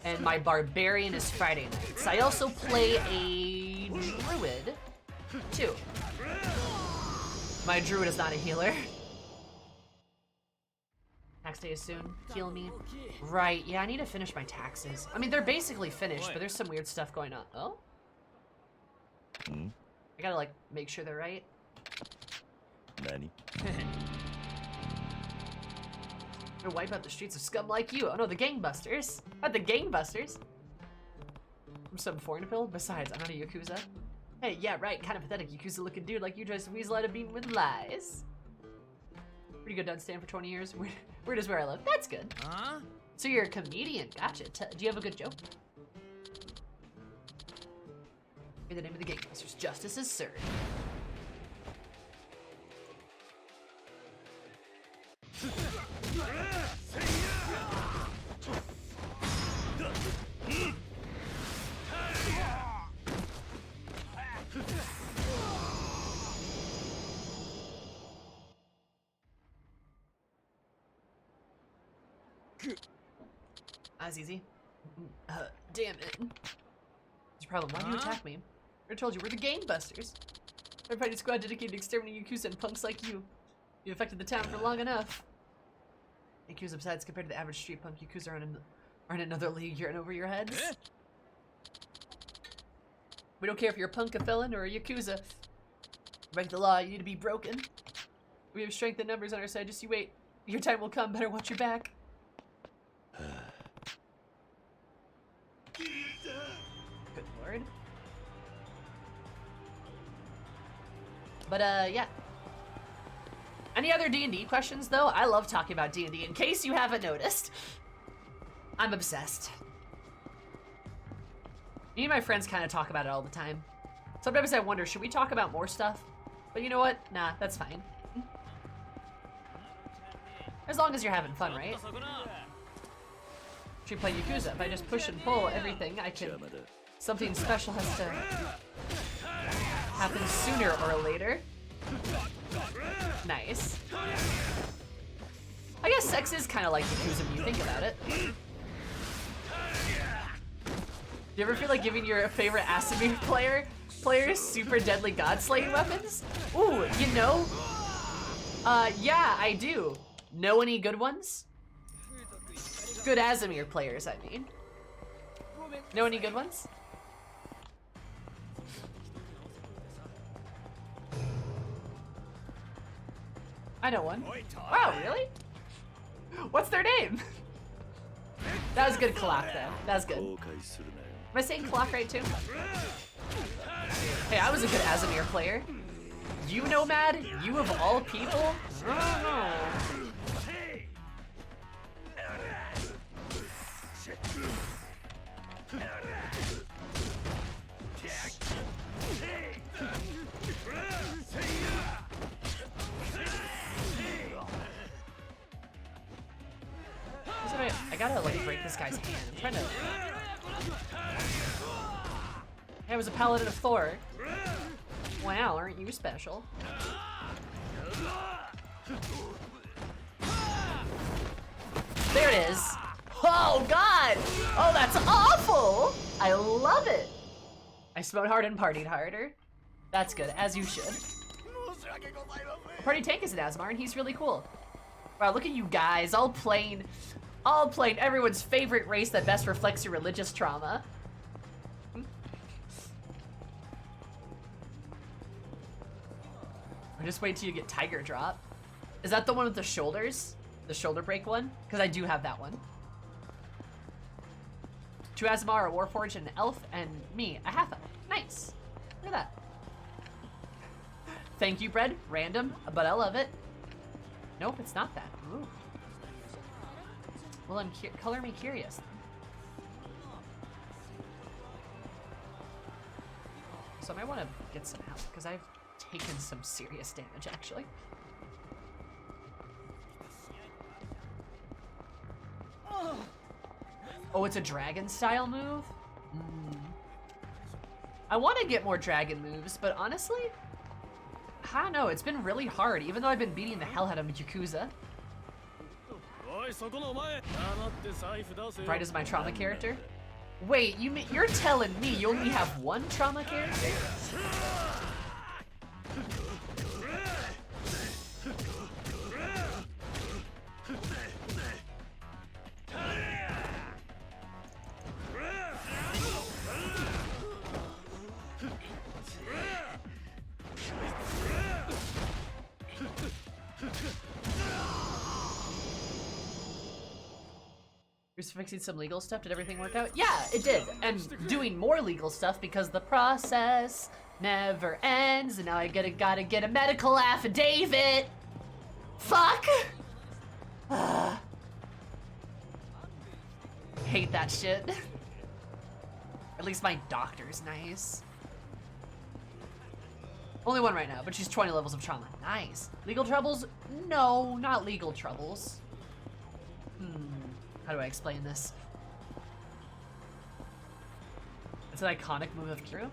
and my barbarian is Friday nights. I also play a druid, too. My druid is not a healer. Tax day is soon. Heal me. Right, yeah, I need to finish my taxes. I mean, they're basically finished, but there's some weird stuff going on. Oh? I gotta, like, make sure they're right. Nani? Gonna wipe out the streets of scum like you. Oh no, the gangbusters. Not the gangbusters. I'm some foreign pill. Besides, I'm not a Yakuza. Hey, yeah, right. Kind of pathetic Yakuza looking dude like you tries to weasel out of being with lies. Pretty good done staying for 20 years. Weird is where I live. That's good. Huh? So you're a comedian. Gotcha. Do you have a good joke? In the name of the gangbusters, justice is served. That's easy. Damn it. What's your problem? Why do you attack me? I told you, we're the Game Busters. Our fighting squad dedicated to exterminating Yakuza and punks like you. You affected the town for long enough. Yakuza, besides, compared to the average street punk, Yakuza are in another league. You're in over your heads. We don't care if you're a punk, a felon, or a Yakuza. To break the law, you need to be broken. We have strength and numbers on our side. Just you wait. Your time will come. Better watch your back. Good lord. But yeah. Any other D&D questions though? I love talking about D&D in case you haven't noticed. I'm obsessed. Me and my friends kind of talk about it all the time. Sometimes I wonder, should we talk about more stuff? But you know what? Nah, that's fine. As long as you're having fun, right? Should we play Yakuza? If I just push and pull everything, I can... Something special has to happen sooner or later. Nice. I guess sex is kind of like Yakuza when you think about it. Do you ever feel like giving your favorite Asimir players super deadly god-slaying weapons? Ooh, you know? Yeah, I do. Know any good ones? Good Asimir players, I mean. Know any good ones? I know one. Wow, really? What's their name? That was good clock though. That was good. Am I saying clock right too? Hey, I was a good Asimir player. You Nomad? You of all people? I don't know. I gotta like break this guy's hand. I'm trying to. Hey, I was a paladin of Thor. Wow, aren't you special? There it is. Oh god! Oh, that's awful! I love it! I smoked hard and partied harder. That's good, as you should. Our party tank is an Asmar, and he's really cool. Wow, look at you guys, all playing everyone's favorite race that best reflects your religious trauma. Or just wait till you get Tiger Drop. Is that the one with the shoulders? The shoulder break one? Because I do have that one. 2 Asmar, a Warforged, an elf, and me, a half-elf. Nice. Look at that. Thank you, Bread. Random, but I love it. Nope, it's not that. Ooh. Well, color me curious. So I might want to get some help, because I've taken some serious damage, actually. Oh, it's a dragon-style move? I want to get more dragon moves, but honestly, I don't know, it's been really hard, even though I've been beating the hell out of Yakuza. Bright is my trauma character? Wait, you're telling me you only have one trauma character? Fixing some legal stuff. Did everything work out? Yeah, it did. And doing more legal stuff because the process never ends. And now I gotta get a medical affidavit. Fuck. Hate that shit. At least my doctor's nice. Only one right now, but she's 20 levels of trauma. Nice. Legal troubles? No, not legal troubles. How do I explain this? It's an iconic move of Kiro.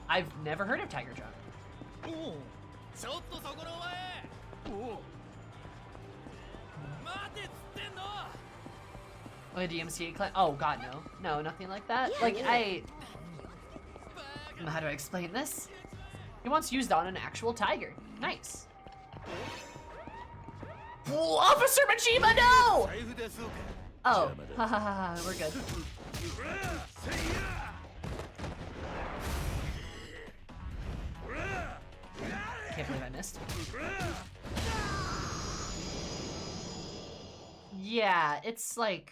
I've never heard of Tiger Drop. Oh, a DMCA clan? Oh god, no. No, nothing like that. Like, how do I explain this? He once used on an actual tiger. Nice. Officer Majima, no! Oh, ha ha ha, we're good. Can't believe I missed. Yeah, it's like...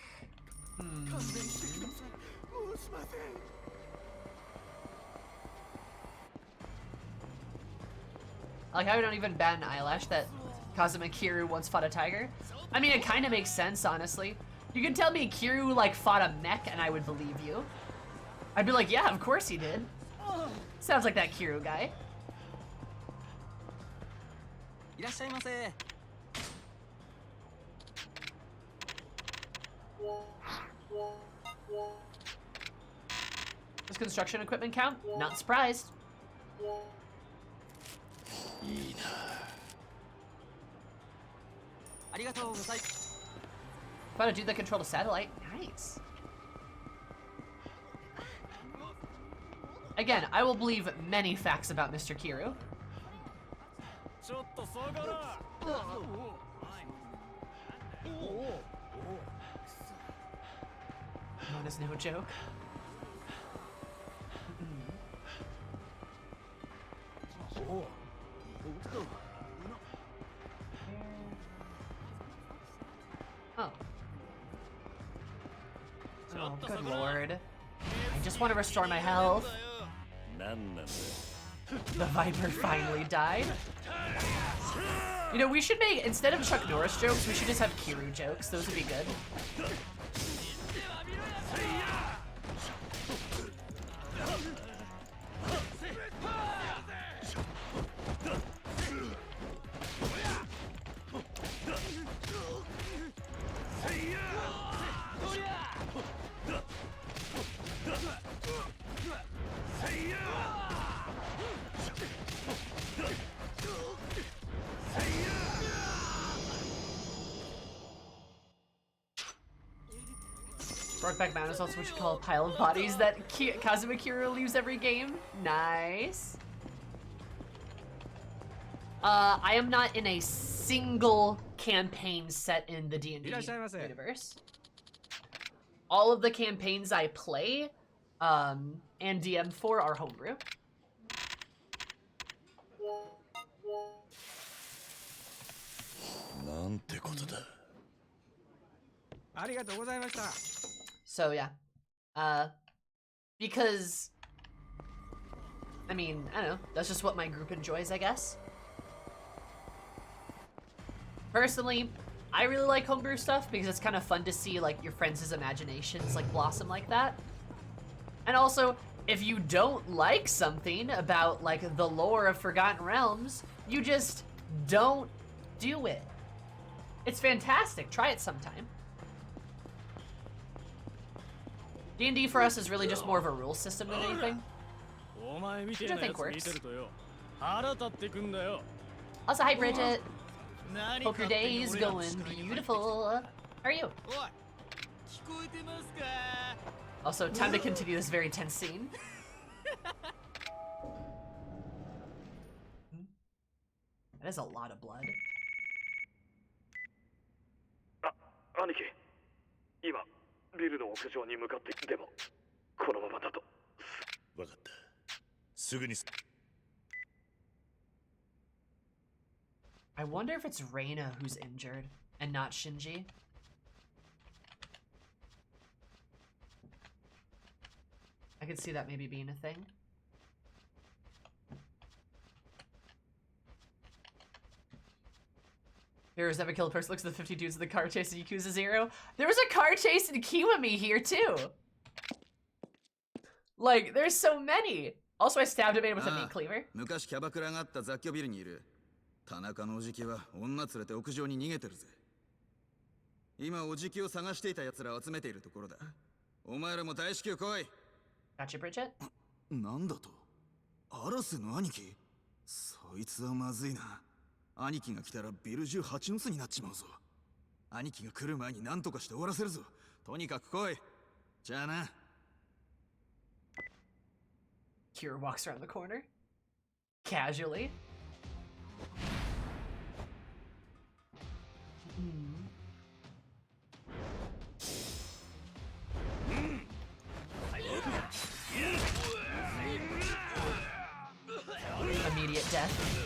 Like, how we don't even bat an eyelash that Kazuma Kiryu once fought a tiger? I mean, it kind of makes sense, honestly. You can tell me Kiryu, like, fought a mech and I would believe you. I'd be like, yeah, of course he did. Sounds like that Kiryu guy. Does construction equipment count? Not surprised. Found a dude that controlled a satellite. Nice. Again, I will believe many facts about Mr. Kiryu. Known as no joke. Oh. Oh, good lord. I just want to restore my health. The Viper finally died. You know, we should make, instead of Chuck Norris jokes, we should just have Kiryu jokes. Those would be good. Brokeback Mountain is also what you call a pile of bodies that Kazuma Kiryu leaves every game. Nice. I am not in a single campaign set in the D&D universe. All of the campaigns I play and DM for are homebrew. So yeah, because, I mean, I don't know, that's just what my group enjoys, I guess. Personally, I really like homebrew stuff because it's kind of fun to see like your friends' imaginations like blossom like that. And also, if you don't like something about like the lore of Forgotten Realms, you just don't do it. It's fantastic, try it sometime. D&D for us is really just more of a rule system than anything, which I think works. Also, hi Bridget. Hope your day is going beautiful. How are you? Also, time to continue this very tense scene. That is a lot of blood. 兄貴、今ビルの屋上に向かって、でもこのままだと。わかった。すぐに。I wonder if it's Reina who's injured and not Shinji. I could see that maybe being a thing. Heroes never kill a person. Looks at the 50 dudes in the car chase in Yakuza 0. There was a car chase in Kiwami here too. Like, there's so many. Also, I stabbed a man with a meat cleaver. 昔キャバクラがあった雑居ビルにいる田中のおじきは女連れて屋上に逃げてるぜ。今おじきを探していた奴らを集めているところだ。お前らも大至急来い。Gotcha, Bridget. なんだと？荒瀬の兄貴？そいつはまずいな。兄貴が来たらビル中蜂の巣になっちまうぞ。兄貴が来る前に何とかして終わらせるぞ。とにかく来い。じゃあな。 Kira walks around the corner. Casually. Immediate death.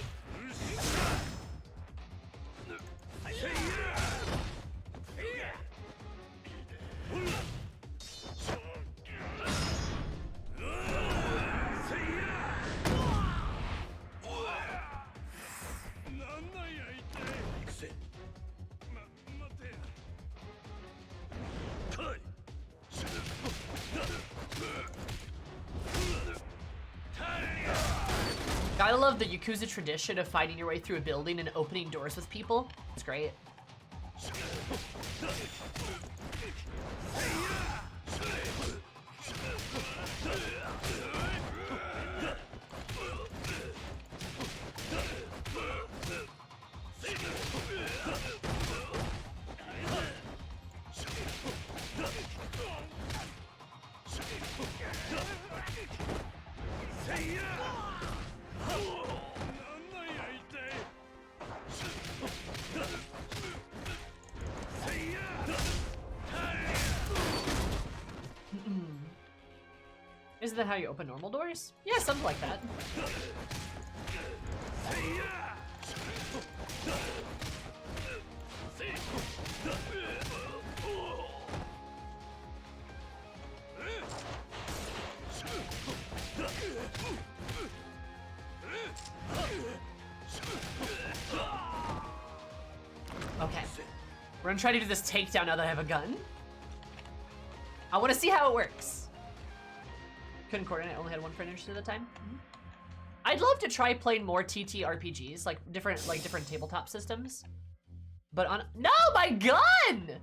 Gotta love the Yakuza tradition of fighting your way through a building and opening doors with people. It's great. Isn't that how you open normal doors? Yeah, something like that. Okay. We're gonna try to do this takedown now that I have a gun. I want to see how it works. Couldn't coordinate, only had one friend interested at the time. I'd love to try playing more TTRPGs, like different tabletop systems. But on— no, my gun!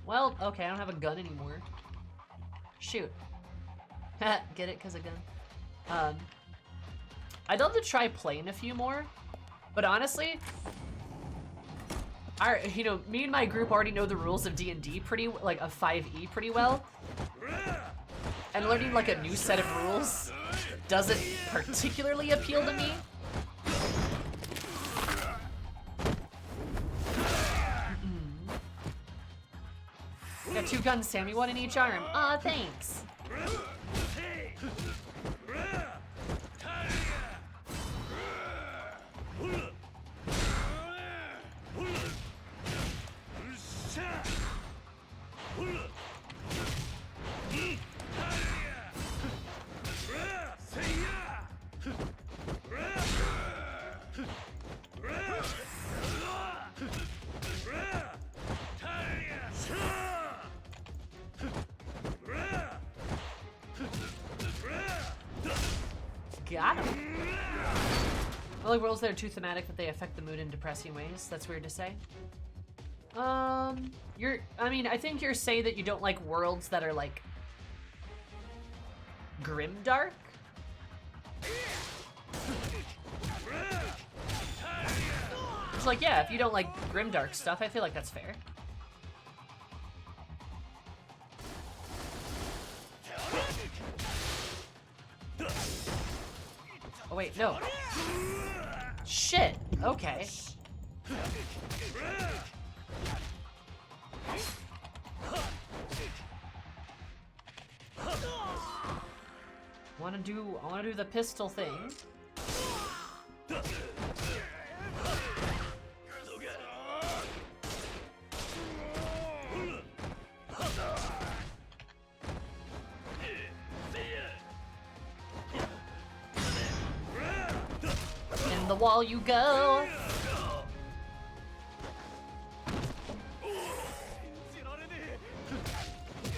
Well, okay, I don't have a gun anymore. Shoot. Get it? 'Cause a gun. I'd love to try playing a few more, but honestly, me and my group already know the rules of D&D of 5e pretty well. And learning like a new set of rules doesn't particularly appeal to me. Got 2 guns, Sammy, 1 in each arm. Aw, thanks. Got him. Well, like worlds that are too thematic that they affect the mood in depressing ways. That's weird to say. I think you're saying that you don't like worlds that are like grimdark. It's like, yeah, if you don't like grimdark stuff, I feel like that's fair. Oh wait, no. Shit, okay. I wanna do the pistol thing. In the wall you go.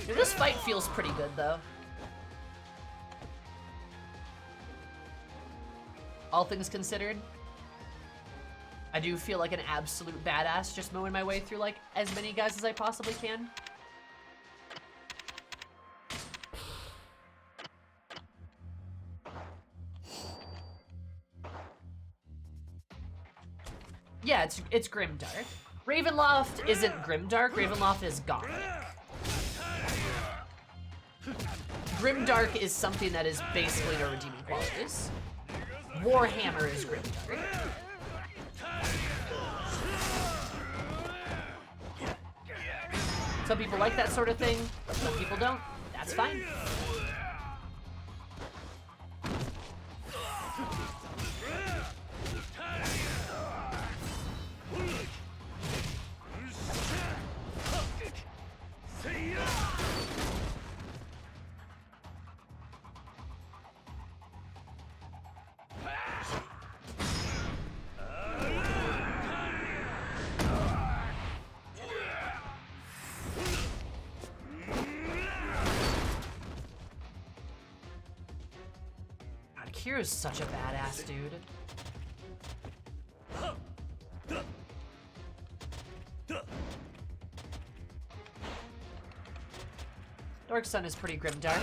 Dude, this fight feels pretty good though. All things considered, I do feel like an absolute badass just mowing my way through like as many guys as I possibly can. Yeah, it's grimdark. Ravenloft isn't grimdark, Ravenloft is gothic. Grimdark is something that is basically no redeeming qualities. Warhammer is Grimdark. Some people like that sort of thing, some people don't. That's fine. Kira's such a badass dude. Dark Sun is pretty grimdark.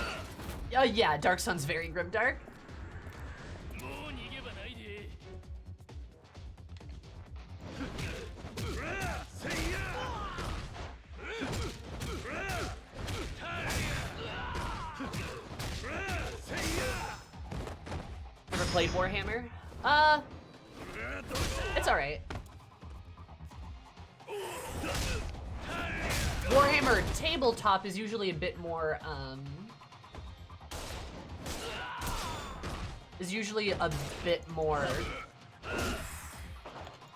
Yeah, Dark Sun's very grimdark. Never played Warhammer? It's alright. Warhammer tabletop is usually a bit more,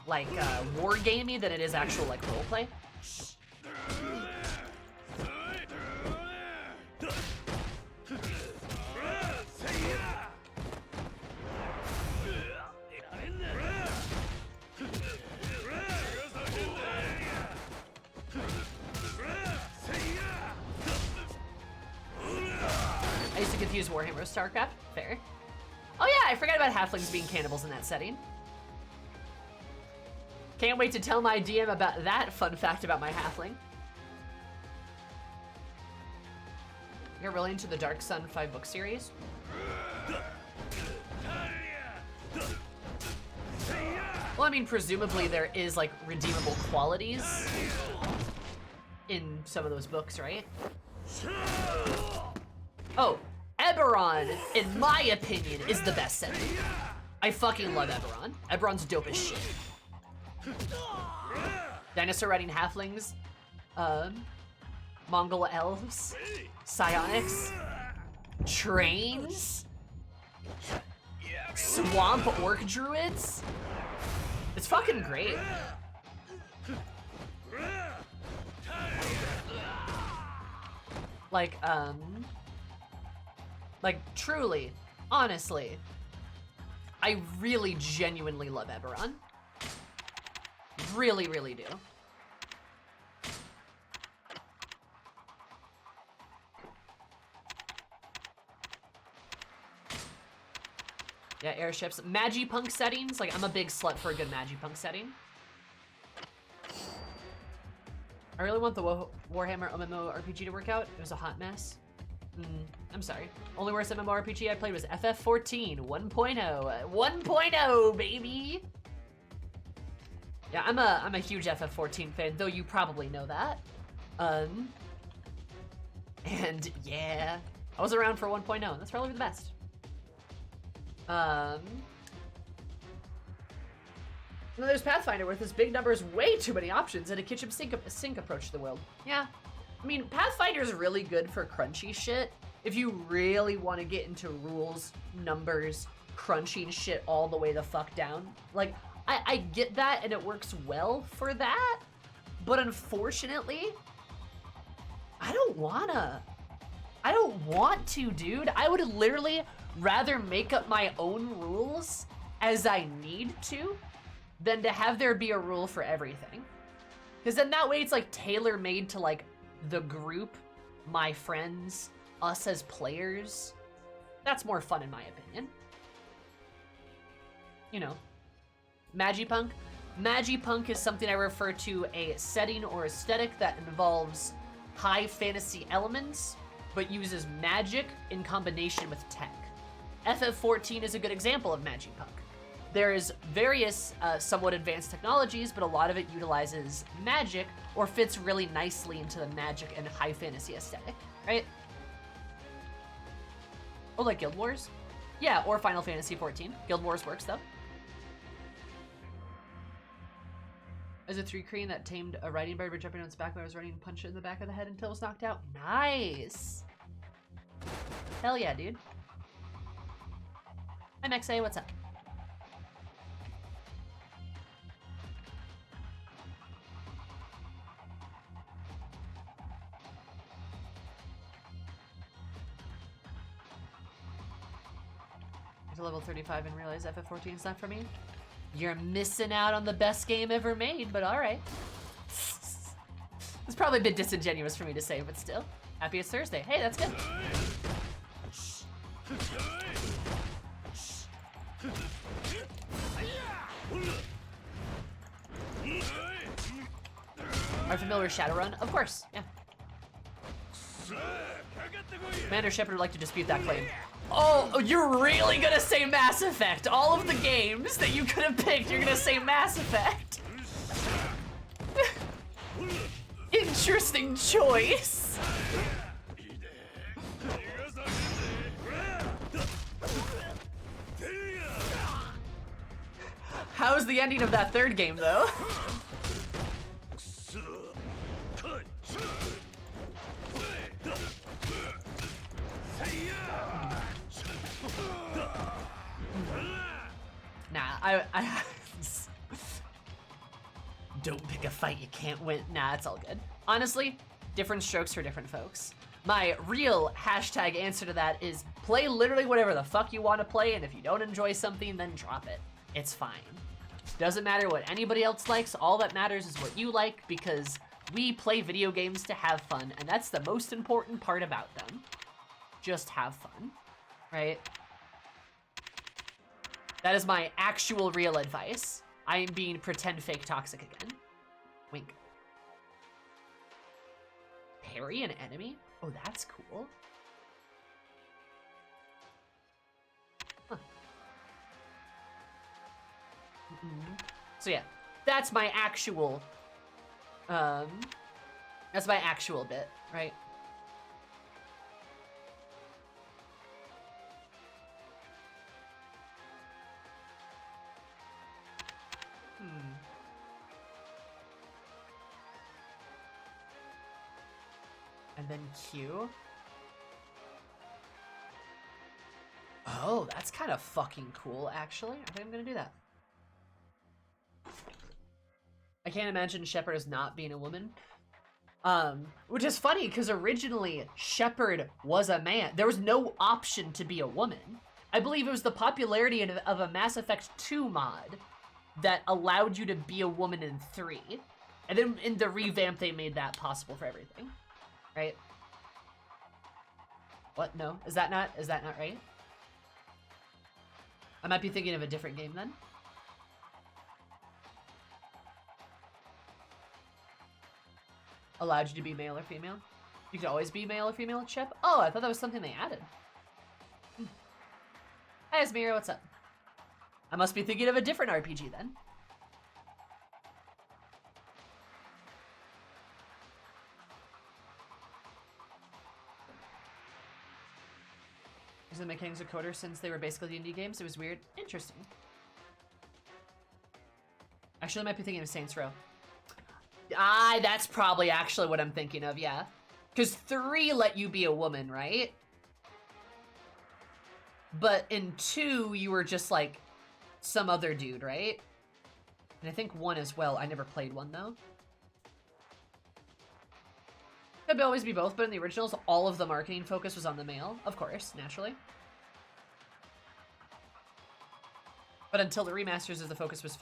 like, wargamey than it is actual, like, roleplay. I used to confuse Warhammer with StarCraft. Fair. Oh yeah, I forgot about halflings being cannibals in that setting. Can't wait to tell my DM about that fun fact about my halfling. You're really into the Dark Sun 5-book series? Well, I mean, presumably there is, like, redeemable qualities in some of those books, right? Oh, Eberron, in my opinion, is the best setting. I fucking love Eberron. Eberron's dope as shit. Dinosaur riding halflings, Mongol elves, psionics, trains, swamp orc druids. It's fucking great. Like truly, honestly, I really genuinely love Eberron. Really, really do. Yeah, airships. Magipunk settings, like I'm a big slut for a good Magipunk setting. I really want the Warhammer MMORPG to work out. It was a hot mess. I'm sorry. Only worst MMORPG I played was FF14 1.0. 1.0, baby! Yeah, I'm a huge FF14 fan, though you probably know that. And yeah, I was around for 1.0, and that's probably the best. There's Pathfinder with his big numbers, way too many options, and a kitchen sink approach to the world. Yeah, I mean, Pathfinder's really good for crunchy shit. If you really want to get into rules, numbers, crunching shit all the way the fuck down. Like, I get that, and it works well for that, but unfortunately, I don't want to, dude. I would literally rather make up my own rules as I need to than to have there be a rule for everything. Because then that way it's like tailor-made to like the group, my friends, us as players. That's more fun in my opinion. You know, Magipunk. Magipunk is something I refer to a setting or aesthetic that involves high fantasy elements, but uses magic in combination with tech. FF14 is a good example of Magipunk. There's various somewhat advanced technologies, but a lot of it utilizes magic or fits really nicely into the magic and high fantasy aesthetic, right? Oh, like Guild Wars? Yeah, or Final Fantasy 14. Guild Wars works, though. As a 3 Korean that tamed a riding bird by jumping on its back when I was running and punched it in the back of the head until it was knocked out. Nice! Hell yeah, dude. Hi, MXA, what's up? To level 35 and realize FF14 is not for me. You're missing out on the best game ever made, but alright. It's probably a bit disingenuous for me to say, but still. Happy it's Thursday. Hey, that's good. Are you familiar with Shadowrun? Of course, yeah. Commander Shepard would like to dispute that claim. Oh, you're really gonna say Mass Effect? All of the games that you could have picked, you're gonna say Mass Effect? Interesting choice. How's the ending of that third game, though? Nah, I don't pick a fight you can't win. Nah, it's all good. Honestly, different strokes for different folks. My real hashtag answer to that is play literally whatever the fuck you want to play, and if you don't enjoy something, then drop it. It's fine. Doesn't matter what anybody else likes, all that matters is what you like, because we play video games to have fun, and that's the most important part about them. Just have fun, right? That is my actual real advice. I am being pretend fake toxic again. Wink. Parry an enemy? Oh, that's cool. Huh. So yeah, that's my actual, bit, right? And then Q. Oh, that's kind of fucking cool, actually. I think I'm gonna do that. I can't imagine Shepard as not being a woman. Which is funny, because originally, Shepard was a man. There was no option to be a woman. I believe it was the popularity of a Mass Effect 2 mod that allowed you to be a woman in 3. And then in the revamp, they made that possible for everything. Right? What? No? Is that not right? I might be thinking of a different game then. Allowed you to be male or female? You could always be male or female, Shep? Oh, I thought that was something they added. Hey, Asmira, what's up? I must be thinking of a different RPG then. The mechanics of coders since they were basically indie games. It was weird. Interesting. Actually, I might be thinking of Saints Row. That's probably actually what I'm thinking of, yeah. Because 3 let you be a woman, right? But in 2, you were just like some other dude, right? And I think 1 as well. I never played 1 though. Could always be both, but in the originals, all of the marketing focus was on the male, of course, naturally. But until the remasters, the focus was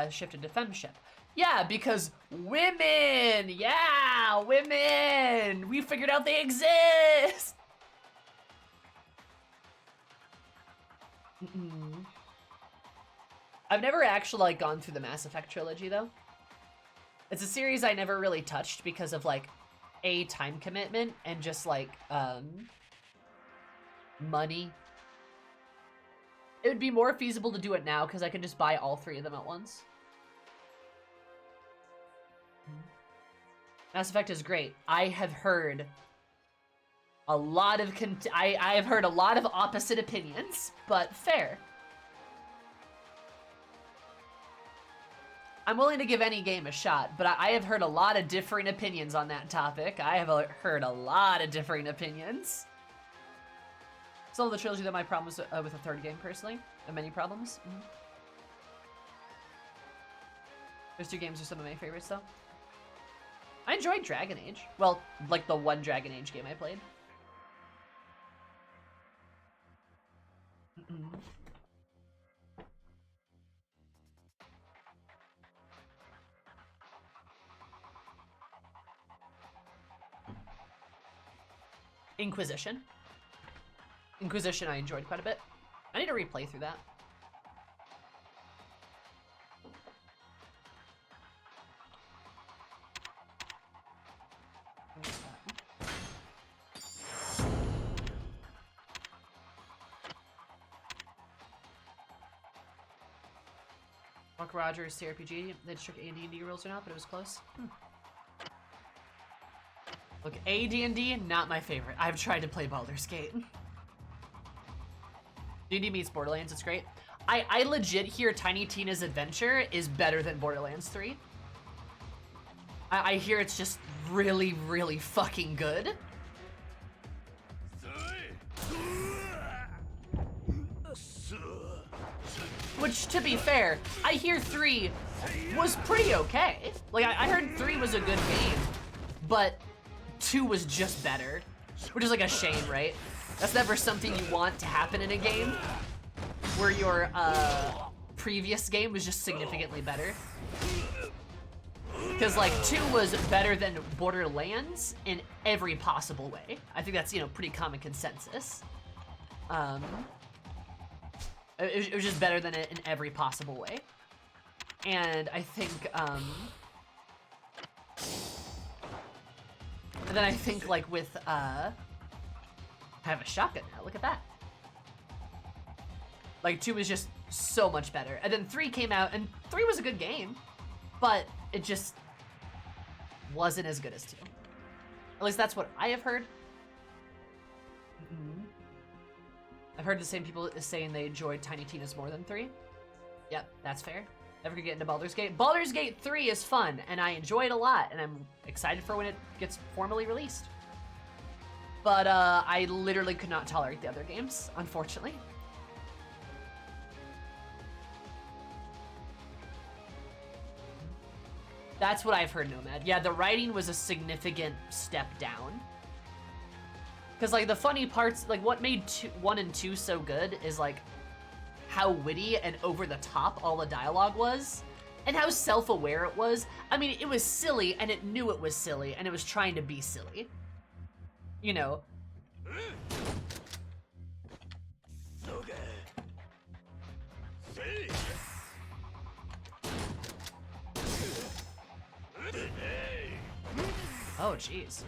shifted to femship. Yeah, because women! Yeah, women! We figured out they exist! I've never actually, like, gone through the Mass Effect trilogy, though. It's a series I never really touched because of, like, a time commitment and just like money. It would be more feasible to do it now because I can just buy all 3 of them at once. Mass Effect is great. I have heard A lot of I have heard a lot of opposite opinions, but fair. I'm willing to give any game a shot, but I have heard a lot of differing opinions on that topic. I have heard a lot of differing opinions. Still the trilogy that my problem was with the third game, personally. Many problems. Those two games are some of my favorites, though. I enjoyed Dragon Age. Well, like the one Dragon Age game I played. Inquisition. Inquisition I enjoyed quite a bit. I need to replay through that. Mark Rogers CRPG. They just took AD&D rules or not, but it was close. Look, AD&D, not my favorite. I've tried to play Baldur's Gate. D&D meets Borderlands, it's great. I legit hear Tiny Tina's Adventure is better than Borderlands 3. I hear it's just really, really fucking good. Which, to be fair, I hear 3 was pretty okay. Like, I heard 3 was a good game, but 2 was just better. Which is like a shame, right? That's never something you want to happen in a game, where your previous game was just significantly better. Because, like, 2 was better than Borderlands in every possible way. I think that's, you know, pretty common consensus. It was just better than it in every possible way. And I think, and then I think, like, with, I have a shotgun now, look at that. Like, 2 was just so much better. And then 3 came out, and 3 was a good game, but it just wasn't as good as 2. At least that's what I have heard. I've heard the same people saying they enjoyed Tiny Tina's more than 3. Yep, that's fair. Never could get into Baldur's Gate. Baldur's Gate 3 is fun, and I enjoy it a lot, and I'm excited for when it gets formally released. But I literally could not tolerate the other games, unfortunately. That's what I've heard, Nomad. Yeah, the writing was a significant step down. Because, like, the funny parts, like, what made 1 and 2 so good is, like, how witty and over the top all the dialogue was, and how self-aware it was. I mean, it was silly, and it knew it was silly, and it was trying to be silly. You know? Oh, jeez.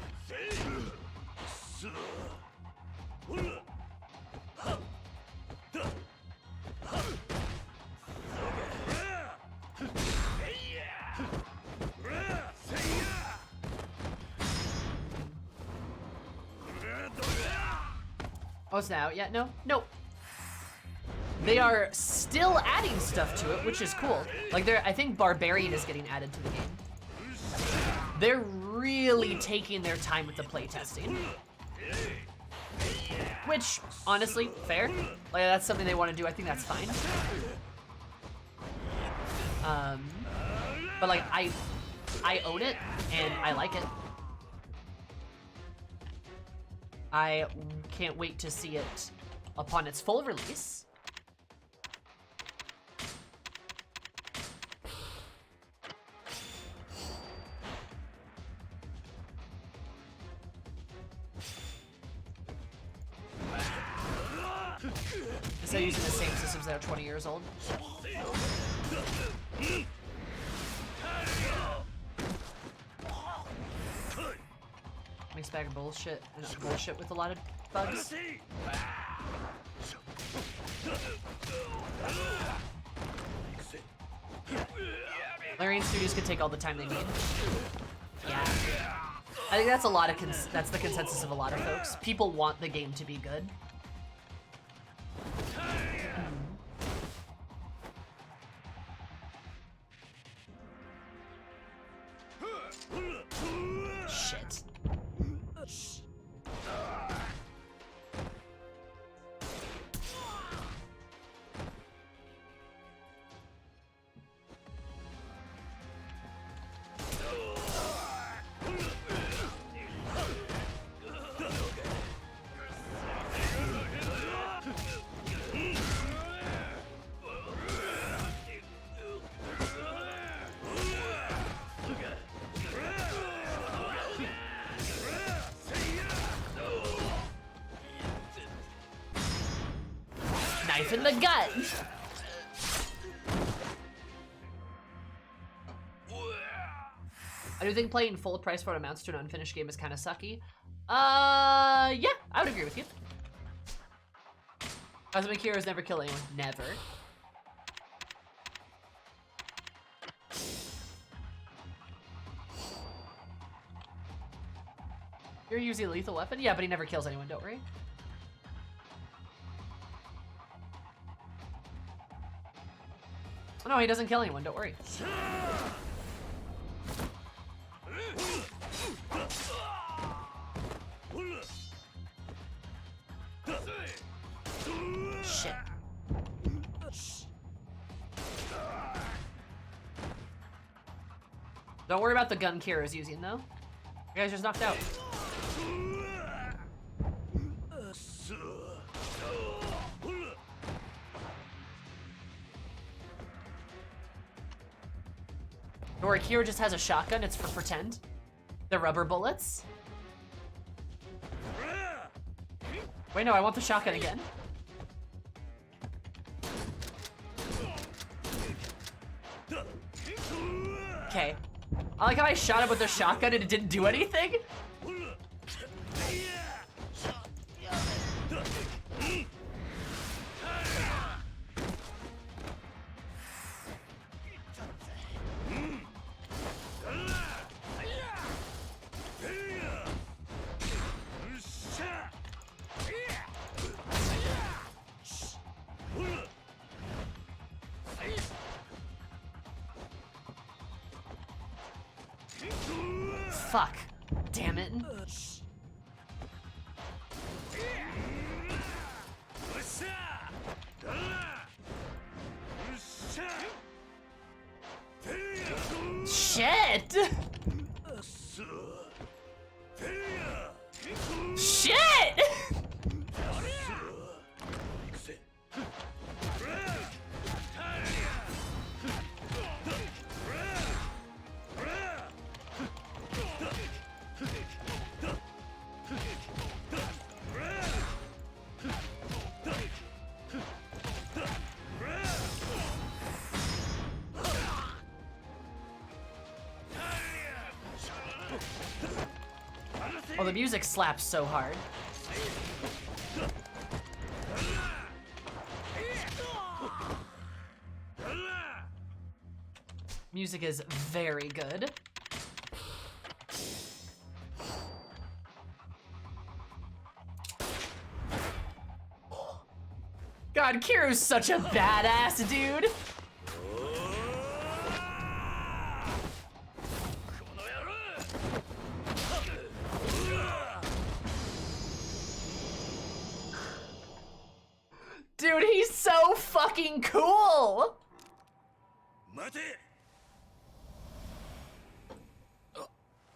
Oh, it's now? Yeah, no? Nope. They are still adding stuff to it, which is cool. Like, I think Barbarian is getting added to the game. They're really taking their time with the playtesting. Which, honestly, fair. Like, that's something they want to do. I think that's fine. But, like, I own it, and I like it. I can't wait to see it upon its full release. Instead of using the same systems that are 20 years old. Mixed bag of bullshit and bullshit with a lot of bugs. Larian Studios could take all the time they need. Yeah. I think that's a lot of that's the consensus of a lot of folks. People want the game to be good. Shit. Knife in the gut. I do think playing full price for what amounts to an unfinished game is kind of sucky. Yeah, I would agree with you. Cosmic Heroes never kill anyone. Never. You're using a lethal weapon? Yeah, but he never kills anyone, don't worry. Oh, no, he doesn't kill anyone, don't worry. Shit. Don't worry about the gun Kira's using, though. You guys just knocked out. Don't worry, Kira just has a shotgun. It's for pretend. The rubber bullets. Wait, no, I want the shotgun again. Okay. I like how I shot him with the shotgun and it didn't do anything. Fuck. Damn it. Shit! Shit! Oh, the music slaps so hard. Music is very good. God, Kiru's such a badass dude. Dude, he's so fucking cool! 待て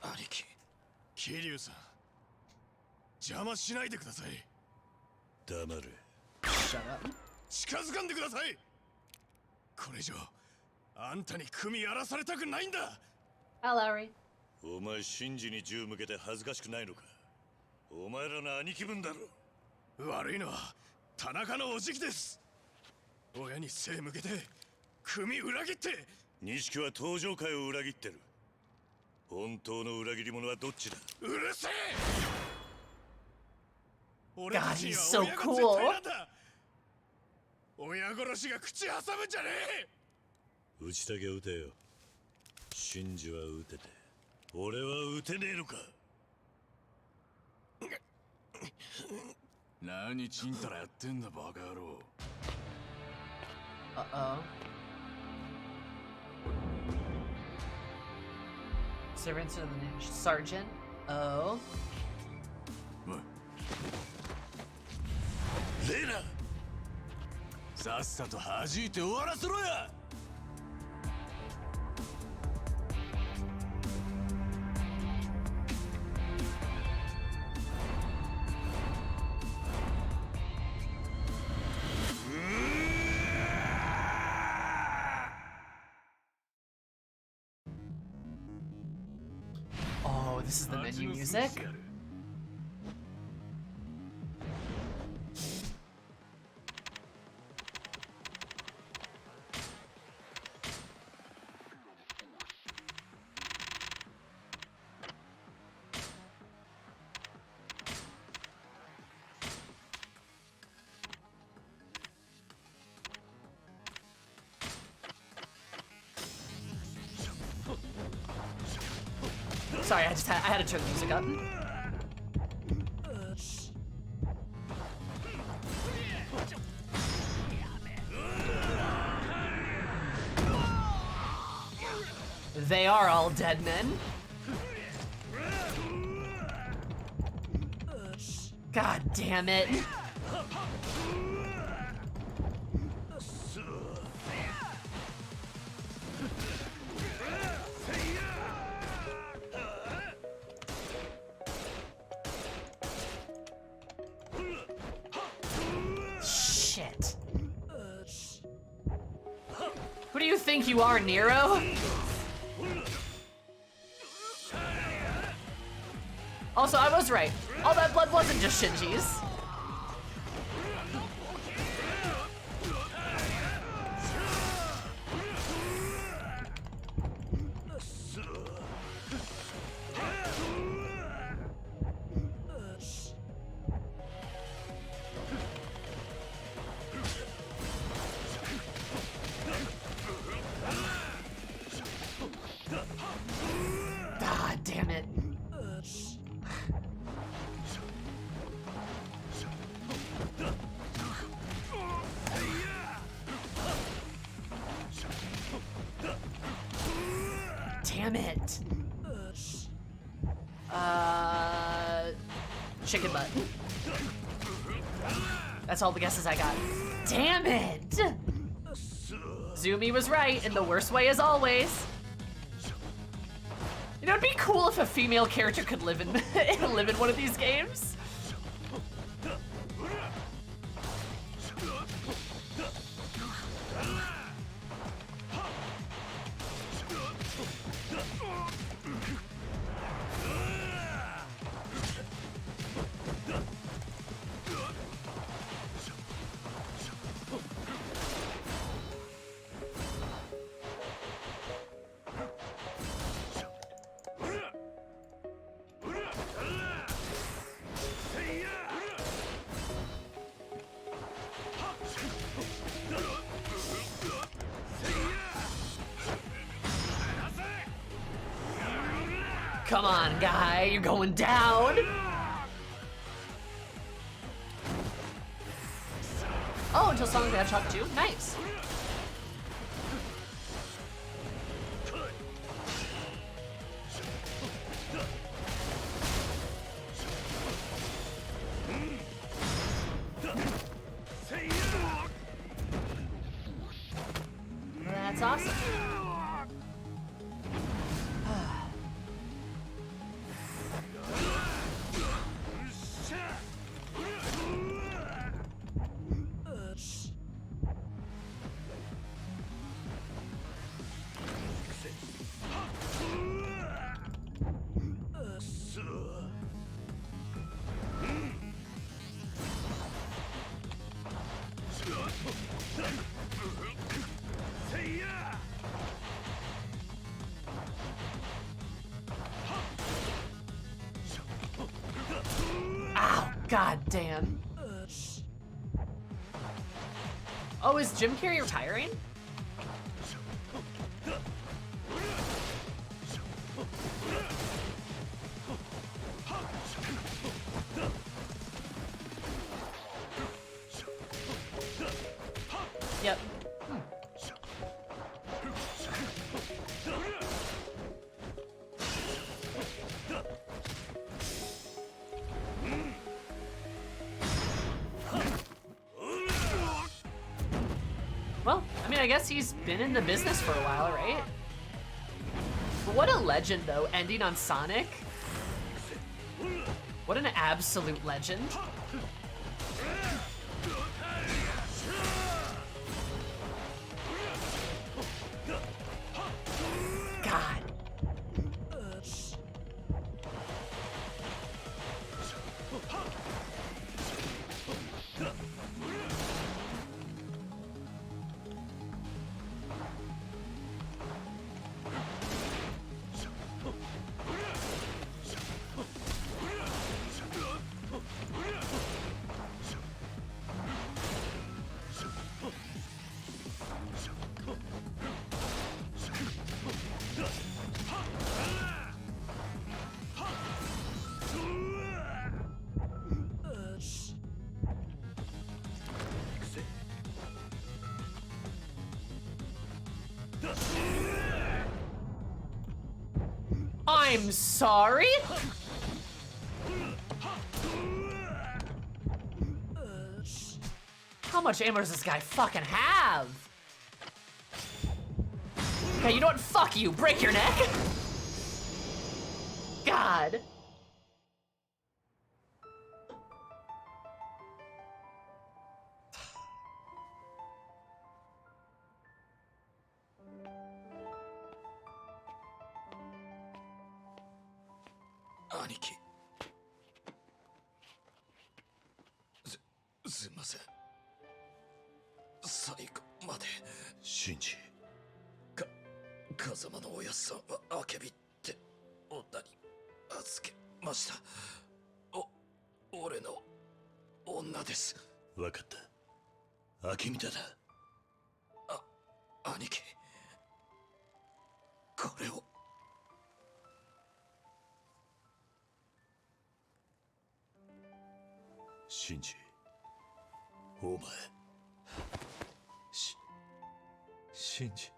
兄貴桐生さん邪魔しないでください黙れ Shut up. 近づかんでくださいこれ以上あんたに組やらされたくないんだ Hi, Lowry. お前シンジに銃向けて恥ずかしくないのかお前らの兄貴分だろ悪いのは田中のおじきです親に背向けて組裏切って錦は登場会を裏切ってる本当の裏切り者はどっちだうるせえ God, he's so cool. 親殺しが口挟むんじゃねえ打ちたきゃ撃てよシンジは撃てて俺は撃てねえのか何ちんたらやってんだバカ野郎。Uh-oh. Servants of the sergeant. Oh. レナ、さっさと弾いて終わらせろや。Oh, this is the menu music. Sorry, I had to turn the music up. They are all dead men. God damn it. Shit. Who do you think you are, Nero? Also, I was right. All that blood wasn't just Shinji's. God damn it. Damn it. Chicken butt. That's all the guesses I got. Damn it! Zumi was right in the worst way as always. You know, it'd be cool if a female character could live in live in one of these games. Come on, guy, you're going down. Oh, until Sonic the Hedgehog 2? Nice. That's awesome. Ow, god damn. Oh, is Jim Carrey retiring? Yep. Well, I mean, I guess he's been in the business for a while, right? But what a legend, though, ending on Sonic. What an absolute legend. God. I'm sorry? How much ammo does this guy fucking have? Okay, you know what? Fuck you. Break your neck. God.兄貴。すいません。最後まで。シンジ。風間のおやっさんはアケビって女に預けました。俺の女です。わかった。明美だな。兄貴。これを。シンジ。お前。シンジ。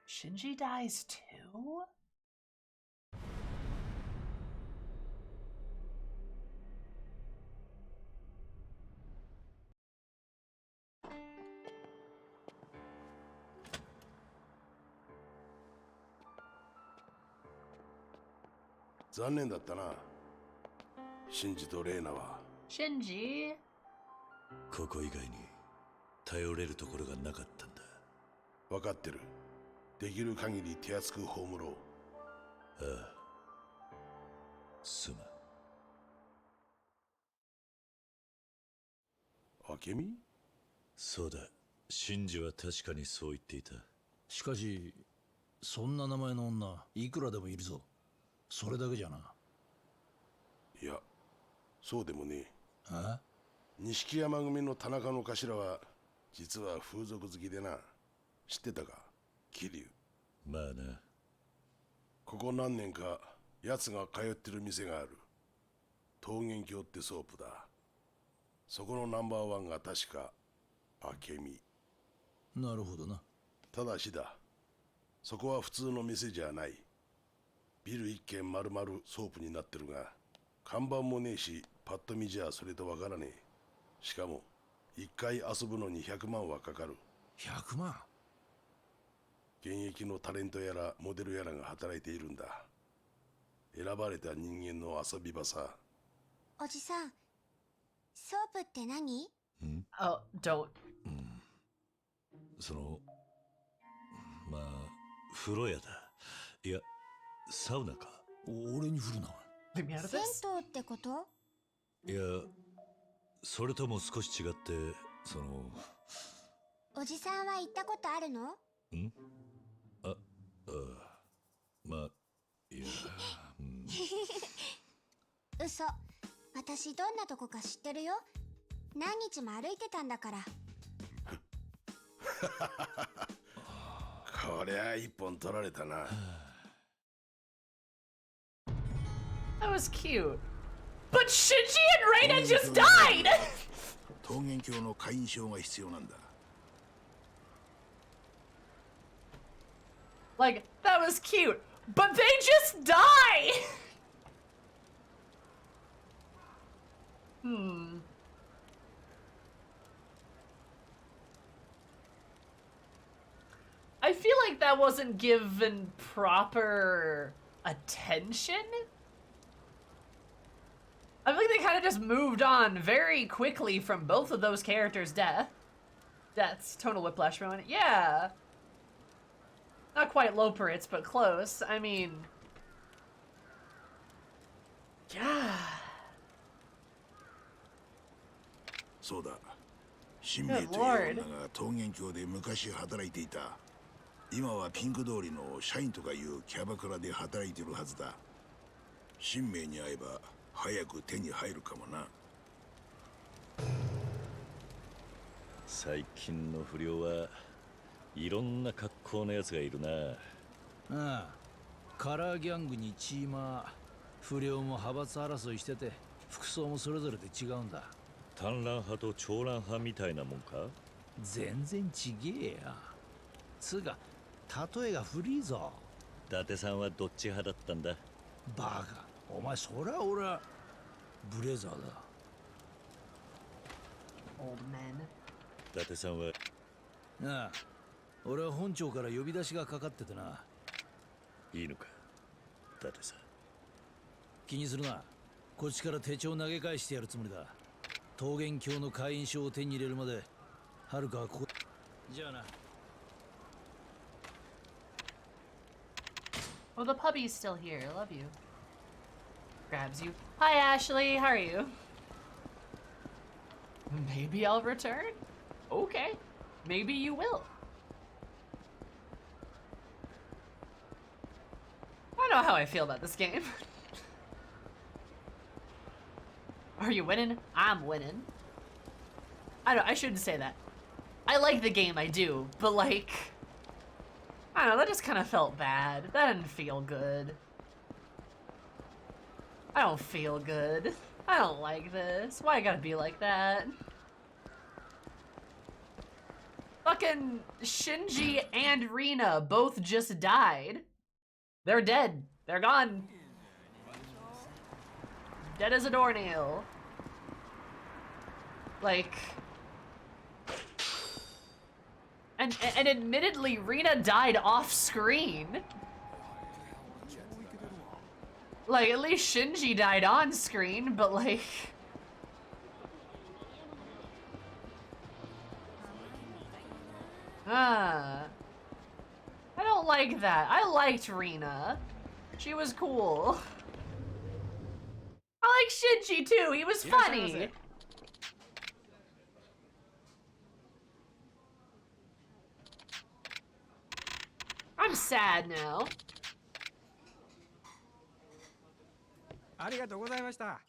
Shinji dies too? Shinji? ここ以外に頼れるところがなかったんだ。分かってる。できる限り手厚く葬ろう。ああ。すまん。明美？そうだ。シンジは確かにそう言っていた。しかし、そんな名前の女、いくらでもいるぞ。それだけじゃな。いや、そうでもねえ。あ？錦山組の田中の頭は実は風俗好きでな。知ってたか、桐生。まあな。ここ何年か奴が通ってる店がある。桃源郷ってソープだ。そこのナンバーワンが確か明美。なるほどな。ただしだ、そこは普通の店じゃない。ビル一軒丸々ソープになってるが、看板もねえし、パッと見じゃそれとわからねえ。しかも一回遊ぶのに100万はかかる。100万？現役のタレントやらモデルやらが働いているんだ。選ばれた人間の遊び場さ。おじさん、ソープって何？ Oh, don't. その、まあ、風呂屋だ。いや、サウナか。俺に振るな。銭湯ってこと？いや、それとも少し違って、その。おじさんは行ったことあるの？まあ、いや、嘘。私どんなとこか知ってるよ。何日も歩いてたんだから。こりゃ一本取られたな。That was cute. But Shinji and Reina just died! 桃源郷の会員証が必要なんだ。 Like, that was cute, but they just die! I feel like that wasn't given proper attention. I feel like they kind of just moved on very quickly from both of those characters' deaths. Tonal whiplash moment. Yeah. Not quite Loperitz, but close. I mean... Yeah. そうだ。新名という女が桃源郷で昔働いていた。今はピンク通りの社員とかいうキャバクラで働いてるはずだ。新名に会えば早く手に入るかもな。最近の不良はいろんな格好のやつがいるな。ああ、カラーギャングにチーマー、不良も派閥争いしてて、服装もそれぞれで違うんだ。単乱派と長乱派みたいなもんか？全然ちげえや。つうか、例えが古いぞ。伊達さんはどっち派だったんだ？バカ、お前そりゃ俺はブレザーだ。Old men. 伊達さんはああ、俺は本庁から呼び出しがかかっててな。いいのか、伊達さん。気にするな。こっちから手帳投げ返してやるつもりだ。桃源郷の会員証を手に入れるまで、はるかはここ。じゃあな。Oh, the puppy's still here. I love you. Grabs you. Hi, Ashley. How are you? Maybe I'll return? Okay. Maybe you will. I don't know how I feel about this game. Are you winning? I'm winning. I shouldn't say that. I like the game, I do, but like... I don't know, that just kind of felt bad. That didn't feel good. I don't feel good. I don't like this. Why I gotta be like that? Fucking Shinji and Rina both just died. They're dead. They're gone. Dead as a doornail. Like... And admittedly, Rina died off screen. Like, at least Shinji died on screen, but like... I don't like that. I liked Rina. She was cool. I like Shinji too. He was funny. I'm sad now. ありがとうございました。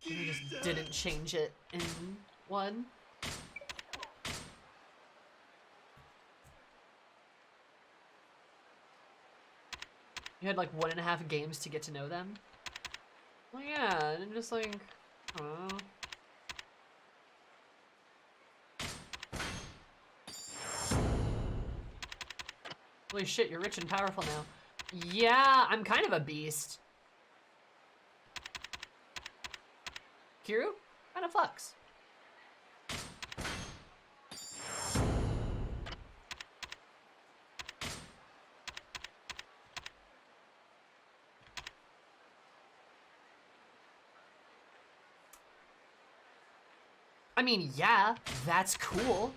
You just didn't change it in one. You had like 1.5 games to get to know them? Well, yeah, and just like, I don't know. Holy shit, you're rich and powerful now. Yeah, I'm kind of a beast. Kiru? Kind of fucks. I mean, yeah, that's cool.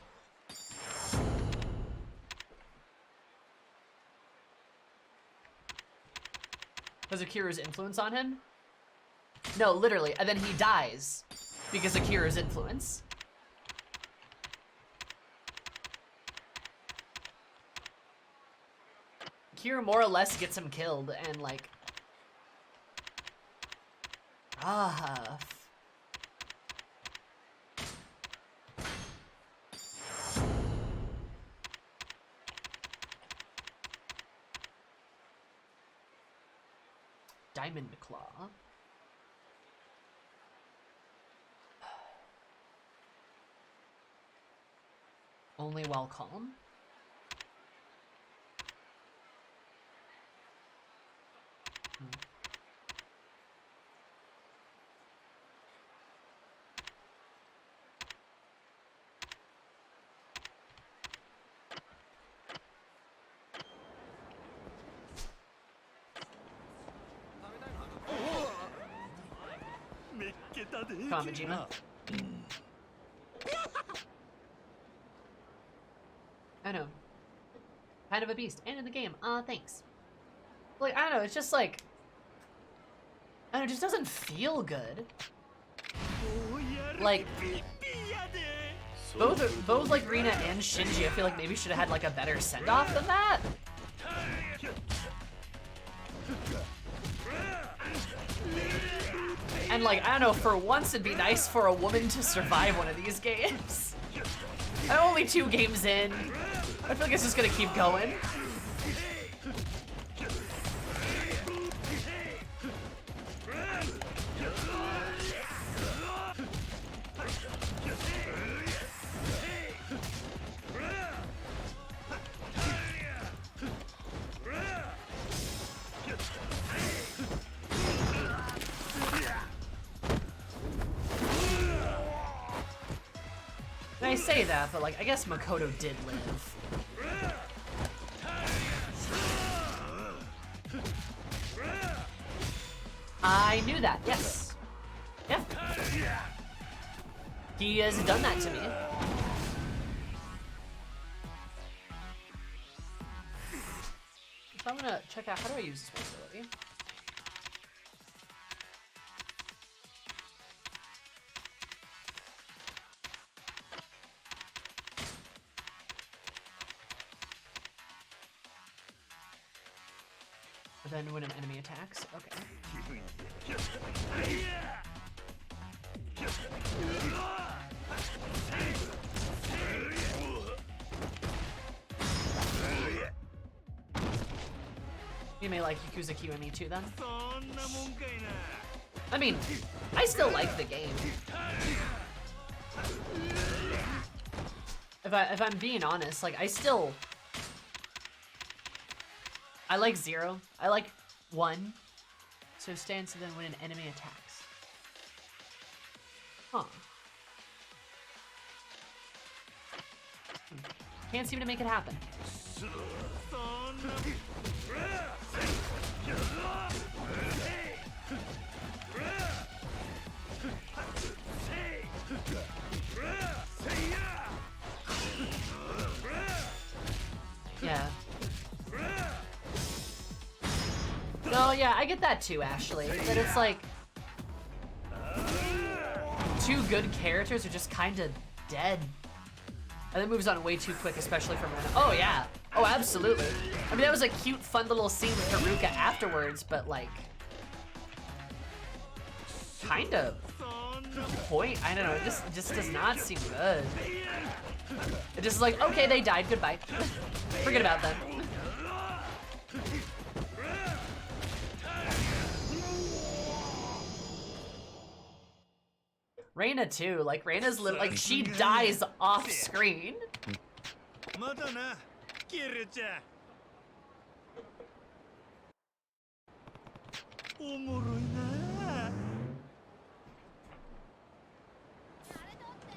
Has Akira's influence on him? No, literally, and then he dies because of Akira's influence. Akira more or less gets him killed, and like... Ah... Diamond Claw. Only while calm? Come on, Majima. I know. Kind of a beast. And in the game. Thanks. Like, I don't know, it's just like... I don't know, it just doesn't feel good. Like... Both like Rina and Shinji, I feel like maybe should have had like a better send-off than that. And like, I don't know, for once it'd be nice for a woman to survive one of these games. I'm only 2 games in. I feel like it's just gonna keep going. I say that, but like, I guess Makoto did live. I knew that, yes. Yeah. He has done that to me. So I'm gonna check out, how do I use this ability? But then when an enemy attacks, okay. You may like Yakuza Kiwami too then? I mean, I still like the game. If I'm being honest, like I like 0. I like 1. So stand so then when an enemy attacks. Huh. Can't seem to make it happen. Yeah. No, yeah, I get that too, Ashley. But it's like 2 good characters are just kind of dead. And it moves on way too quick, especially from Rena. Oh yeah, oh absolutely. I mean, that was a cute, fun little scene with Haruka afterwards, but like, kind of point. I don't know. It just does not seem good. It just is like, okay, they died. Goodbye. Forget about them. Reina too, like Reina's like she dies off screen.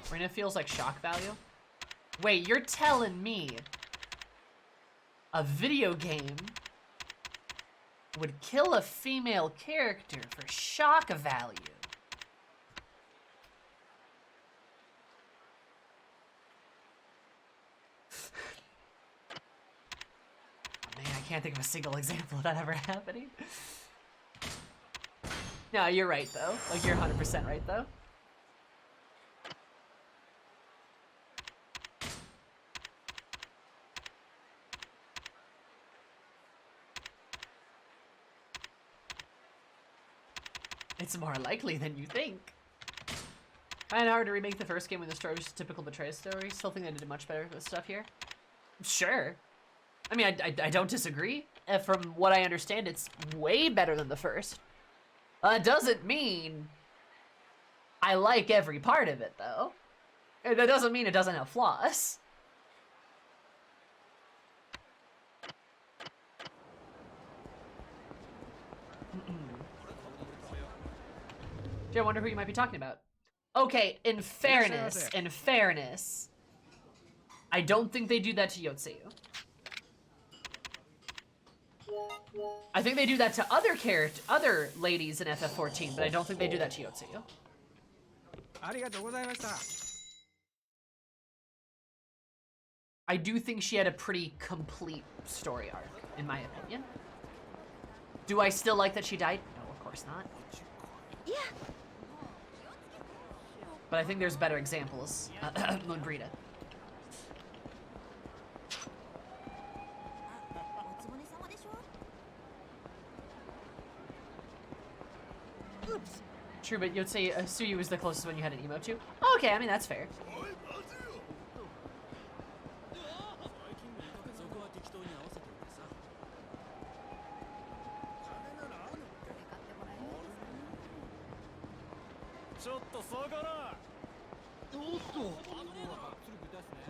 Reina feels like shock value. Wait, you're telling me a video game would kill a female character for shock value? Man, I can't think of a single example of that ever happening. No, you're right though. Like, you're 100% right though. It's more likely than you think. Kinda hard to remake the first game when the story was just a typical Betrayal story. Still think they did much better with stuff here. Sure. I mean, I don't disagree. From what I understand, it's way better than the first. That doesn't mean I like every part of it, though. That doesn't mean it doesn't have flaws. Gee, I wonder who you might be talking about. Okay, in fairness, I don't think they do that to Yotsuyu. I think they do that to other ladies in FF14, but I don't think they do that to Yotsuyu. I do think she had a pretty complete story arc, in my opinion. Do I still like that she died? No, of course not. Yeah. But I think there's better examples. Moonbrita. True, but you'd say Suyu was the closest one you had an emote to? Okay, I mean, that's fair.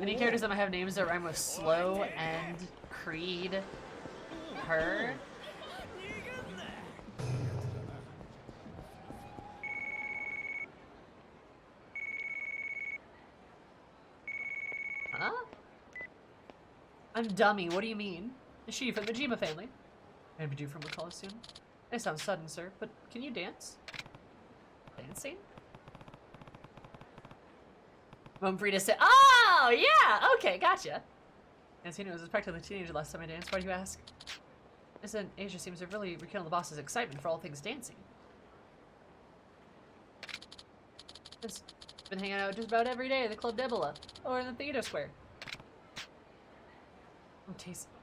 Any characters that might have names that rhyme with slow and Creed, her. Huh? I'm dummy, what do you mean? Is she from the Majima family? Maybe due from a call soon. It sounds sudden, sir, but can you dance? Dancing? Moonbrita said, oh, yeah, okay, gotcha. Dancing was practically a teenager last time I danced, why do you ask? Isn't Asia seems to really rekindle the boss's excitement for all things dancing. Just been hanging out just about every day at the Club Debola, or in the theater square.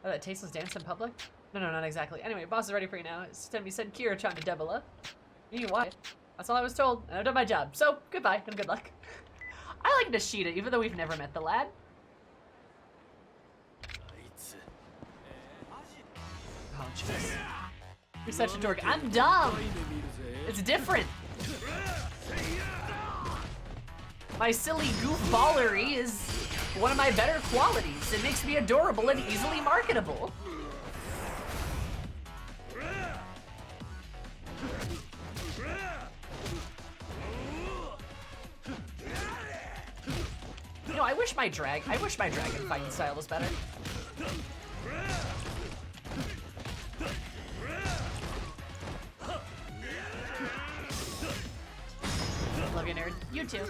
That tasteless dance in public? No, not exactly. Anyway, boss is ready for you now. It's time to send Kira-chan to Debola. You why? That's all I was told, and I've done my job. So, goodbye, and good luck. I like Nishida, even though we've never met the lad. Oh, jeez. You're such a dork. I'm dumb! It's different! My silly goofballery is one of my better qualities. It makes me adorable and easily marketable. You know, I wish my dragon fighting style was better. Love you, nerd. You too.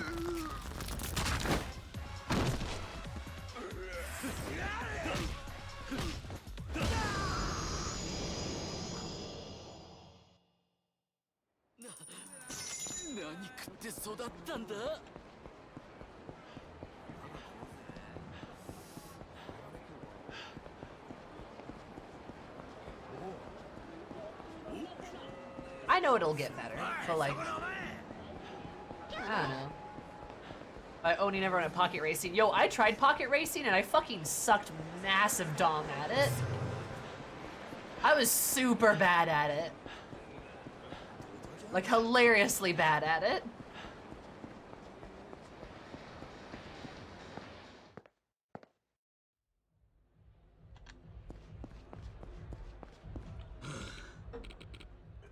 I know it'll get better, but like, I don't know. I only never went pocket racing. Yo, I tried pocket racing and I fucking sucked massive dong at it. I was super bad at it. Like, hilariously bad at it.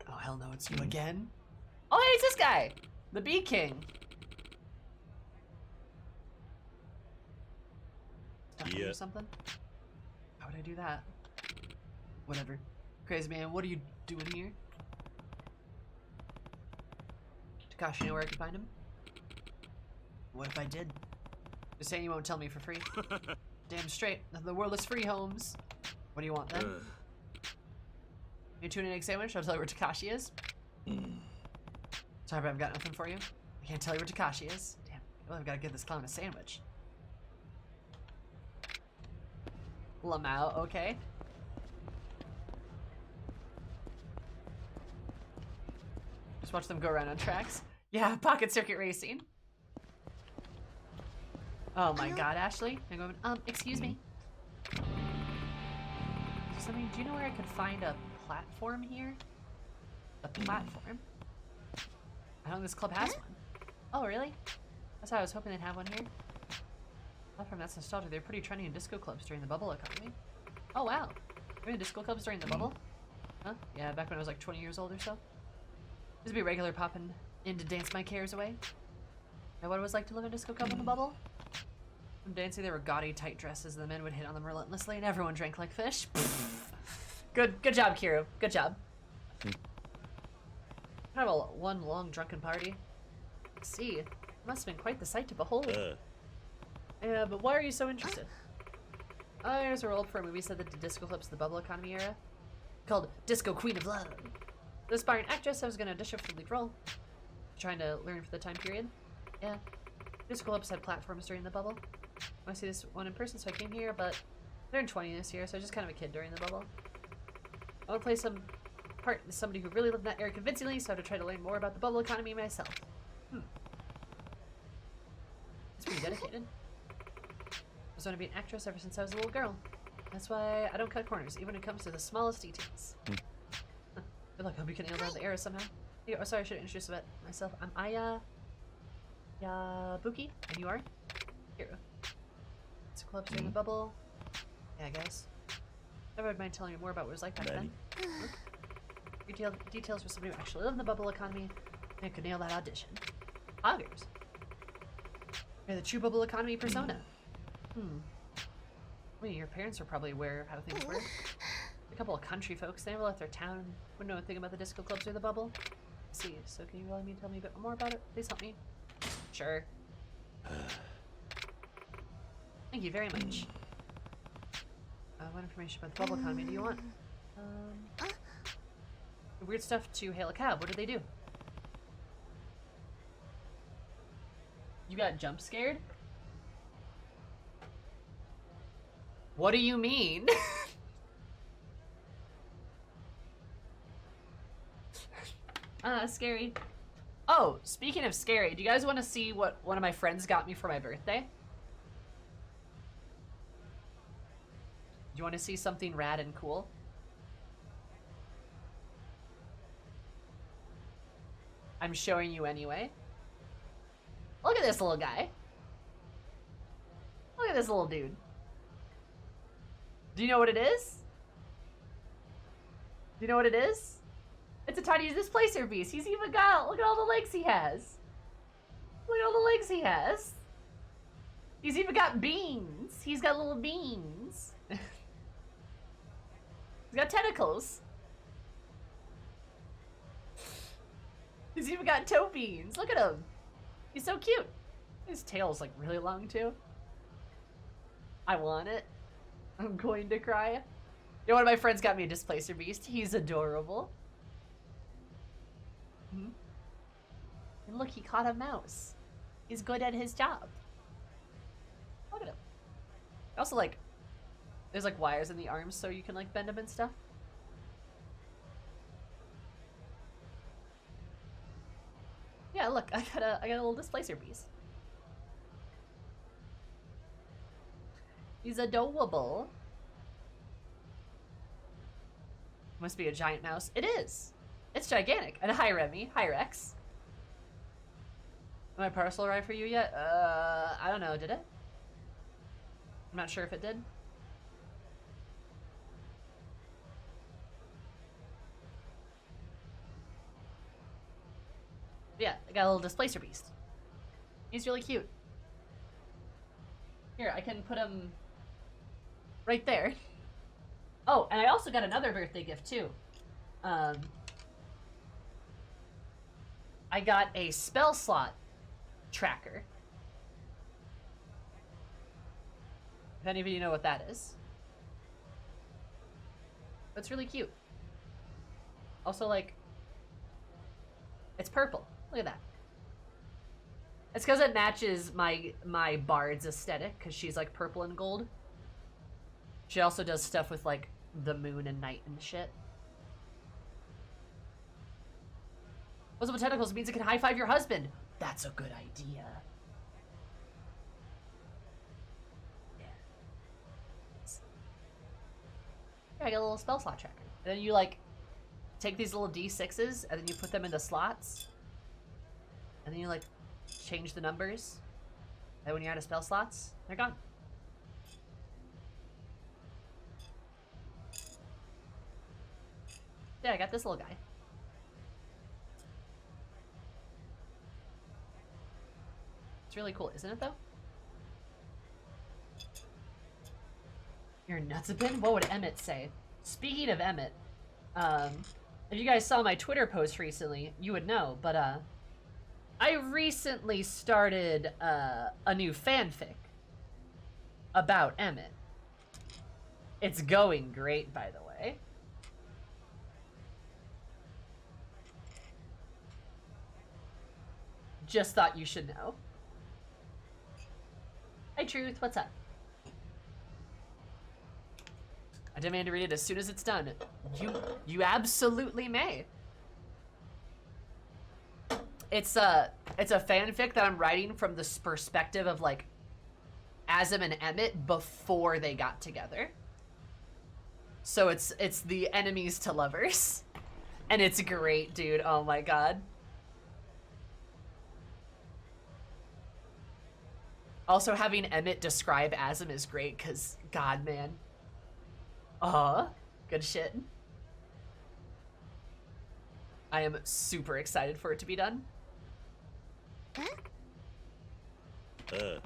Oh, hell no, it's you again? Oh, hey, it's this guy! The Bee King. Yeah. Or something? How would I do that? Whatever. Crazy man, what are you doing here? Takashi, you know where I can find him? What if I did? Just saying you won't tell me for free. Damn straight. The world is free, Holmes. What do you want then? You tuna and egg sandwich? I'll tell you where Takashi is. Sorry, but I've got nothing for you. I can't tell you where Takashi is. Damn. Well, I've got to give this clown a sandwich. Lamau, okay. Just watch them go around on tracks. Yeah, pocket circuit racing. Oh my god, Ashley. I'm going, excuse me. Do you know where I could find a platform here? A platform? I don't think this club has one. Oh, really? That's how I was hoping they'd have one here. Not from that's nostalgia. They're pretty trendy in disco clubs during the bubble economy. Oh, wow. Were you in disco clubs during the bubble? Huh? Yeah, back when I was like 20 years old or so. Used to be regular popping in to dance my cares away. Know what it was like to live in a disco club in the bubble? From dancing, there were gaudy, tight dresses. The men would hit on them relentlessly, and everyone drank like fish. Good job, Kiru. Good job. Kind of one long drunken party. See, it must have been quite the sight to behold. Yeah, but why are you so interested? Eyes were old for a movie set that did disco clubs in the bubble economy era, called Disco Queen of Love. The aspiring actress I was going to audition for the lead role, trying to learn for the time period. Yeah, disco clubs had platforms during the bubble. I want to see this one in person, so I came here, but they're in 20 this year, so I was just kind of a kid during the bubble. I want to play some part as somebody who really lived in that era convincingly, so I have to try to learn more about the bubble economy myself. It's pretty dedicated. I was going to be an actress ever since I was a little girl. That's why I don't cut corners, even when it comes to the smallest details. Good luck. I hope you can nail down the era somehow. Hey, oh, sorry, I should introduce myself. I'm Aya Yabuki, and you are? Hero. It's a club during the bubble. Yeah, I guess. Never would mind telling you more about what it was like back then. Details for somebody who actually lived in the bubble economy and could nail that audition. Poggers. You're the true bubble economy persona. I mean, your parents are probably aware of how things work. A couple of country folks, they never left their town, wouldn't know a thing about the disco clubs or the bubble. Let's see, so can you tell me a bit more about it? Please help me. Sure. Thank you very much. What information about the bubble economy do you want? Weird stuff to hail a cab. What did they do? You got jump scared? What do you mean? Scary. Oh, speaking of scary, do you guys want to see what one of my friends got me for my birthday? Do you want to see something rad and cool? I'm showing you anyway. Look at this little guy. Look at this little dude. Do you know what it is? Do you know what it is? It's a tiny displacer beast. He's even got, look at all the legs he has. Look at all the legs he has. He's even got beans. He's got little beans. He's got tentacles. He's even got toe beans. Look at him. He's so cute. His tail's like really long too. I want it. I'm going to cry. You know, one of my friends got me a displacer beast. He's adorable. And look, he caught a mouse. He's good at his job. Look at him. Also, like, there's like wires in the arms so you can like bend them and stuff. Yeah, look, I got a little displacer beast. He's adorable. Must be a giant mouse. It is. It's gigantic. And hi, Remy. Hi, Rex. My parcel arrived for you yet? I don't know. Did it? I'm not sure if it did. Yeah, I got a little displacer beast. He's really cute. Here, I can put him right there. Oh, and I also got another birthday gift too. I got a spell slot tracker. If any of you know what that is. It's really cute. Also, like, it's purple. Look at that. It's because it matches my bard's aesthetic, because she's like purple and gold. She also does stuff with like the moon and night and shit. Multiple tentacles means it can high five your husband. That's a good idea. Yeah. I got a little spell slot tracker. And then you like take these little D6s and then you put them into slots. And then you like change the numbers. And when you're out of spell slots, they're gone. Yeah, I got this little guy. It's really cool, isn't it though? You're nuts a pin? What would Emmett say? Speaking of Emmett, if you guys saw my Twitter post recently, you would know, but I recently started a new fanfic about Emmett. It's going great, by the way. Just thought you should know. Hi, Truth. What's up? I demand to read it as soon as it's done. You absolutely may. It's a fanfic that I'm writing from the perspective of like Azim and Emmett before they got together. So it's the enemies to lovers. And it's great, dude. Oh my god. Also, having Emmett describe Azim is great, because, god, man. Good shit. I am super excited for it to be done. Get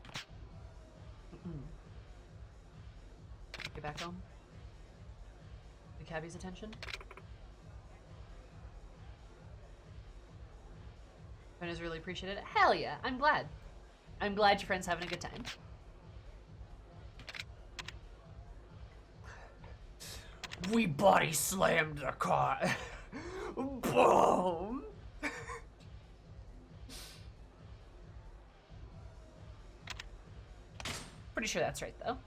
back home. The cabbie's attention. Friends really appreciate it. Hell yeah, I'm glad. I'm glad your friend's having a good time. We body slammed the car. Boom. Pretty sure that's right, though.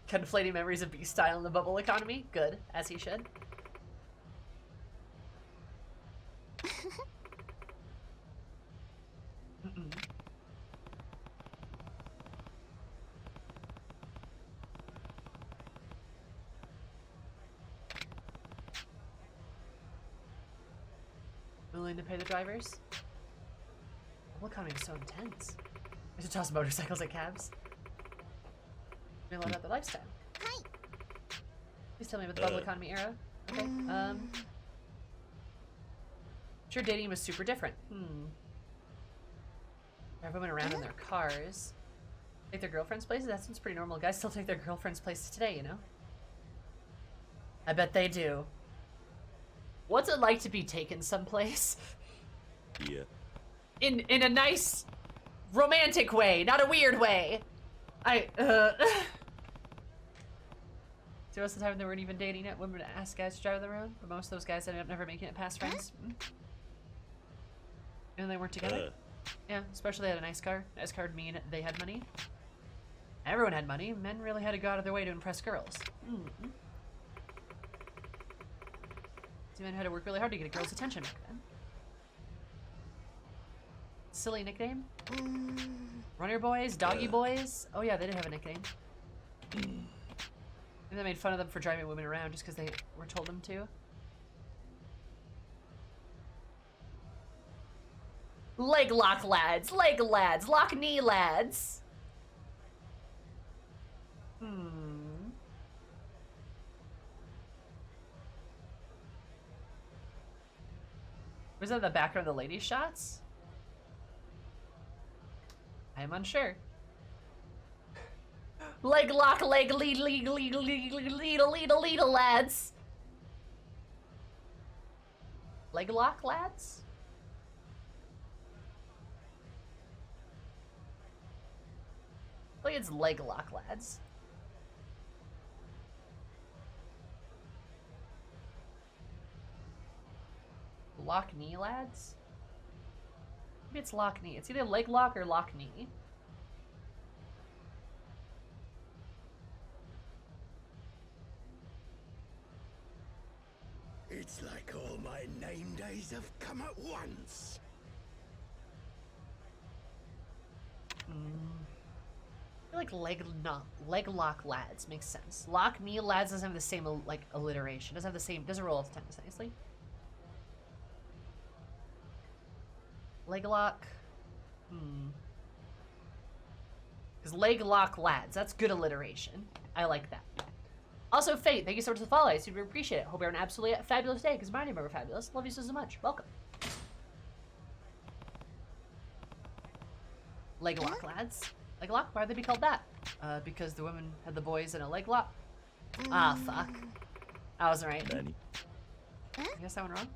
Conflating memories of Beast Style in the bubble economy. Good, as he should. Willing to pay the drivers? Bubble economy is so intense. I should toss motorcycles at cabs. They love out their lifestyle. Hi. Please tell me about the bubble economy era. Okay. Sure, dating was super different. Women around in their cars. Take their girlfriends' places? That seems pretty normal. Guys still take their girlfriends' places today, you know? I bet they do. What's it like to be taken someplace? Yeah. In a nice, romantic way, not a weird way. See, most of the time they weren't even dating yet. Women would ask guys to drive them around, but most of those guys ended up never making it past friends. And they weren't together. Yeah, especially they had a nice car. Nice car would mean they had money. Everyone had money. Men really had to go out of their way to impress girls. So men had to work really hard to get a girl's attention back then. Silly nickname? Runner boys? Doggy boys? Oh yeah, they did have a nickname. And they made fun of them for driving women around just because they were told them to. Leg lock lads, lock knee lads. Was that the background of the ladies' shots? I am unsure. Leg lock, leg lead, lads. Leg lock, lads? I think it's leg lock, lads. Lock knee, lads? Maybe it's lock knee. It's either leg lock or lock knee. It's like all my name days have come at once. I feel like leg lock lads makes sense. Lock knee lads doesn't have the same like alliteration. Doesn't have the same. Doesn't roll off the tongue as nicely. Leg lock. Because leg lock lads. That's good alliteration. I like that. Also, Fate, thank you so much for the follow. I super appreciate it. Hope you're an absolutely fabulous day. Because my name is fabulous. Love you so much. Welcome. Leg lock lads. Leg lock? Why would they be called that? Because the women had the boys in a leg lock. Ah, fuck. I wasn't right. Nani? I guess that went wrong.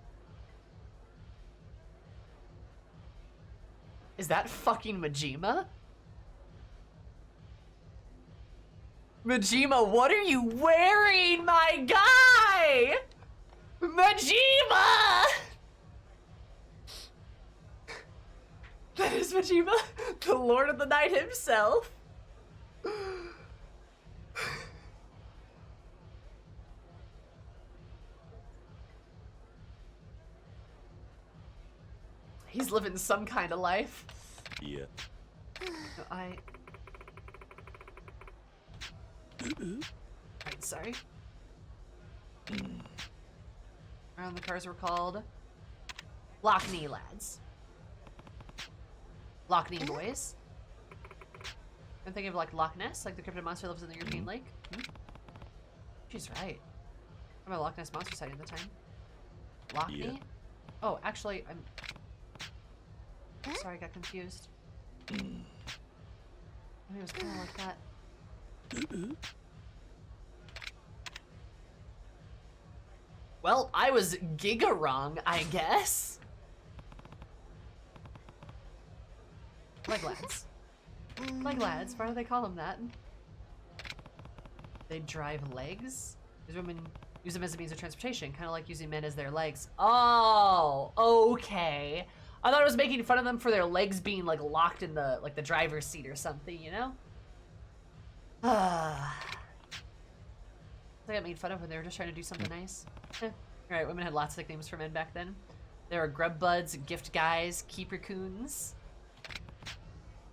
Is that fucking Majima? Majima, what are you wearing, my guy? Majima! That is Majima, the Lord of the Night himself. He's living some kind of life. Yeah. I'm sorry. Around the cars were called Lock Knee Lads. Loch Knee Boys. I'm thinking of like Loch Ness, like the cryptid monster lives in the European lake. She's right. I'm a Loch Ness monster sighting at the time. Loch Knee? Oh, actually, I'm sorry, I got confused. I mean, it was kind of like that. Well, I was giga wrong, I guess. Leg lads. Leg lads, why do they call them that? They drive legs? These women use them as a means of transportation, kind of like using men as their legs. Oh, okay. I thought it was making fun of them for their legs being like locked in the the driver's seat or something, you know? I got made fun of when they were just trying to do something nice. Alright, women had lots of nicknames for men back then. There were grub buds, gift guys, keeper coons.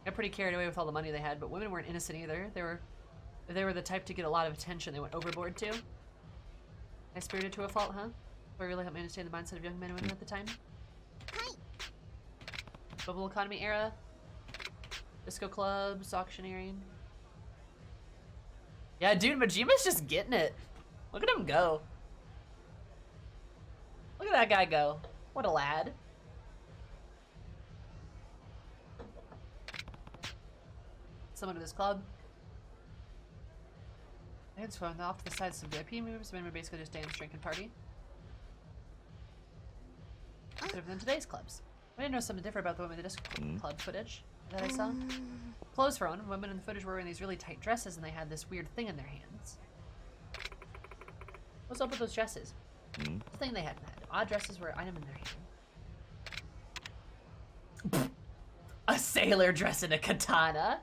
Got pretty carried away with all the money they had, but women weren't innocent either. They were the type to get a lot of attention. They went overboard too. I spirited to a fault, huh? Or really helped me understand the mindset of young men and women at the time. Bubble economy era. Disco clubs, auctioneering. Yeah, dude, Majima's just getting it. Look at him go. Look at that guy go. What a lad. Someone to this club. And so off to the side, some VIP moves. Men were basically just dance, drink, and party. Different than today's clubs. I didn't know something different about the women in the disco club footage that I saw. Clothes for one. Women in the footage were wearing these really tight dresses and they had this weird thing in their hands. What's up with those dresses? The thing they had odd dresses were an item in their hand. A sailor dress and a katana.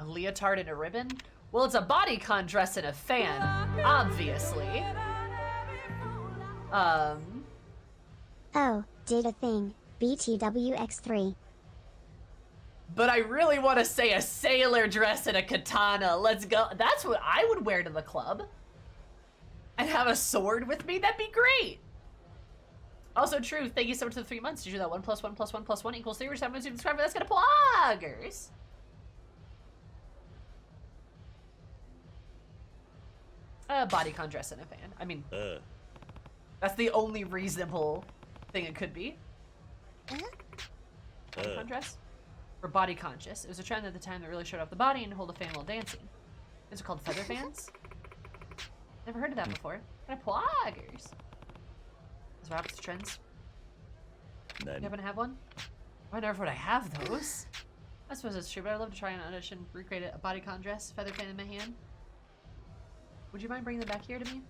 A leotard and a ribbon? Well, it's a bodycon dress and a fan, obviously. Oh, did a thing. BTWX3. But I really want to say a sailor dress and a katana. Let's go. That's what I would wear to the club. And have a sword with me. That'd be great. Also true. Thank you so much for the 3 months. Did you do that 1 + 1 + 1 + 1 equals 3? Which time was you subscribe? That's gonna pluggers. A bodycon dress and a fan. I mean, that's the only reasonable thing it could be. Bodycon dress? Or body conscious. It was a trend at the time that really showed off the body and hold a fan while dancing. These are called feather fans. Never heard of that before. Kind of pluggers. That's what happens to trends. You happen to have one? Why never would I have those? I suppose it's true, but I'd love to try and audition, recreate a bodycon dress, feather fan in my hand. Would you mind bringing them back here to me?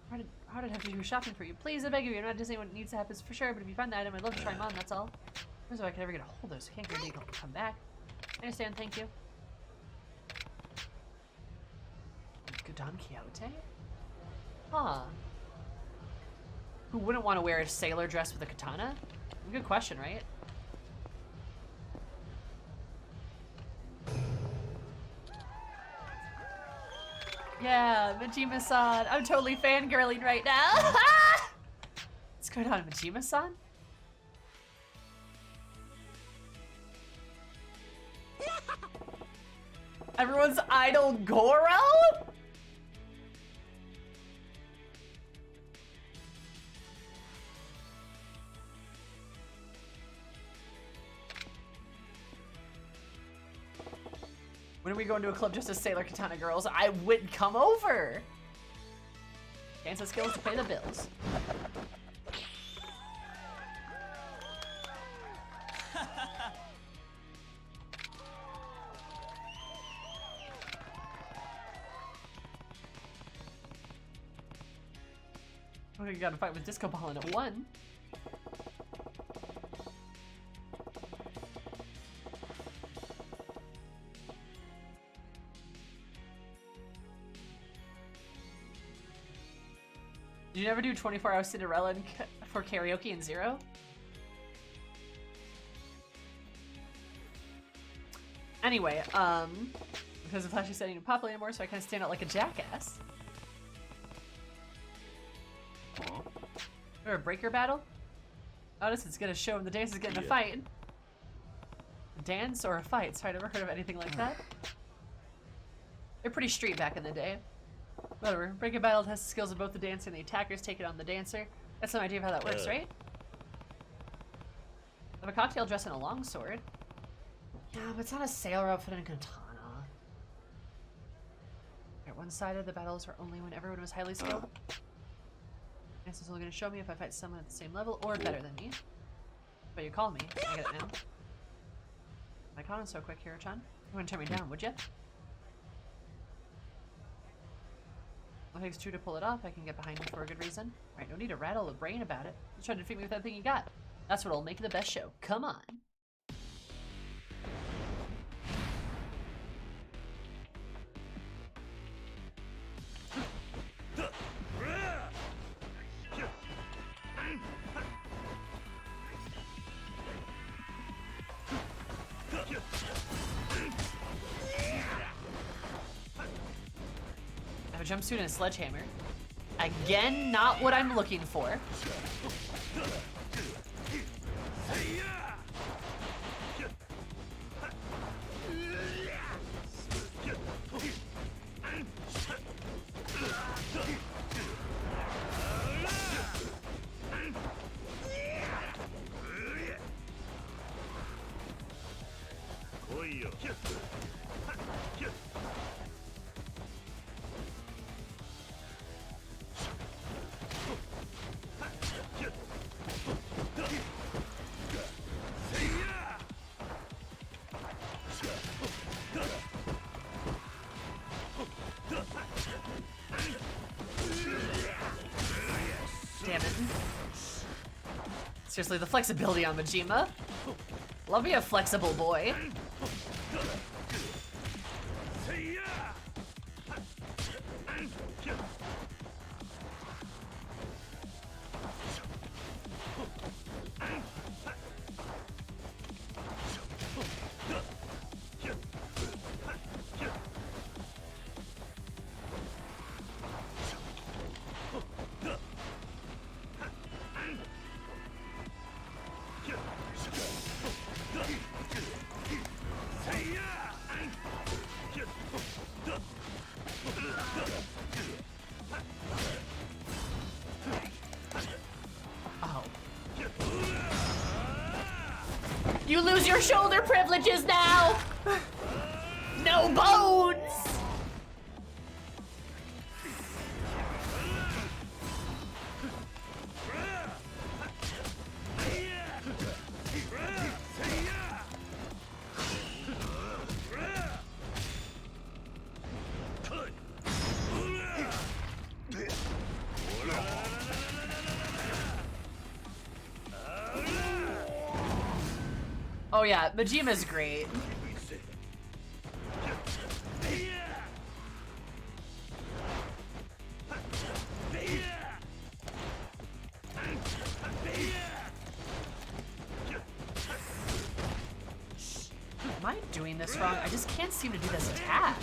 How did I have to do shopping for you? Please, I beg of you. I'm not just saying what needs to happen for sure, but if you find the item, I'd love to try them on, that's all. Here's how I could ever get a hold of those. I can't guarantee they'll come back. I understand, thank you. Don Quixote? Huh. Who wouldn't want to wear a sailor dress with a katana? Good question, right? Yeah, Majima-san. I'm totally fangirling right now. What's going on, Majima-san? Everyone's idol Goro? When are we going to a club just as Sailor Katana girls? I would come over. Dance and skills to pay the bills. Oh, you gotta fight with Disco Ball in at 1. Did you never do 24-hour Cinderella for karaoke in Zero? Anyway, because the Flash is setting popular anymore, so I kind of stand out like a jackass. Or a breaker battle? Oh, this is gonna show him the dance is getting a fight. A dance or a fight? Sorry, I never heard of anything like that. They're pretty street back in the day. Whatever. Breaker battle tests the skills of both the dancer and the attackers take it on the dancer. That's some idea of how that works, right? I have a cocktail dress and a longsword. Yeah, but it's not a sailor outfit and a katana. At one side of the battles were only when everyone was highly skilled. This is only going to show me if I fight someone at the same level or better than me. But you called me. I get it now. My con is so quick, Hiro-chan. You wouldn't turn me down, would you? It takes 2 to pull it off. I can get behind you for a good reason. Alright, no need to rattle a brain about it. Just try to defeat me with that thing you got. That's what'll make it the best show. Come on. Jumpsuit and a sledgehammer. Again, not what I'm looking for. Damn it. Seriously, the flexibility on Majima. Love me a flexible boy. You lose your shoulder privileges now! No bones! Oh yeah, Majima's great. Am I doing this wrong? I just can't seem to do this attack.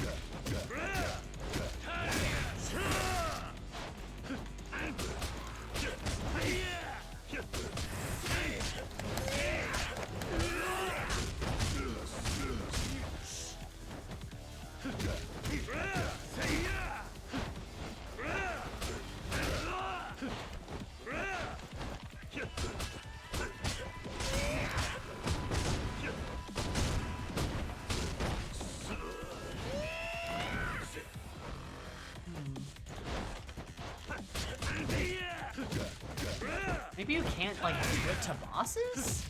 Maybe you can't, like, do it to bosses?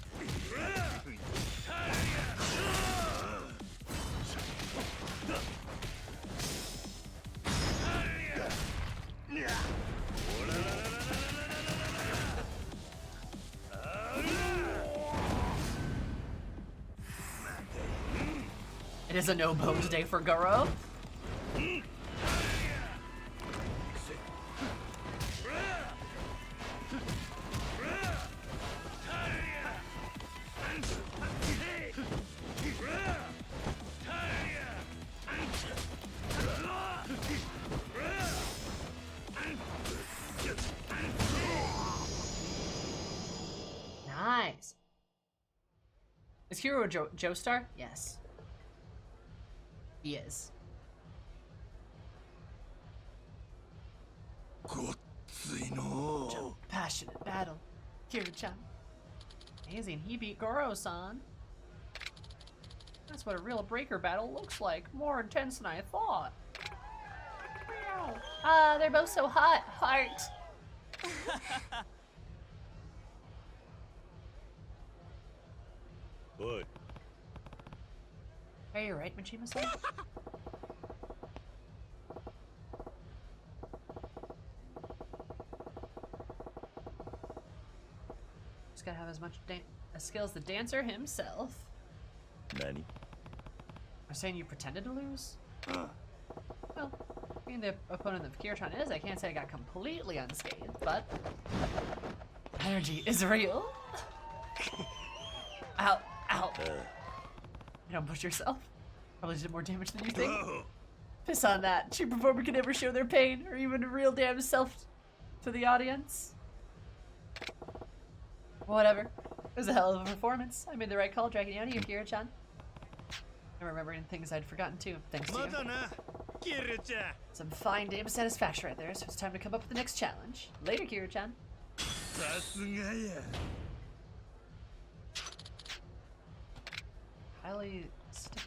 It is a no-bones day for Goro. Nice. Is Hero a Joestar? Yes. He is. Jump, passionate battle. Kira-chan. Amazing, he beat Goro-san. That's what a real breaker battle looks like. More intense than I thought. Ah, they're both so hot. Heart. What? Are you right, Majima-san? Just gotta have as much skill as the dancer himself. Nani? I'm saying you pretended to lose? Well, being the opponent of Kira-chan is, I can't say I got completely unscathed, but energy is real. Ow, ow. You don't push yourself. Probably did more damage than you think. Piss on that. True performer can never show their pain or even real damn self to the audience. Whatever. It was a hell of a performance. I made the right call dragging you out of here, Kira-chan. I'm remembering things I'd forgotten too, thanks to you. Some fine damn satisfaction right there, so it's time to come up with the next challenge. Later, Kira-chan. Highly stickmaster.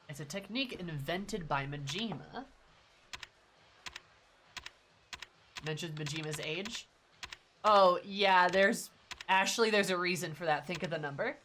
It's a technique invented by Majima. Mentioned Majima's age. Oh, yeah, there's a reason for that. Think of the number.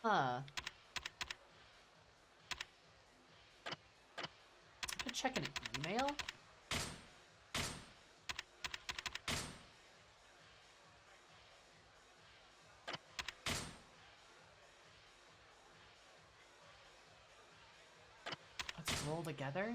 Huh. Should check an email. Let's roll together.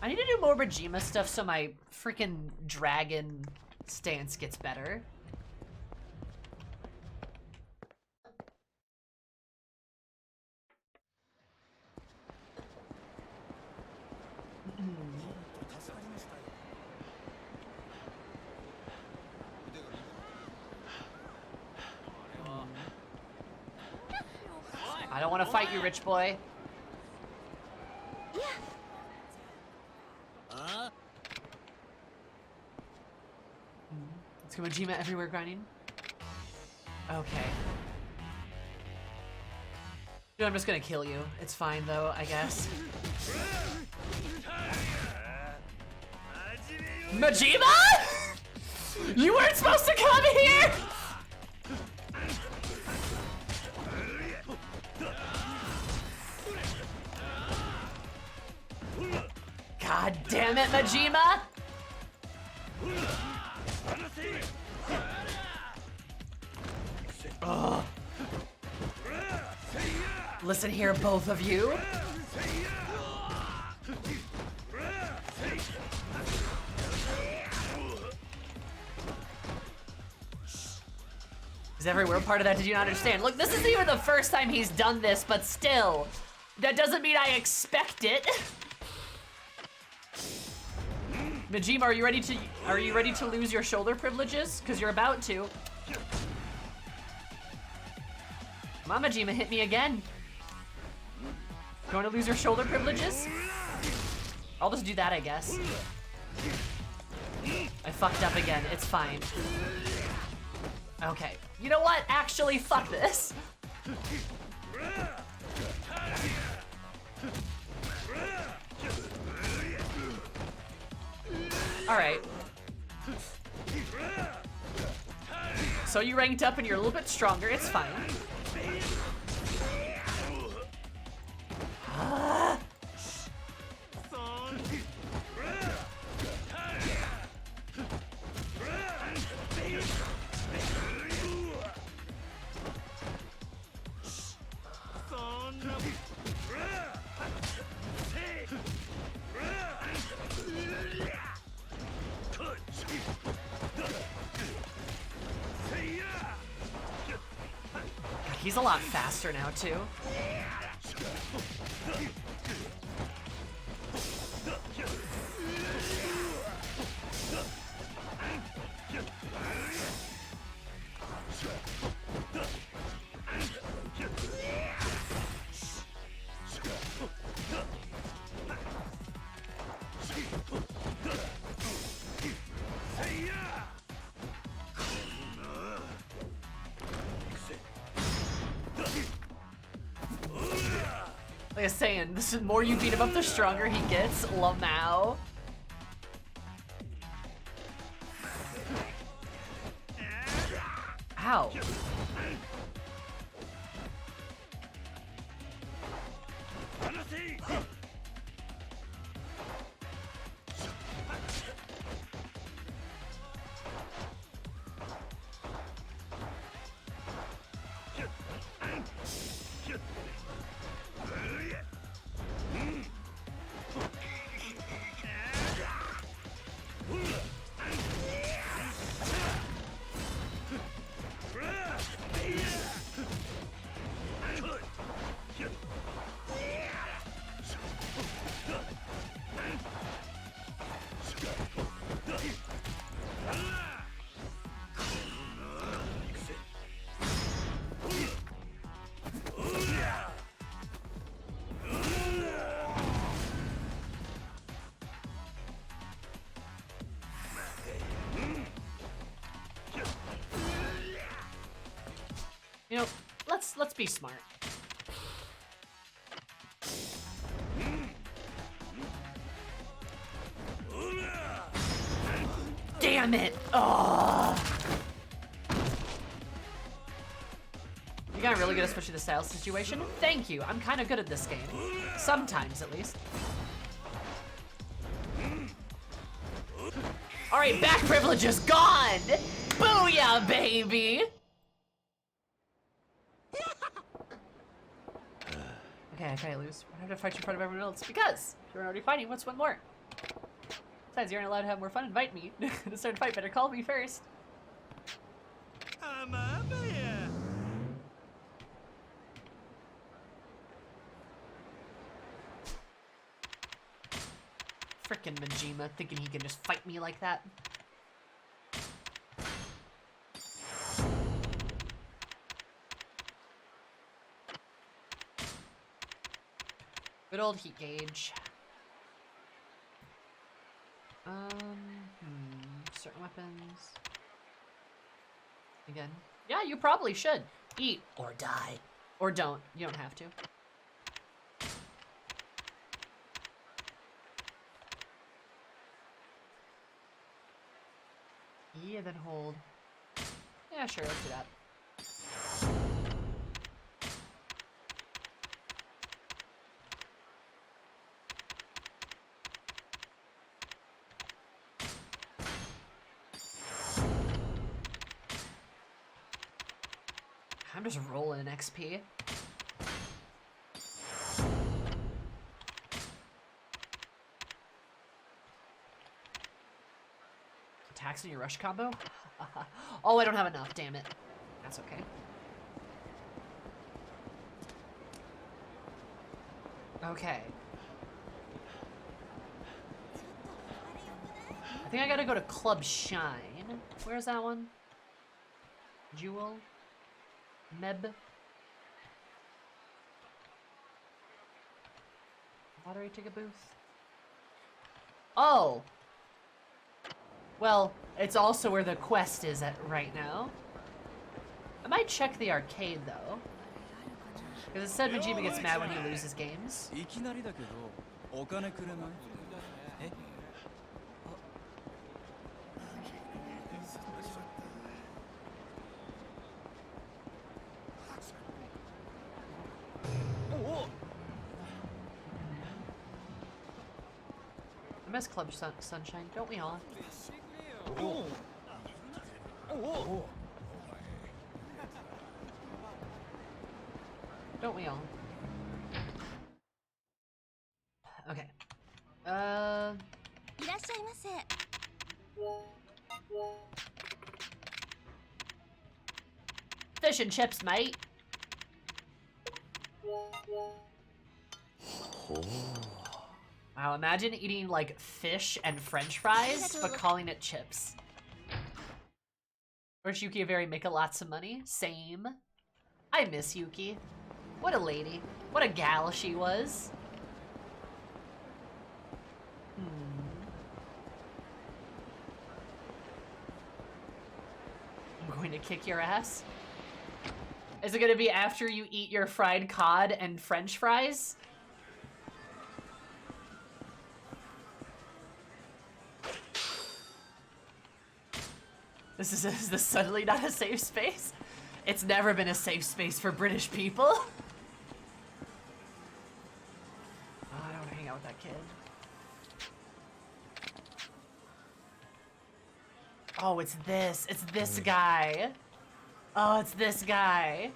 I need to do more Majima stuff so my freaking dragon stance gets better. I don't want to fight you, rich boy. Let's go Majima everywhere grinding. Okay. Dude, I'm just gonna kill you. It's fine though, I guess. Majima? You weren't supposed to come here! God damn it, Majima! Ugh. Listen here, both of you. Is every word part of that did you not understand? Look, this isn't even the first time he's done this, but still. That doesn't mean I expect it. Majima, are you ready to lose your shoulder privileges? Because you're about to. Come on, Majima, hit me again. You want to lose your shoulder privileges? I'll just do that, I guess. I fucked up again. It's fine. Okay. You know what? Actually, fuck this. Alright. So you ranked up and you're a little bit stronger. It's fine. He's a lot faster now, too. Like I was saying, the more you beat him up, the stronger he gets. Lamau. Ow. You know, let's be smart. Damn it! Oh. You got really good at switching the style situation. Thank you. I'm kind of good at this game. Sometimes, at least. All right, back privilege is gone. Booyah, baby. Okay, I can't lose. Why do I have to fight you in front of everyone else? Because you're already fighting. What's one more? Besides, you're not allowed to have more fun. Invite me to start a fight. Better call me first. Frickin' Majima, thinking he can just fight me like that. Good old heat gauge. Certain weapons. Again. Yeah, you probably should. Eat or die. Or don't. You don't have to. Yeah, then hold. Yeah, sure, let's do that. I'm just rolling an XP. Attacks in your rush combo? Oh, I don't have enough, damn it. That's okay. Okay. I think I gotta go to Club Shine. Where's that one? Jewel? Meb? Lottery ticket booth? Oh! Well, it's also where the quest is at right now. I might check the arcade, though. Because it said Majima gets mad when he loses games. I miss Club Sunshine, don't we all? Don't we all? Okay. Fish and chips, mate. Wow, imagine eating like fish and french fries, but calling it chips. Or Yuki a very make a lots of money? Same. I miss Yuki. What a lady. What a gal she was. I'm going to kick your ass. Is it gonna be after you eat your fried cod and french fries? Is this suddenly not a safe space? It's never been a safe space for British people. Oh, I don't want to hang out with that kid. Oh, it's this. It's this guy. Oh, it's this guy.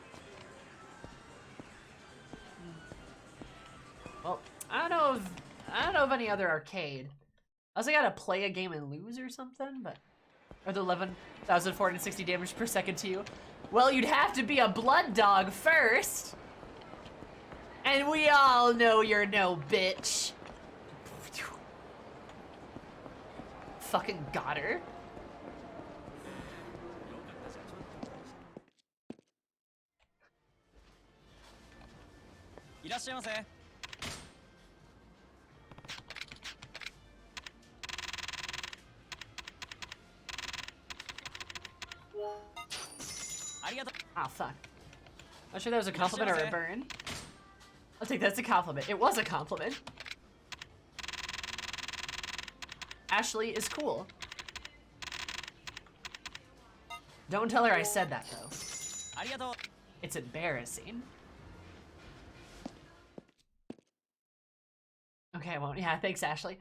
Well, I don't know of any other arcade. I also gotta play a game and lose or something, but or the 11,460 damage per second to you. Well, you'd have to be a blood dog first. And we all know you're no bitch. Fucking got her. Oh, fuck. Not sure that was a compliment or a burn. I'll take that as a compliment. It was a compliment. Ashley is cool. Don't tell her I said that, though. It's embarrassing. Okay, I won't. Yeah, thanks, Ashley.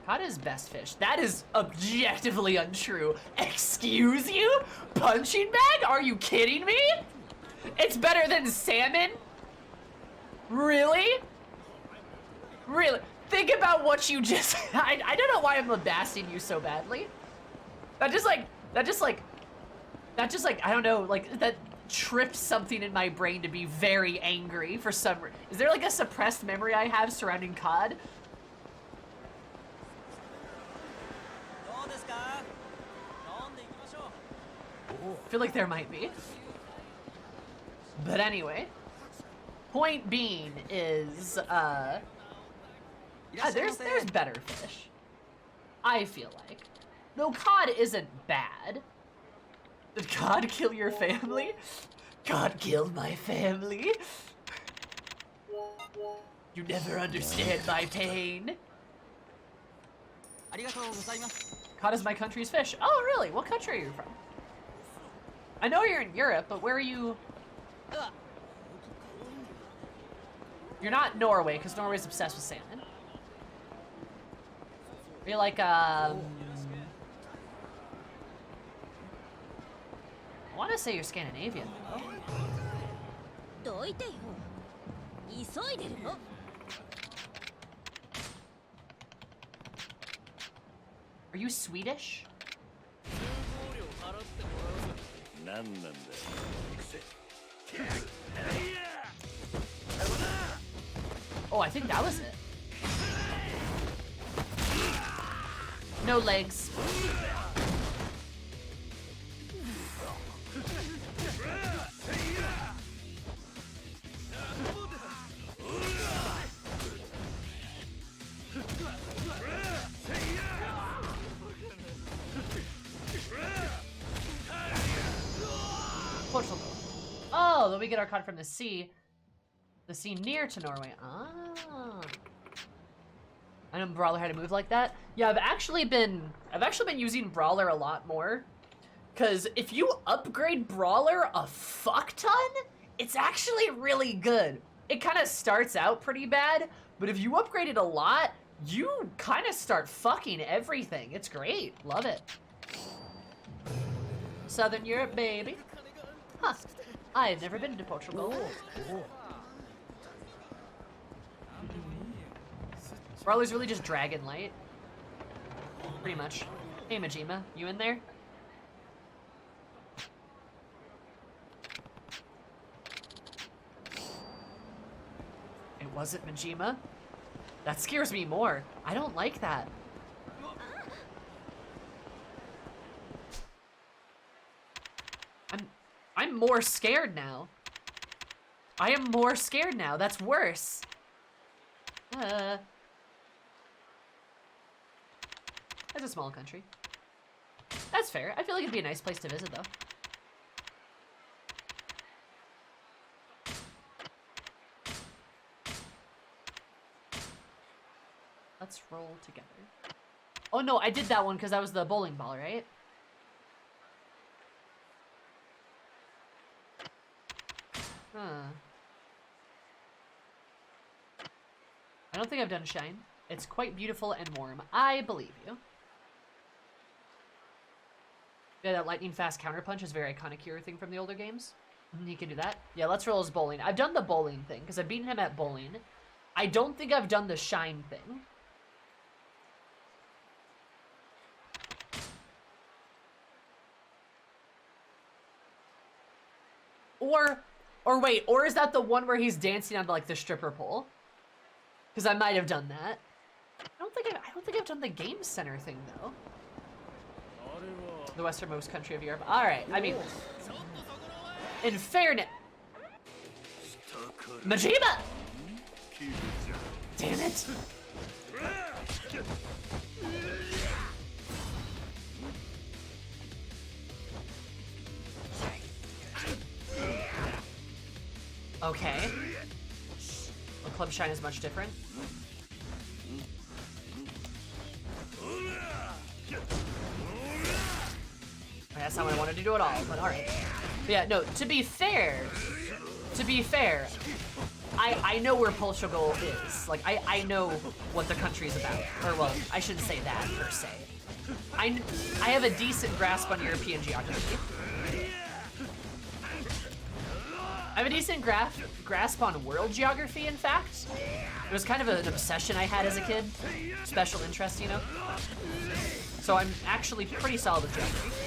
Cod is best fish. That is objectively untrue. Excuse you? Punching bag? Are you kidding me? It's better than salmon? Really? Really? Think about what you just... I don't know why I'm lambasting you so badly. That just like, I don't know, like, that tripped something in my brain to be very angry for some reason. Is there like a suppressed memory I have surrounding Cod? I feel like there might be. But anyway. Point being is, there's better fish. I feel like. Though Cod isn't bad. Did God kill your family? God killed my family? You never understand my pain. Cod is my country's fish. Oh, really? What country are you from? I know you're in Europe, but where are you? You're not Norway, because Norway's obsessed with salmon. Are you like, I want to say you're Scandinavian, though. Are you Swedish? Oh, I think that was it. No legs. Portugal. Oh, then we get our cod from the sea. The sea near to Norway. Ah. I know Brawler had to move like that. Yeah, I've actually been using Brawler a lot more. Cause if you upgrade Brawler a fuck ton, it's actually really good. It kind of starts out pretty bad, but if you upgrade it a lot, you kind of start fucking everything. It's great. Love it. Southern Europe, baby. Huh. I've never been to Portugal. Brawler's really just Dragon Light. Pretty much. Hey, Majima, you in there? It wasn't Majima? That scares me more. I don't like that. I'm more scared now. I am more scared now. That's worse. That's a small country. That's fair. I feel like it'd be a nice place to visit, though. Let's roll together. Oh no, I did that one because that was the bowling ball, right? Huh. I don't think I've done Shine. It's quite beautiful and warm. I believe you. Yeah, that lightning fast counterpunch is a very iconic hero thing from the older games. He can do that. Yeah, let's roll his bowling. I've done the bowling thing because I've beaten him at bowling. I don't think I've done the Shine thing. Or wait, or is that the one where he's dancing on like the stripper pole? Because I might have done that. I don't think I've done the game center thing though. The westernmost country of Europe. All right, I mean, in fairness, Majima. Damn it. Okay. Well, Club Shine is much different. That's not what I wanted to do at all, but alright. But yeah, no, to be fair, I know where Portugal is. Like, I know what the country's about. Or, well, I shouldn't say that, per se. I have a decent grasp on European geography. I have a decent grasp on world geography, in fact. It was kind of an obsession I had as a kid. Special interest, you know? So I'm actually pretty solid with geography.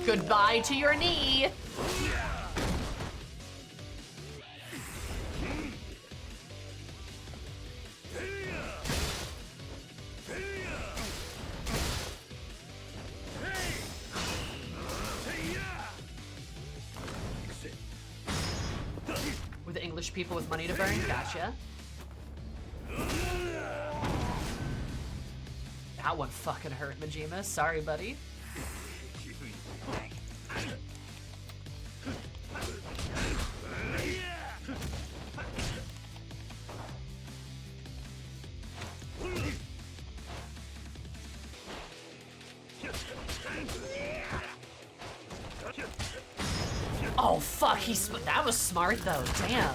Goodbye to your knee! With English people with money to burn? Gotcha. That one fucking hurt, Majima. Sorry, buddy. Oh fuck, that was smart though, damn.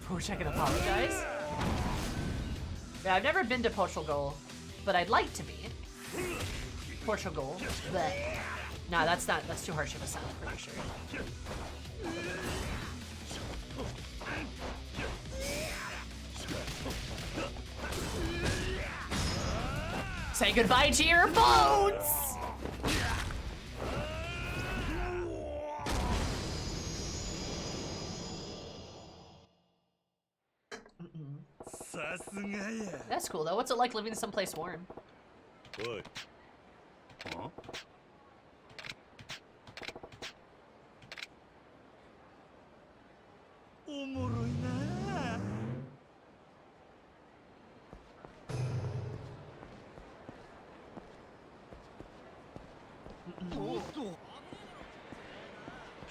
Wish I could apologize. Yeah, I've never been to Portugal, but I'd like to be. Portugal, but nah, that's too harsh of a sound, pretty sure. Say goodbye to your bones! That's cool though. What's it like living someplace warm? What? Huh? I'm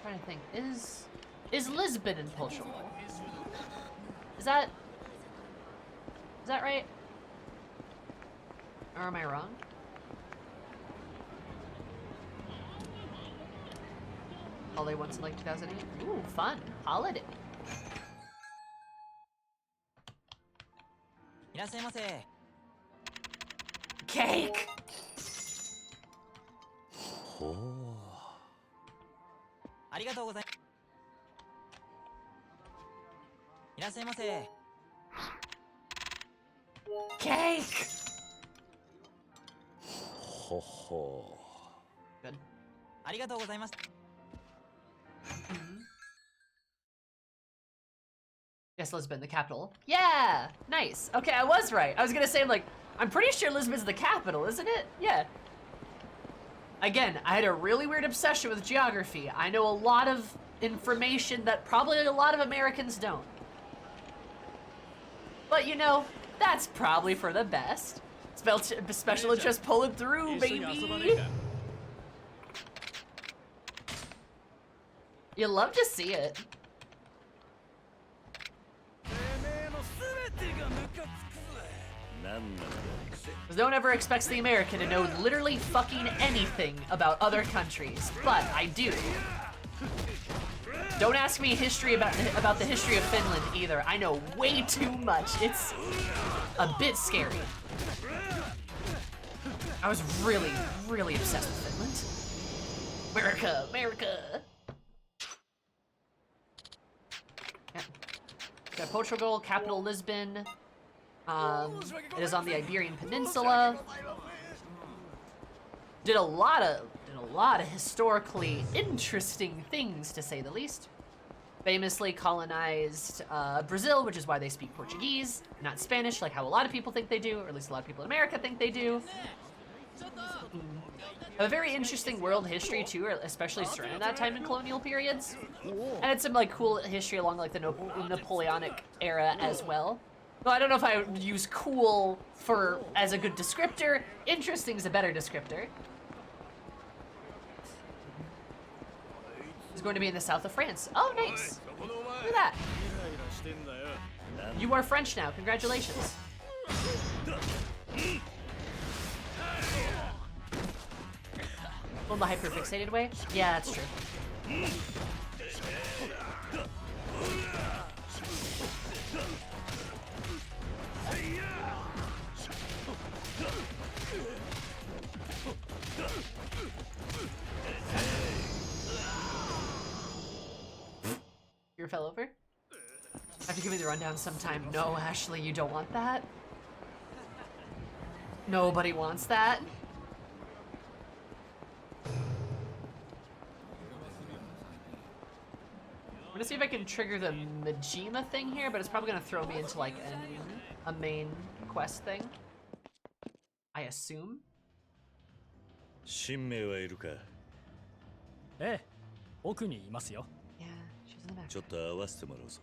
trying to think. Is Lisbon in Portugal? Is that right? Or am I wrong? Holiday once in like 2008? Ooh, fun. Holiday. Cake! Oh. Cake! Ho ho. Good. Yes, Lisbon, the capital. Yeah! Nice. Okay, I was right. I was gonna say, I'm pretty sure Lisbon's the capital, isn't it? Yeah. Again, I had a really weird obsession with geography. I know a lot of information that probably a lot of Americans don't. But you know, that's probably for the best. Special interest pulling through, baby! You love to see it. Because no one ever expects the American to know literally fucking anything about other countries, but I do. Don't ask me history about the history of Finland either. I know way too much. It's a bit scary. I was really, really obsessed with Finland. America, America. Yeah. Got Portugal, capital Lisbon. It is on the Iberian Peninsula. Did a lot of historically interesting things, to say the least. Famously colonized Brazil, which is why they speak Portuguese, not Spanish, like how a lot of people think they do, or at least a lot of people in America think they do. A very interesting world history too, especially surrounding that time in colonial periods. And it's some cool history along the Napoleonic era as well. Well, I don't know if I would use cool as a good descriptor. Interesting is a better descriptor. It's going to be in the south of France. Oh, nice. Look at that. You are French now. Congratulations. Well, the hyperfixated way? Yeah, that's true. Your fell over? Have to give me the rundown sometime. No, Ashley, you don't want that. Nobody wants that. gonna see if I can trigger the Majima thing here, but it's probably gonna throw me into like a main quest thing. I assume. 新名はいるか？ええ、奥にいますよ。Yeah, she's in the back. ちょっと合わせてもらうぞ。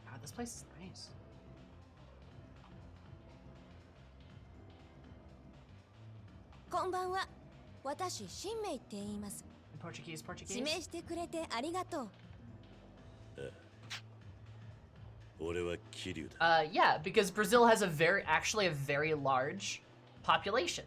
God, this place is nice. こんばんは。私、新名って言います。Portuguese, Portuguese. 指名してくれてありがとう。俺は桐生だ。Yeah, because Brazil has actually a very large population.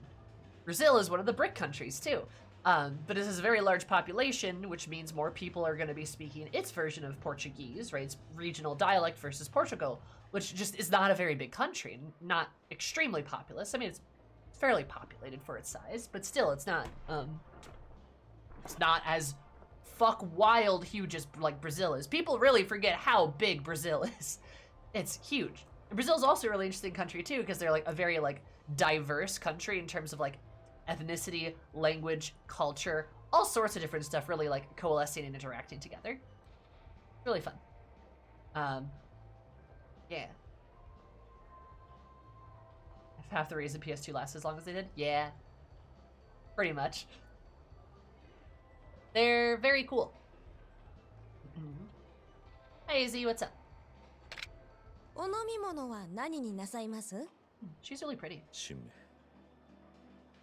Brazil is one of the BRIC countries too. But it has a very large population, which means more people are going to be speaking its version of Portuguese, right? It's regional dialect versus Portugal, which just is not a very big country, not extremely populous. I mean, it's fairly populated for its size, but still, it's not as fuck wild huge as like Brazil is. People really forget how big Brazil is. It's huge. Brazil's also a really interesting country too, because they're like a very like diverse country in terms of like ethnicity, language, culture, all sorts of different stuff really like coalescing and interacting together. Really fun. Yeah. If half the reason PS2 lasts as long as they did? Yeah. Pretty much. They're very cool. Hey Z, what's up? お飲み物は何になさいます？ She's really pretty. 新名。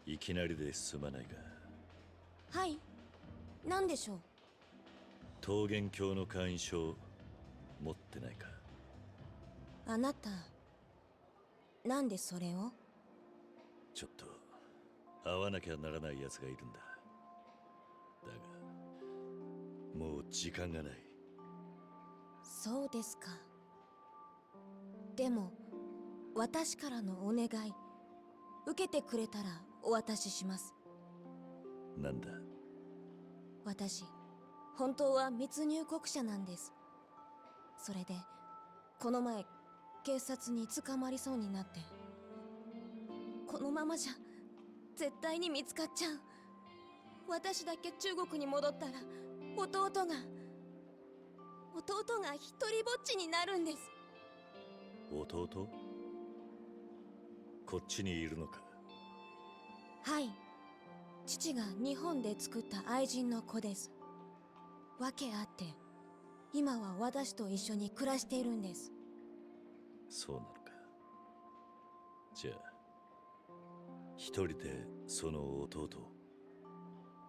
いきなりですまないが。はい。何でしょう？桃源郷の会員証持ってないか？あなた、なんでそれを？ちょっと会わなきゃならない奴がいるんだ。だが、もう時間がない。そうですか。でも、私からのお願い、受けてくれたらお渡しします。なんだ？私、本当は密入国者なんです。それで、この前、警察に捕まりそうになって。このままじゃ、絶対に見つかっちゃう。私だけ中国に戻ったら、弟が一人ぼっちになるんです。弟？こっちにいるのか？はい。父が日本で作った愛人の子です。わけあって、今は私と一緒に暮らしているんです。そうなのか。じゃあ、一人でその弟を。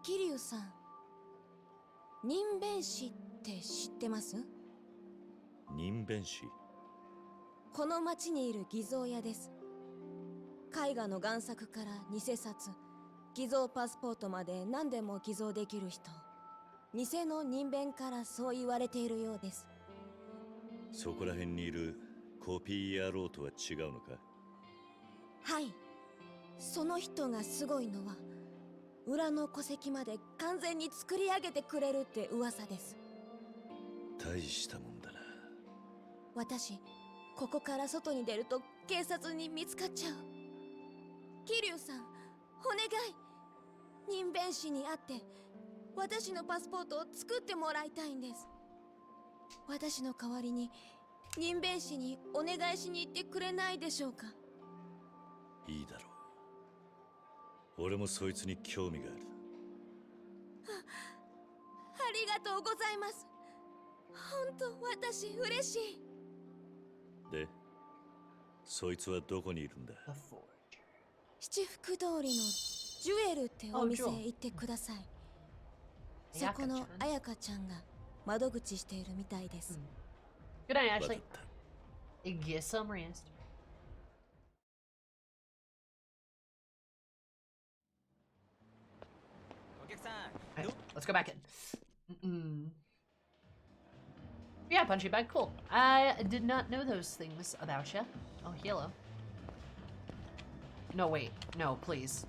桐生さん、人弁師って知ってます？人弁師？この町にいる偽造屋です。絵画の贋作から偽札、偽造パスポートまで何でも偽造できる人。偽の人弁からそう言われているようです。そこら辺にいるコピー野郎とは違うのか？はい。その人がすごいのは、裏の戸籍まで完全に作り上げてくれるって噂です。大したもんだな。私、ここから外に出ると警察に見つかっちゃう。桐生さん、お願い。人弁士に会って私のパスポートを作ってもらいたいんです。私の代わりに人弁士にお願いしに行ってくれないでしょうか？いいだろう。俺もそいつに興味がある。ありがとうございます。本当私嬉しい。で、そいつはどこにいるんだ？七福通りのジュエルってお店へ行ってください。そこの彩香ちゃんが窓口しているみたいです。Good night, Ashley. Get some rest. Right, let's go back in. Yeah, punching bag, cool. I did not know those things about you. Oh, hello. No, wait. No, please.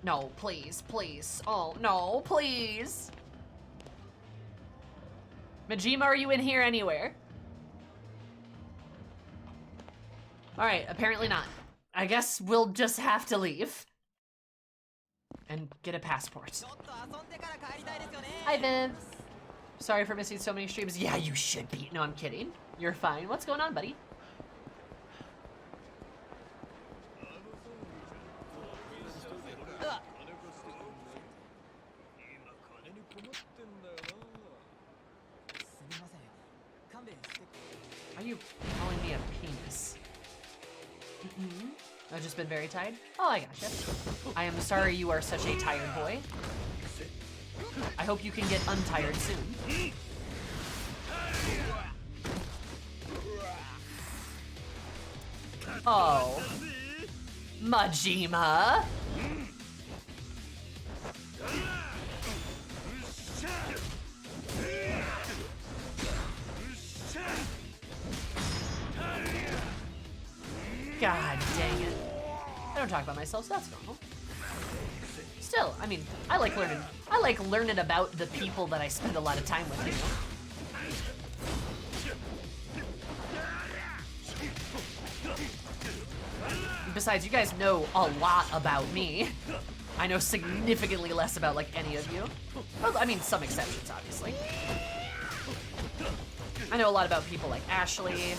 No, please, please. Oh, no, please. Majima, are you in here anywhere? Alright, apparently not. I guess we'll just have to leave. And get a passport. Hi, Viv. Sorry for missing so many streams. Yeah, you should be. No, I'm kidding. You're fine. What's going on, buddy? Are you calling me a penis? I've just been very tired? Oh, I gotcha. I am sorry you are such a tired boy. I hope you can get untired soon. Oh. Majima. God dang it. I don't talk about myself, so that's normal. Still, I mean, I like learning about the people that I spend a lot of time with, you know? Besides, you guys know a lot about me. I know significantly less about, like, any of you. Well, I mean, some exceptions, obviously. I know a lot about people like Ashley.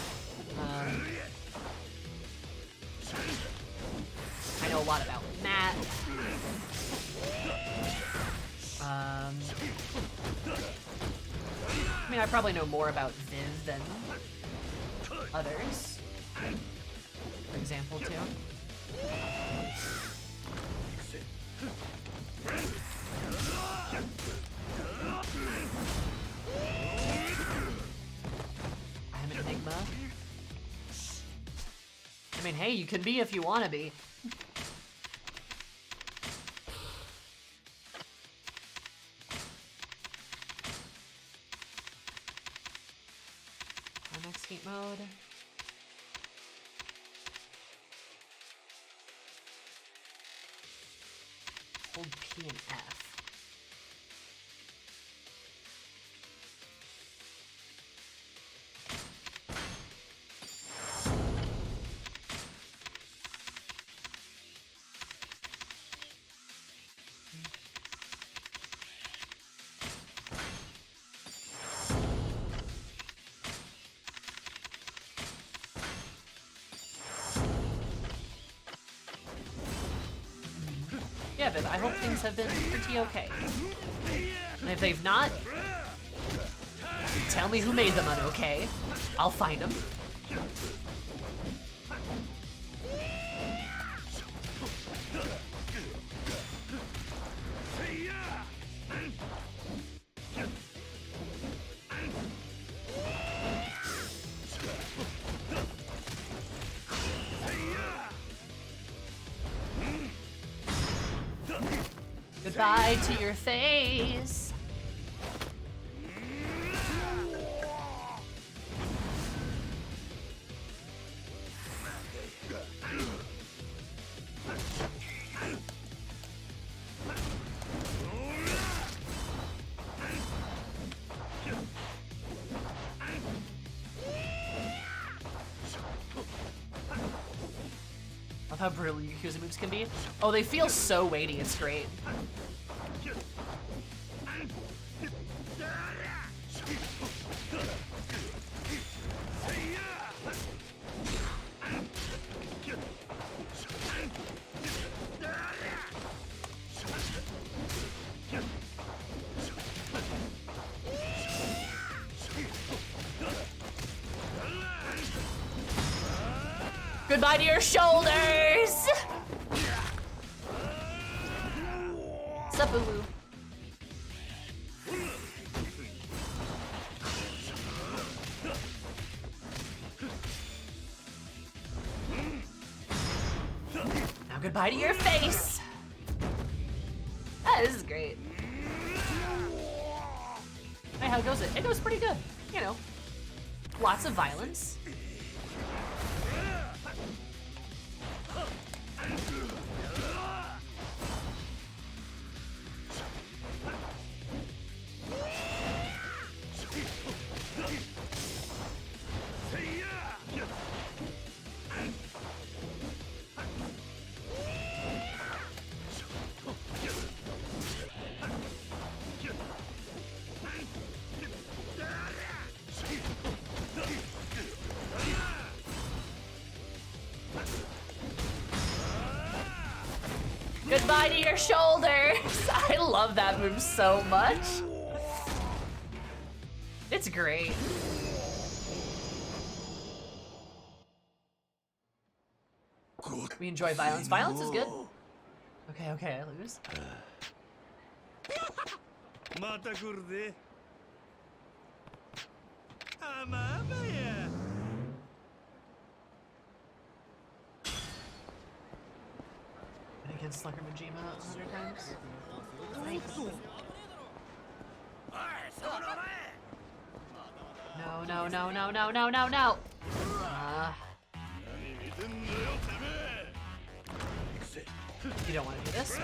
I know a lot about Matt. I mean, I probably know more about Viv than others. For example, too. I'm an enigma. I mean, hey, you can be if you want to be. Our next heat mode. Hold P and F. Yeah, but I hope things have been pretty okay. And if they've not, tell me who made them un-okay. I'll find them. Goodbye to your face. Love how brutal Yakuza moves can be. Oh, they feel so weighty, it's great. Goodbye to your shoulders! Sup, boo-boo? Now goodbye to your face! Ah, this is great. Hey, how goes it? It goes pretty good. You know, lots of violence. by to your shoulders. I love that move so much. It's great. We enjoy violence. Violence is good. Okay, okay, I lose. And against Slucker Majima 100 times. Nice. No, no, no, no, no, no, no, no. You don't want to do this.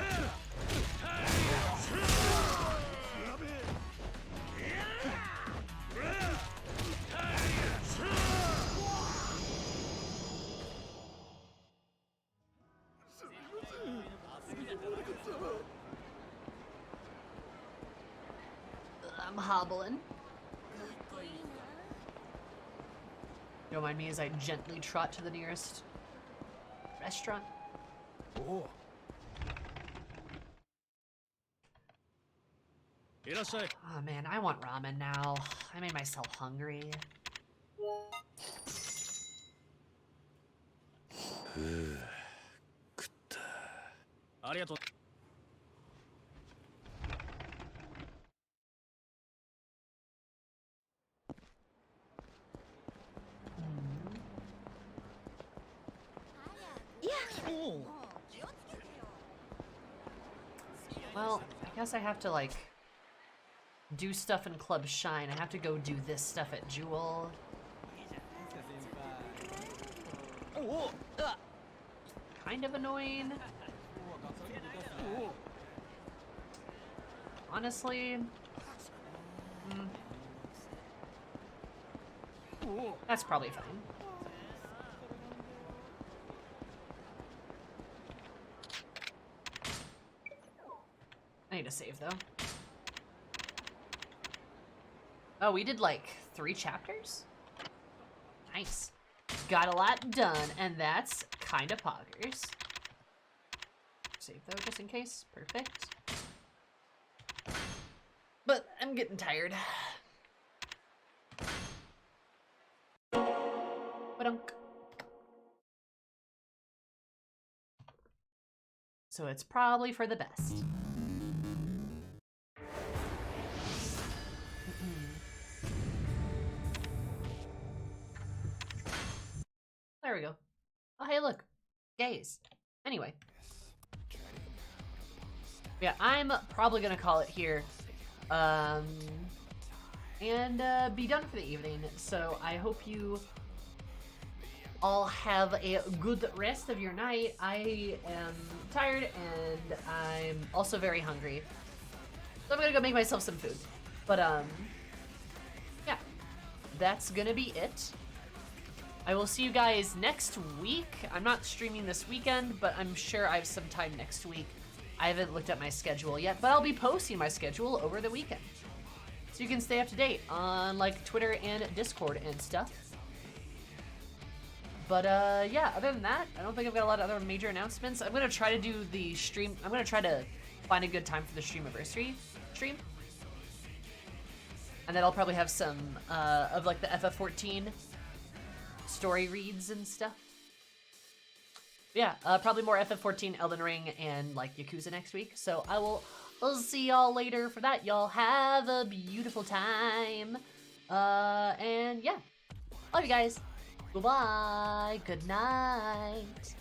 I'm hobbling. Don't mind me as I gently trot to the nearest restaurant. Oh. Oh man, I want ramen now. I made myself hungry. Well, I guess I have to like do stuff in Club Shine. I have to go do this stuff at Jewel. Kind of annoying. Honestly. That's probably fine. I need to save though. Oh, we did like 3 chapters? Nice. Got a lot done, and that's kind of poggers. Save though, just in case. Perfect. But I'm getting tired. Ba-dunk. So it's probably for the best. There we go. Oh, hey, look. Gaze. Anyway. Yeah, I'm probably gonna call it here. And be done for the evening. So I hope you all have a good rest of your night. I am tired and I'm also very hungry. So I'm gonna go make myself some food. But yeah. That's gonna be it. I will see you guys next week. I'm not streaming this weekend, but I'm sure I have some time next week. I haven't looked at my schedule yet, but I'll be posting my schedule over the weekend. So you can stay up to date on like Twitter and Discord and stuff. But yeah, other than that, I don't think I've got a lot of other major announcements. I'm gonna try to do the stream. I'm gonna try to find a good time for the Streamiversary stream. And then I'll probably have some of like the FF14 story reads and stuff. Yeah, probably more FF14, Elden Ring, and like Yakuza next week. So I'll see y'all later for that. Y'all have a beautiful time. And yeah, love you guys. Goodbye. Good night.